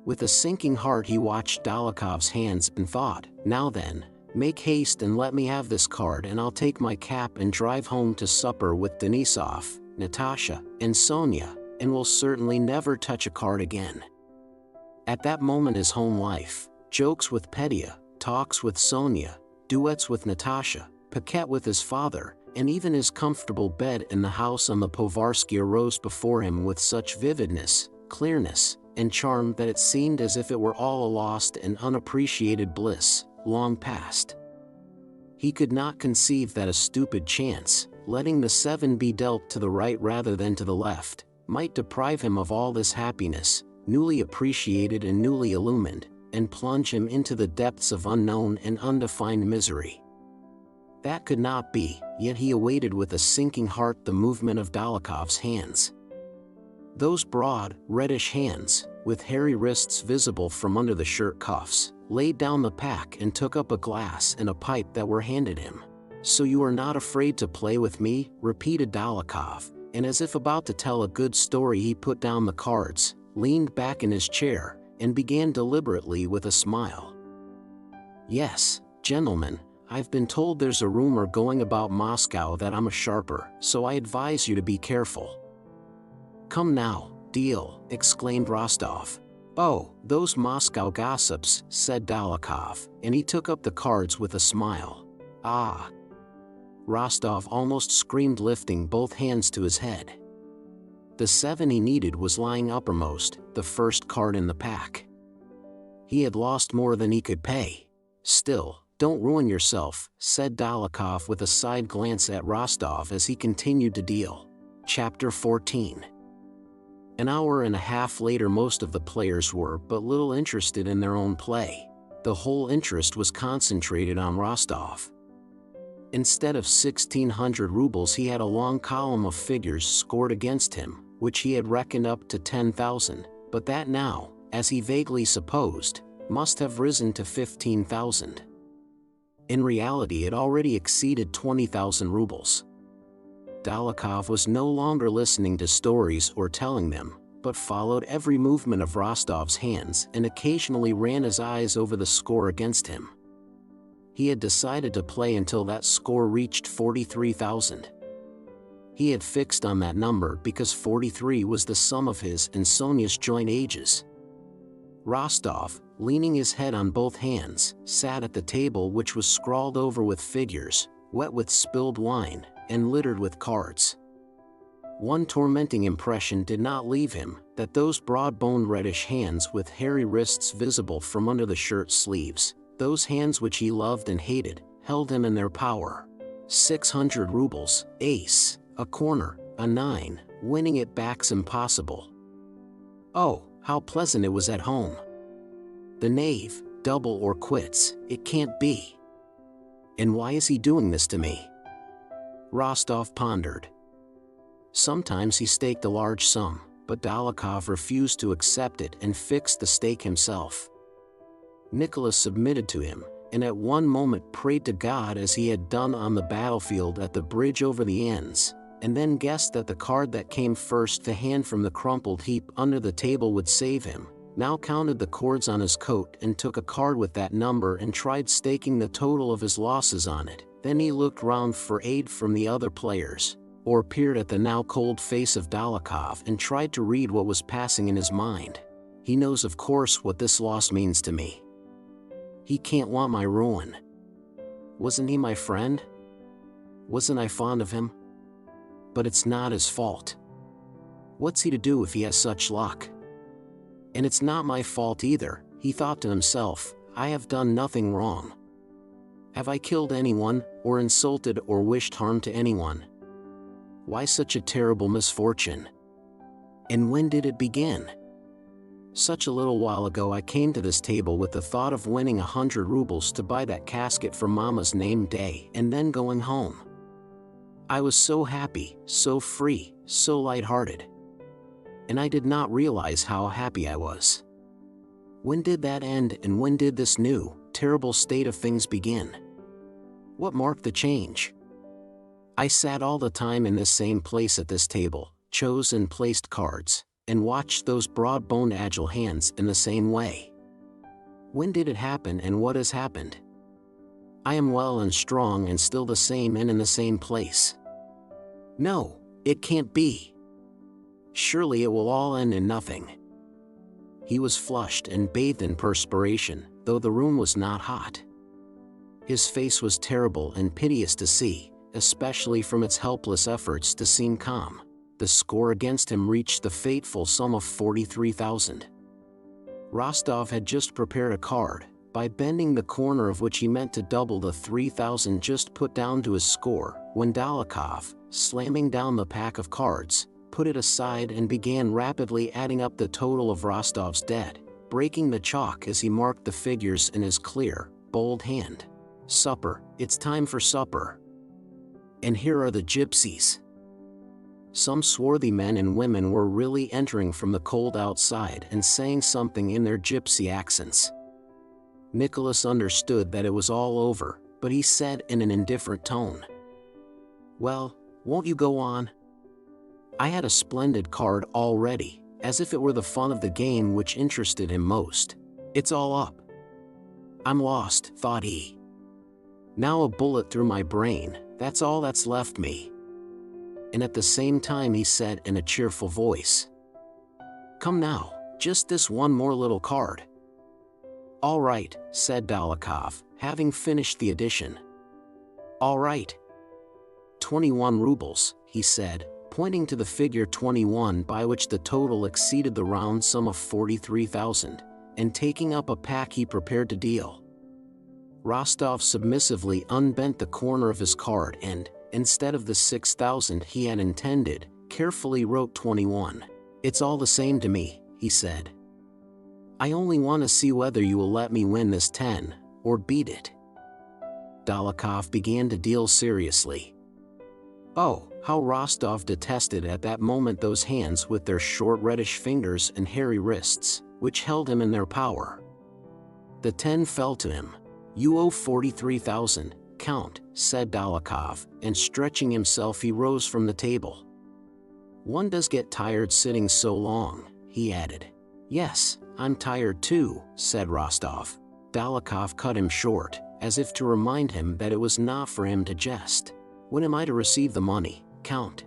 With a sinking heart he watched Dólokhov's hands and thought, "Now then, make haste and let me have this card and I'll take my cap and drive home to supper with Denisov, Natasha, and Sonia, and will certainly never touch a card again." At that moment his home life, jokes with Petya, talks with Sonia, duets with Natasha, piquet with his father, and even his comfortable bed in the house on the Povarsky rose before him with such vividness, clearness, and charm that it seemed as if it were all a lost and unappreciated bliss, long past. He could not conceive that a stupid chance, letting the 7 be dealt to the right rather than to the left, might deprive him of all this happiness, newly appreciated and newly illumined, and plunge him into the depths of unknown and undefined misery. That could not be, yet he awaited with a sinking heart the movement of Dólokhov's hands. Those broad, reddish hands, with hairy wrists visible from under the shirt cuffs, laid down the pack and took up a glass and a pipe that were handed him. "So you are not afraid to play with me?" repeated Dólokhov, and as if about to tell a good story he put down the cards, leaned back in his chair, and began deliberately with a smile. "Yes, gentlemen, I've been told there's a rumor going about Moscow that I'm a sharper, so I advise you to be careful." "Come now, deal," exclaimed Rostov. "Oh, those Moscow gossips," said Dólokhov, and he took up the cards with a smile. "Ah!" Rostov almost screamed, lifting both hands to his head. The 7 he needed was lying uppermost, the first card in the pack. He had lost more than he could pay. "Still, don't ruin yourself," said Dólokhov with a side glance at Rostov as he continued to deal. Chapter 14. An hour and a half later most of the players were but little interested in their own play. The whole interest was concentrated on Rostov. Instead of 1,600 rubles he had a long column of figures scored against him, which he had reckoned up to 10,000, but that now, as he vaguely supposed, must have risen to 15,000. In reality it already exceeded 20,000 rubles. Dólokhov was no longer listening to stories or telling them, but followed every movement of Rostov's hands and occasionally ran his eyes over the score against him. He had decided to play until that score reached 43,000. He had fixed on that number because 43 was the sum of his and Sonia's joint ages. Rostov, leaning his head on both hands, sat at the table which was scrawled over with figures, wet with spilled wine, and littered with cards. One tormenting impression did not leave him, that those broad-boned reddish hands with hairy wrists visible from under the shirt sleeves, those hands which he loved and hated, held him in their power. 600 rubles, ace, a corner, a 9, winning it back's impossible. Oh, how pleasant it was at home. The knave, double or quits, it can't be. And why is he doing this to me? Rostov pondered. Sometimes he staked a large sum, but Dólokhov refused to accept it and fixed the stake himself. Nicholas submitted to him, and at one moment prayed to God as he had done on the battlefield at the bridge over the Enns, and then guessed that the card that came first to hand from the crumpled heap under the table would save him. now counted the cords on his coat and took a card with that number and tried staking the total of his losses on it. Then he looked round for aid from the other players, or peered at the now cold face of Dolokhov and tried to read what was passing in his mind. He knows of course what this loss means to me. He can't want my ruin. Wasn't he my friend? Wasn't I fond of him? But it's not his fault. What's he to do if he has such luck? And it's not my fault either, he thought to himself. I have done nothing wrong. Have I killed anyone, or insulted or wished harm to anyone? Why such a terrible misfortune? And when did it begin? Such a little while ago I came to this table with the thought of winning 100 rubles to buy that casket for Mama's name day and then going home. I was so happy, so free, so light-hearted. And I did not realize how happy I was. When did that end, and when did this new, terrible state of things begin? What marked the change? I sat all the time in this same place at this table, chose and placed cards, and watched those broad-boned agile hands in the same way. When did it happen, and what has happened? I am well and strong and still the same and in the same place. No, it can't be. Surely it will all end in nothing. He was flushed and bathed in perspiration, though the room was not hot. His face was terrible and piteous to see, especially from its helpless efforts to seem calm. The score against him reached the fateful sum of 43,000. Rostov had just prepared a card, by bending the corner of which he meant to double the 3,000 just put down to his score, when Dolokhov, slamming down the pack of cards, put it aside and began rapidly adding up the total of Rostov's debt, breaking the chalk as he marked the figures in his clear, bold hand. Supper, it's time for supper. And here are the gypsies. Some swarthy men and women were really entering from the cold outside and saying something in their gypsy accents. Nicholas understood that it was all over, but he said in an indifferent tone, "Well, won't you go on?" I had a splendid card already, as if it were the fun of the game which interested him most. It's all up. I'm lost, thought he. Now a bullet through my brain, that's all that's left me. And at the same time he said in a cheerful voice, "Come now, just this one more little card." "All right," said Dolokhov, having finished the addition. "All right. 21 rubles, he said, pointing to the figure 21 by which the total exceeded the round sum of 43,000, and taking up a pack he prepared to deal. Rostov submissively unbent the corner of his card and, instead of the 6,000 he had intended, carefully wrote 21. "It's all the same to me," he said. "I only want to see whether you will let me win this 10, or beat it." Dolokhov began to deal seriously. Oh, how Rostov detested at that moment those hands with their short reddish fingers and hairy wrists, which held him in their power. The 10 fell to him. "You owe 43,000, Count," said Dolokhov, and stretching himself he rose from the table. "One does get tired sitting so long," he added. "Yes, I'm tired too," said Rostov. Dolokhov cut him short, as if to remind him that it was not for him to jest. "When am I to receive the money, Count?"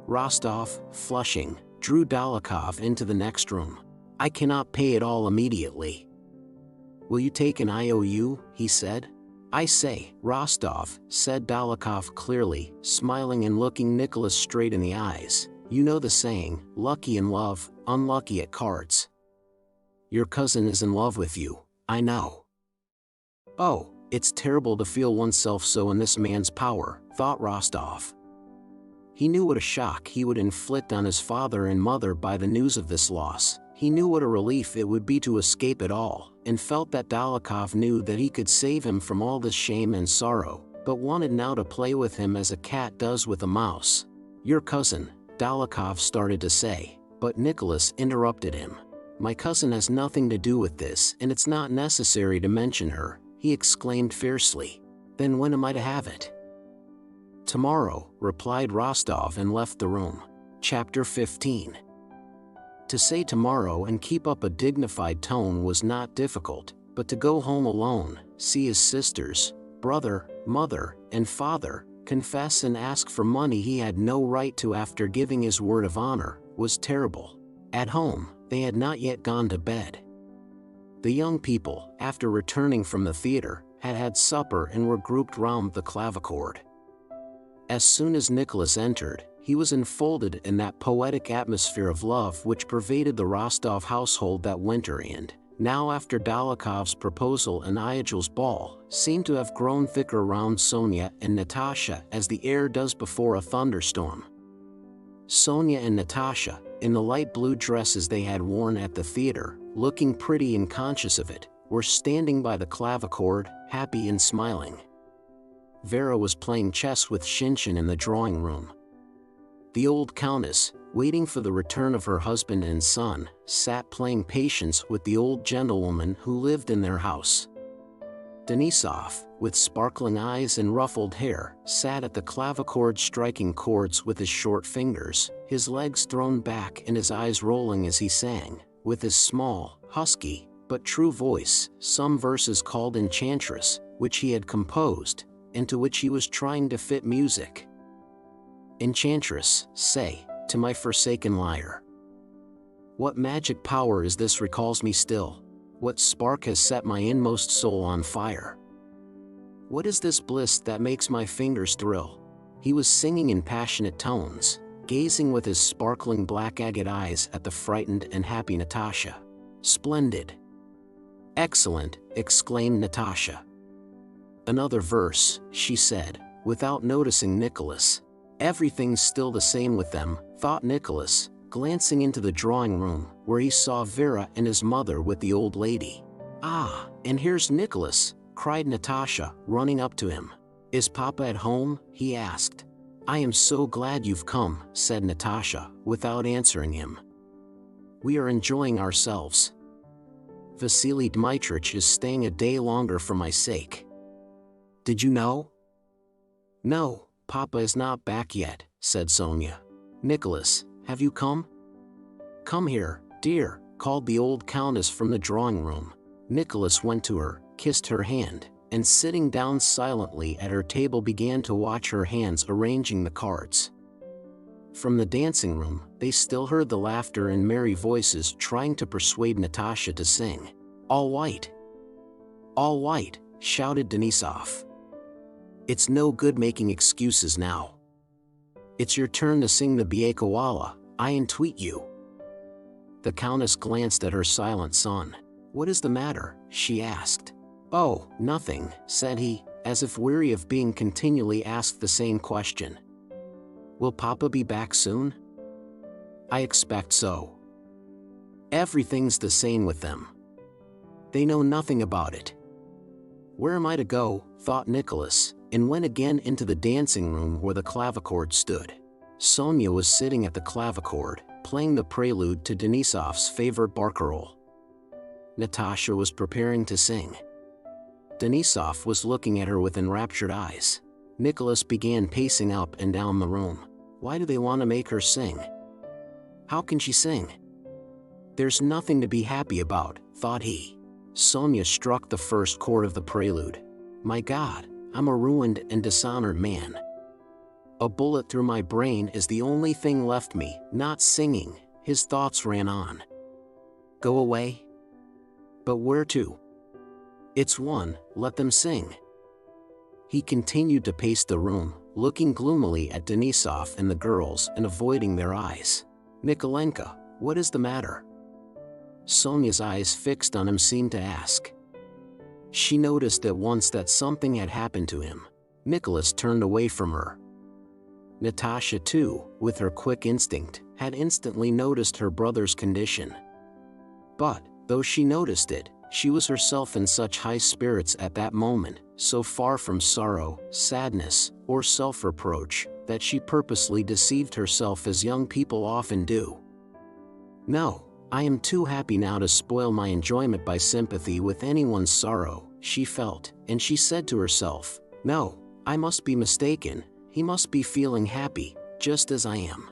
Rostov, flushing, drew Dolokhov into the next room. "I cannot pay it all immediately." "Will you take an IOU?" he said. "I say, Rostov," said Dolokhov clearly, smiling and looking Nicholas straight in the eyes. "You know the saying, lucky in love, unlucky at cards. Your cousin is in love with you, I know." "Oh, it's terrible to feel oneself so in this man's power," thought Rostov. He knew what a shock he would inflict on his father and mother by the news of this loss. He knew what a relief it would be to escape it all, and felt that Dolokhov knew that he could save him from all this shame and sorrow, but wanted now to play with him as a cat does with a mouse. "Your cousin," Dolokhov started to say, but Nicholas interrupted him. "My cousin has nothing to do with this, and it's not necessary to mention her," he exclaimed fiercely. "Then when am I to have it?" "Tomorrow," replied Rostov and left the room. Chapter 15. To say tomorrow and keep up a dignified tone was not difficult, but to go home alone, see his sisters, brother, mother, and father, confess and ask for money he had no right to after giving his word of honor, was terrible. At home, they had not yet gone to bed. The young people, after returning from the theater, had had supper and were grouped round the clavichord. As soon as Nicholas entered, he was enfolded in that poetic atmosphere of love which pervaded the Rostov household that winter and, now after Dolokhov's proposal and Ilyic's ball, seemed to have grown thicker round Sonia and Natasha as the air does before a thunderstorm. Sonia and Natasha, in the light blue dresses they had worn at the theater, looking pretty and conscious of it, were standing by the clavichord, happy and smiling. Vera was playing chess with Shinshin in the drawing room. The old countess, waiting for the return of her husband and son, sat playing patience with the old gentlewoman who lived in their house. Denisov, with sparkling eyes and ruffled hair, sat at the clavichord striking chords with his short fingers, his legs thrown back and his eyes rolling as he sang, with his small, husky, but true voice, some verses called Enchantress, which he had composed, into which he was trying to fit music. Enchantress, say, to my forsaken lyre. What magic power is this recalls me still? What spark has set my inmost soul on fire? What is this bliss that makes my fingers thrill? He was singing in passionate tones, gazing with his sparkling black agate eyes at the frightened and happy Natasha. Splendid! Excellent! Exclaimed Natasha. Another verse, she said, without noticing Nicholas. Everything's still the same with them, thought Nicholas, glancing into the drawing room, where he saw Vera and his mother with the old lady. Ah, and here's Nicholas, cried Natasha, running up to him. Is Papa at home? He asked. I am so glad you've come, said Natasha, without answering him. We are enjoying ourselves. Vasily Dmitrich is staying a day longer for my sake. Did you know? No. Papa is not back yet, said Sonia. Nicholas, have you come? Come here, dear, called the old countess from the drawing room. Nicholas went to her, kissed her hand, and sitting down silently at her table began to watch her hands arranging the cards. From the dancing room, they still heard the laughter and merry voices trying to persuade Natasha to sing. All white! All white! Shouted Denisov. It's no good making excuses now. It's your turn to sing the Biekawala, I entreat you. The countess glanced at her silent son. What is the matter? She asked. Oh, nothing, said he, as if weary of being continually asked the same question. Will Papa be back soon? I expect so. Everything's the same with them. They know nothing about it. Where am I to go? Thought Nicholas, and went again into the dancing room where the clavichord stood. Sonia was sitting at the clavichord, playing the prelude to Denisov's favorite barcarolle. Natasha was preparing to sing. Denisov was looking at her with enraptured eyes. Nicholas began pacing up and down the room. Why do they want to make her sing? How can she sing? There's nothing to be happy about, thought he. Sonia struck the first chord of the prelude. My God, I'm a ruined and dishonored man. A bullet through my brain is the only thing left me, not singing, his thoughts ran on. Go away? But where to? It's one, let them sing. He continued to pace the room, looking gloomily at Denisov and the girls and avoiding their eyes. Nikolenka, what is the matter? Sonia's eyes fixed on him seemed to ask. She noticed at once that something had happened to him. Nicholas turned away from her. Natasha too, with her quick instinct, had instantly noticed her brother's condition. But, though she noticed it, she was herself in such high spirits at that moment, so far from sorrow, sadness, or self-reproach, that she purposely deceived herself as young people often do. No, I am too happy now to spoil my enjoyment by sympathy with anyone's sorrow, she felt, and she said to herself, no, I must be mistaken, he must be feeling happy, just as I am.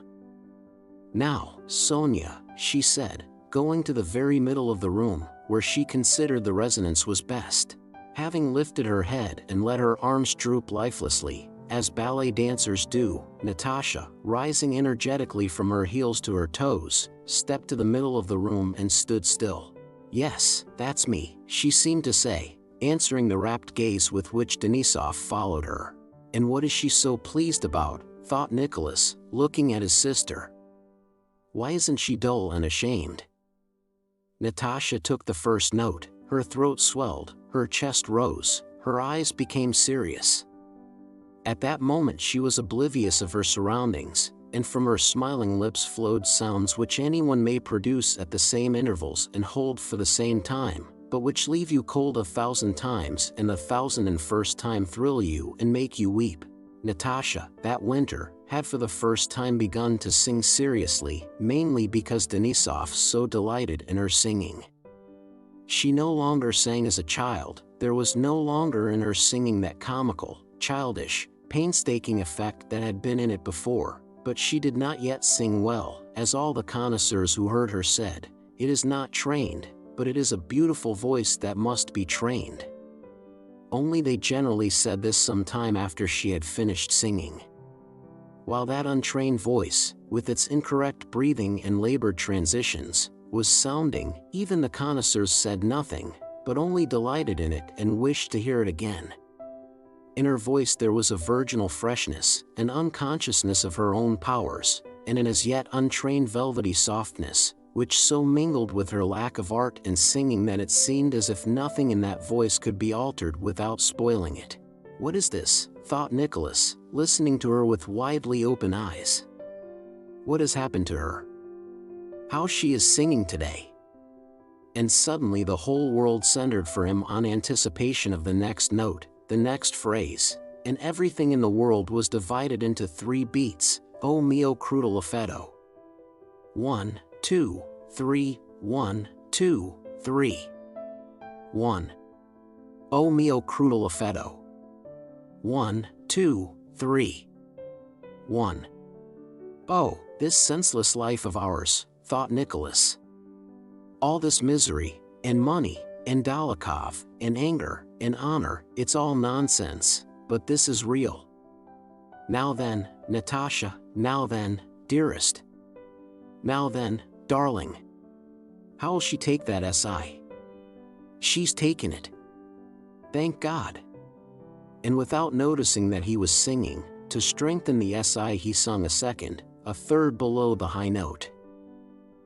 Now, Sonia, she said, going to the very middle of the room, where she considered the resonance was best. Having lifted her head and let her arms droop lifelessly, as ballet dancers do, Natasha, rising energetically from her heels to her toes, stepped to the middle of the room and stood still. "Yes, that's me," she seemed to say, answering the rapt gaze with which Denisov followed her. "And what is she so pleased about?" thought Nicholas, looking at his sister. "Why isn't she dull and ashamed?" Natasha took the first note, her throat swelled, her chest rose, her eyes became serious. At that moment she was oblivious of her surroundings, and from her smiling lips flowed sounds which anyone may produce at the same intervals and hold for the same time, but which leave you cold 1,000 times and the 1,001st time thrill you and make you weep. Natasha, that winter, had for the first time begun to sing seriously, mainly because Denisov so delighted in her singing. She no longer sang as a child, there was no longer in her singing that comical, childish, painstaking effect that had been in it before, but she did not yet sing well, as all the connoisseurs who heard her said, "It is not trained, but it is a beautiful voice that must be trained." Only they generally said this some time after she had finished singing. While that untrained voice, with its incorrect breathing and labored transitions, was sounding, even the connoisseurs said nothing, but only delighted in it and wished to hear it again. In her voice there was a virginal freshness, an unconsciousness of her own powers, and an as yet untrained velvety softness, which so mingled with her lack of art in singing that it seemed as if nothing in that voice could be altered without spoiling it. "What is this?" thought Nicholas, listening to her with widely open eyes. "What has happened to her? How she is singing today!" And suddenly the whole world centered for him on anticipation of the next note, the next phrase, and everything in the world was divided into 3 beats, o mio crudo effetto. 1, 2, 3, 1, 2, 3. 1. O mio crudo effetto. 1, 2, 3. 1. "Oh, this senseless life of ours," thought Nicholas. "All this misery, and money, and Dolokhov, and anger, and honor, it's all nonsense, but this is real. Now then, Natasha, now then, dearest. Now then, darling. How'll she take that SI? She's taken it. Thank God." And without noticing that he was singing, to strengthen the SI he sung a second, a third below the high note.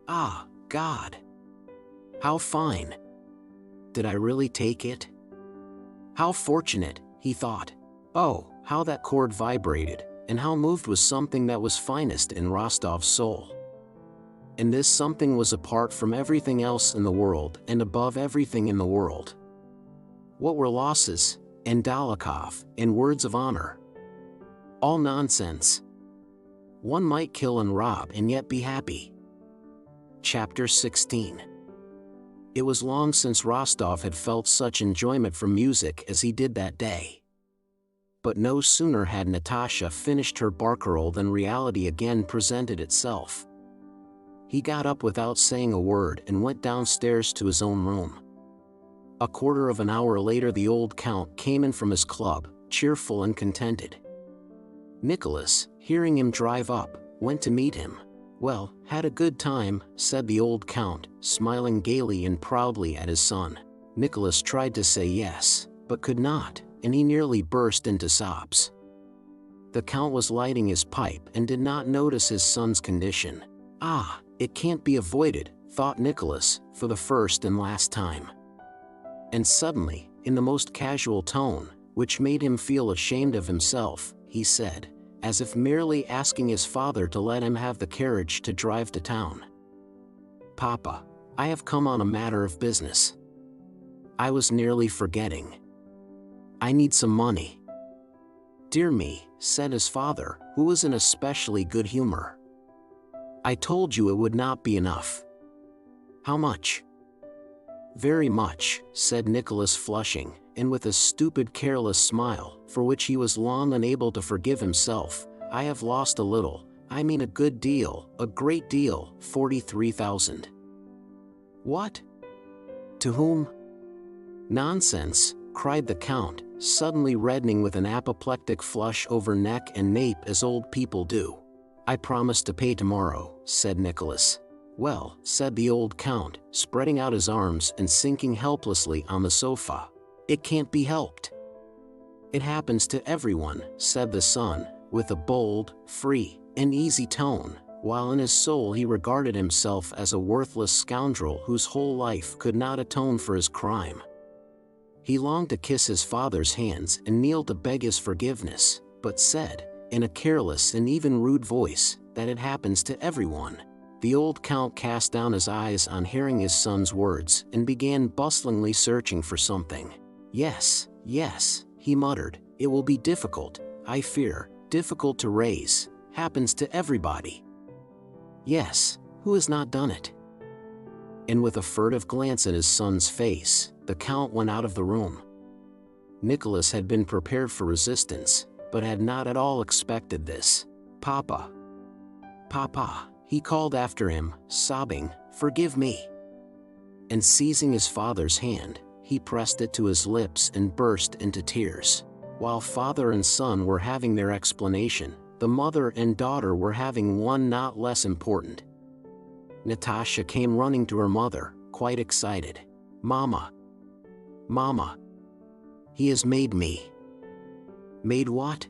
"Ah, God! How fine! Did I really take it? How fortunate," he thought. Oh, how that chord vibrated, and how moved was something that was finest in Rostov's soul. And this something was apart from everything else in the world and above everything in the world. What were losses, and Dolokhov, and words of honor? All nonsense. One might kill and rob and yet be happy. Chapter 16. It was long since Rostov had felt such enjoyment from music as he did that day. But no sooner had Natasha finished her barcarolle than reality again presented itself. He got up without saying a word and went downstairs to his own room. A quarter of an hour later the old count came in from his club, cheerful and contented. Nicholas, hearing him drive up, went to meet him. "Well, had a good time," said the old count, smiling gaily and proudly at his son. Nicholas tried to say yes, but could not, and he nearly burst into sobs. The count was lighting his pipe and did not notice his son's condition. "Ah, it can't be avoided," thought Nicholas, for the first and last time. And suddenly, in the most casual tone, which made him feel ashamed of himself, he said, as if merely asking his father to let him have the carriage to drive to town, "Papa, I have come on a matter of business. I was nearly forgetting. I need some money." "Dear me," said his father, who was in especially good humor. "I told you it would not be enough. How much?" "Very much," said Nicholas, flushing, and with a stupid careless smile, for which he was long unable to forgive himself. "I have lost a little, I mean a good deal, a great deal, 43,000. What? To whom? Nonsense, cried the Count, suddenly reddening with an apoplectic flush over neck and nape as old people do. I promise to pay tomorrow, said Nicholas. Well, said the old Count, spreading out his arms and sinking helplessly on the sofa. It can't be helped. It happens to everyone, said the son, with a bold, free, and easy tone, while in his soul he regarded himself as a worthless scoundrel whose whole life could not atone for his crime. He longed to kiss his father's hands and kneel to beg his forgiveness, but said, in a careless and even rude voice, that it happens to everyone. The old Count cast down his eyes on hearing his son's words and began bustlingly searching for something. Yes, yes, he muttered, it will be difficult, I fear, difficult to raise, happens to everybody. Yes, who has not done it? And with a furtive glance at his son's face, the Count went out of the room. Nicholas had been prepared for resistance, but had not at all expected this. Papa! Papa! He called after him, sobbing, forgive me. And seizing his father's hand, he pressed it to his lips and burst into tears. While father and son were having their explanation, the mother and daughter were having one not less important. Natasha came running to her mother, quite excited. Mama! Mama! He has made me. Made what?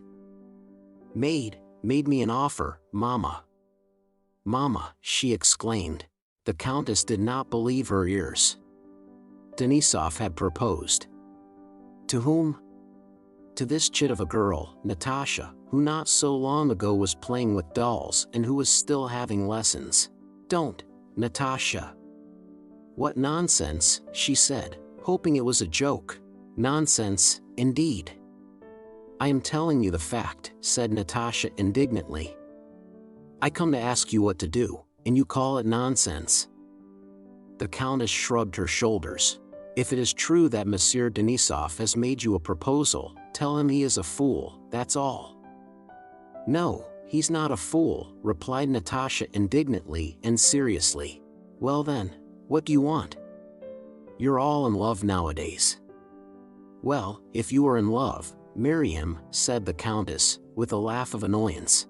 Made me an offer, Mama. Mama, she exclaimed. The Countess did not believe her ears. Denisov had proposed. To whom? To this chit of a girl, Natasha, who not so long ago was playing with dolls and who was still having lessons. Don't, Natasha. What nonsense, she said, hoping it was a joke. Nonsense, indeed. I am telling you the fact, said Natasha indignantly. I come to ask you what to do, and you call it nonsense. The Countess shrugged her shoulders. If it is true that Monsieur Denisov has made you a proposal, tell him he is a fool, that's all. No, he's not a fool, replied Natasha indignantly and seriously. Well then, what do you want? You're all in love nowadays. Well, if you are in love, marry him, said the Countess, with a laugh of annoyance.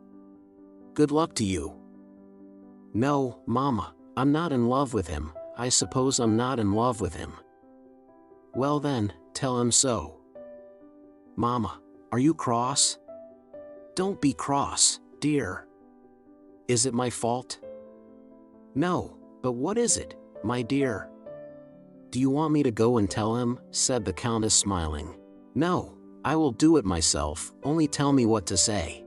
Good luck to you. No, Mama, I'm not in love with him. I suppose I'm not in love with him. Well then, tell him so. Mama, are you cross? Don't be cross, dear. Is it my fault? No, but what is it, my dear? Do you want me to go and tell him? Said the Countess smiling. No, I will do it myself, only tell me what to say.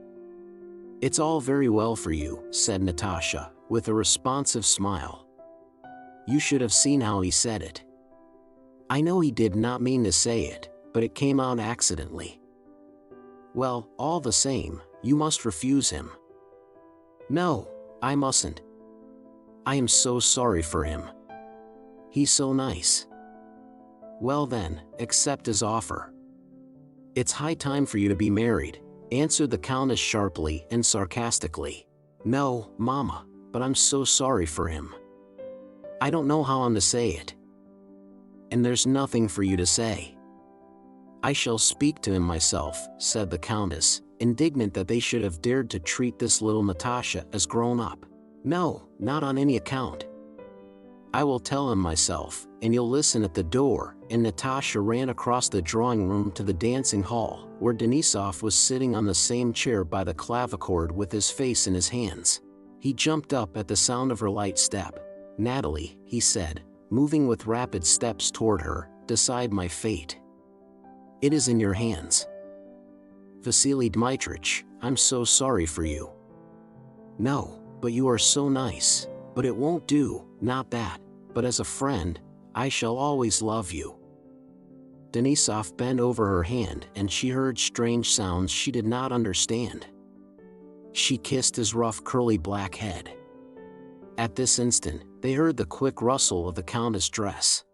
It's all very well for you, said Natasha, with a responsive smile. You should have seen how he said it. I know he did not mean to say it, but it came out accidentally. Well, all the same, you must refuse him. No, I mustn't. I am so sorry for him. He's so nice. Well then, accept his offer. It's high time for you to be married, answered the Countess sharply and sarcastically. No, Mama, but I'm so sorry for him. I don't know how I'm to say it. And there's nothing for you to say. I shall speak to him myself, said the Countess, indignant that they should have dared to treat this little Natasha as grown up. No, not on any account. I will tell him myself, and you'll listen at the door. And Natasha ran across the drawing room to the dancing hall, where Denisov was sitting on the same chair by the clavichord with his face in his hands. He jumped up at the sound of her light step. Natalie, he said, moving with rapid steps toward her, decide my fate. It is in your hands. Vasily Dmitrich, I'm so sorry for you. No, but you are so nice. But it won't do, not that, but as a friend, I shall always love you. Denisov bent over her hand and she heard strange sounds she did not understand. She kissed his rough curly black head. At this instant, they heard the quick rustle of the Countess' dress.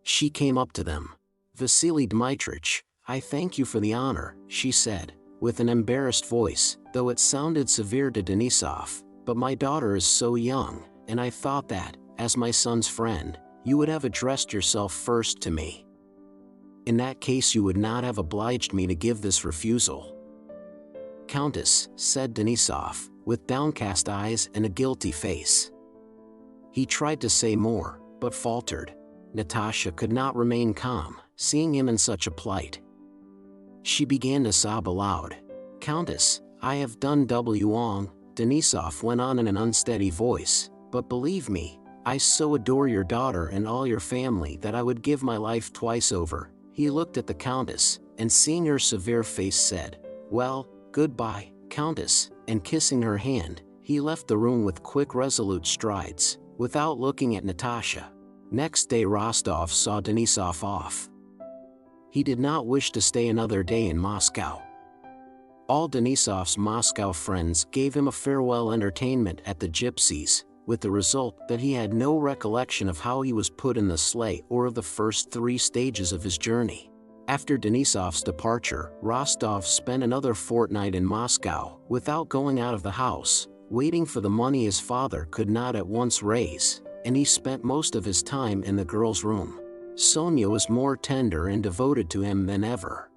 She came up to them. Vasily Dmitrich, I thank you for the honor, she said, with an embarrassed voice, though it sounded severe to Denisov, "but my daughter is so young, and I thought that, as my son's friend, you would have addressed yourself first to me. In that case you would not have obliged me to give this refusal." "Countess," said Denisov, with downcast eyes and a guilty face. He tried to say more, but faltered. Natasha could not remain calm, seeing him in such a plight. She began to sob aloud. "Countess, I have done wrong," Denisov went on in an unsteady voice, "but believe me, I so adore your daughter and all your family that I would give my life twice over." He looked at the Countess, and seeing her severe face said, "Well, goodbye, Countess," and kissing her hand, he left the room with quick resolute strides, without looking at Natasha. Next day Rostov saw Denisov off. He did not wish to stay another day in Moscow. All Denisov's Moscow friends gave him a farewell entertainment at the Gypsies, with the result that he had no recollection of how he was put in the sleigh or of the first 3 stages of his journey. After Denisov's departure, Rostov spent another fortnight in Moscow, without going out of the house, waiting for the money his father could not at once raise, and he spent most of his time in the girl's room. Sonia was more tender and devoted to him than ever.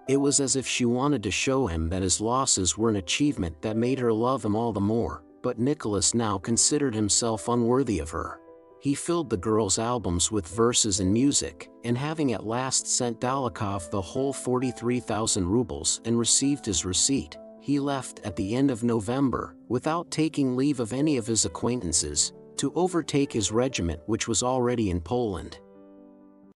It was as if she wanted to show him that his losses were an achievement that made her love him all the more, but Nicholas now considered himself unworthy of her. He filled the girl's albums with verses and music, and having at last sent Dolokhov the whole 43,000 rubles and received his receipt, he left at the end of November, without taking leave of any of his acquaintances, to overtake his regiment which was already in Poland.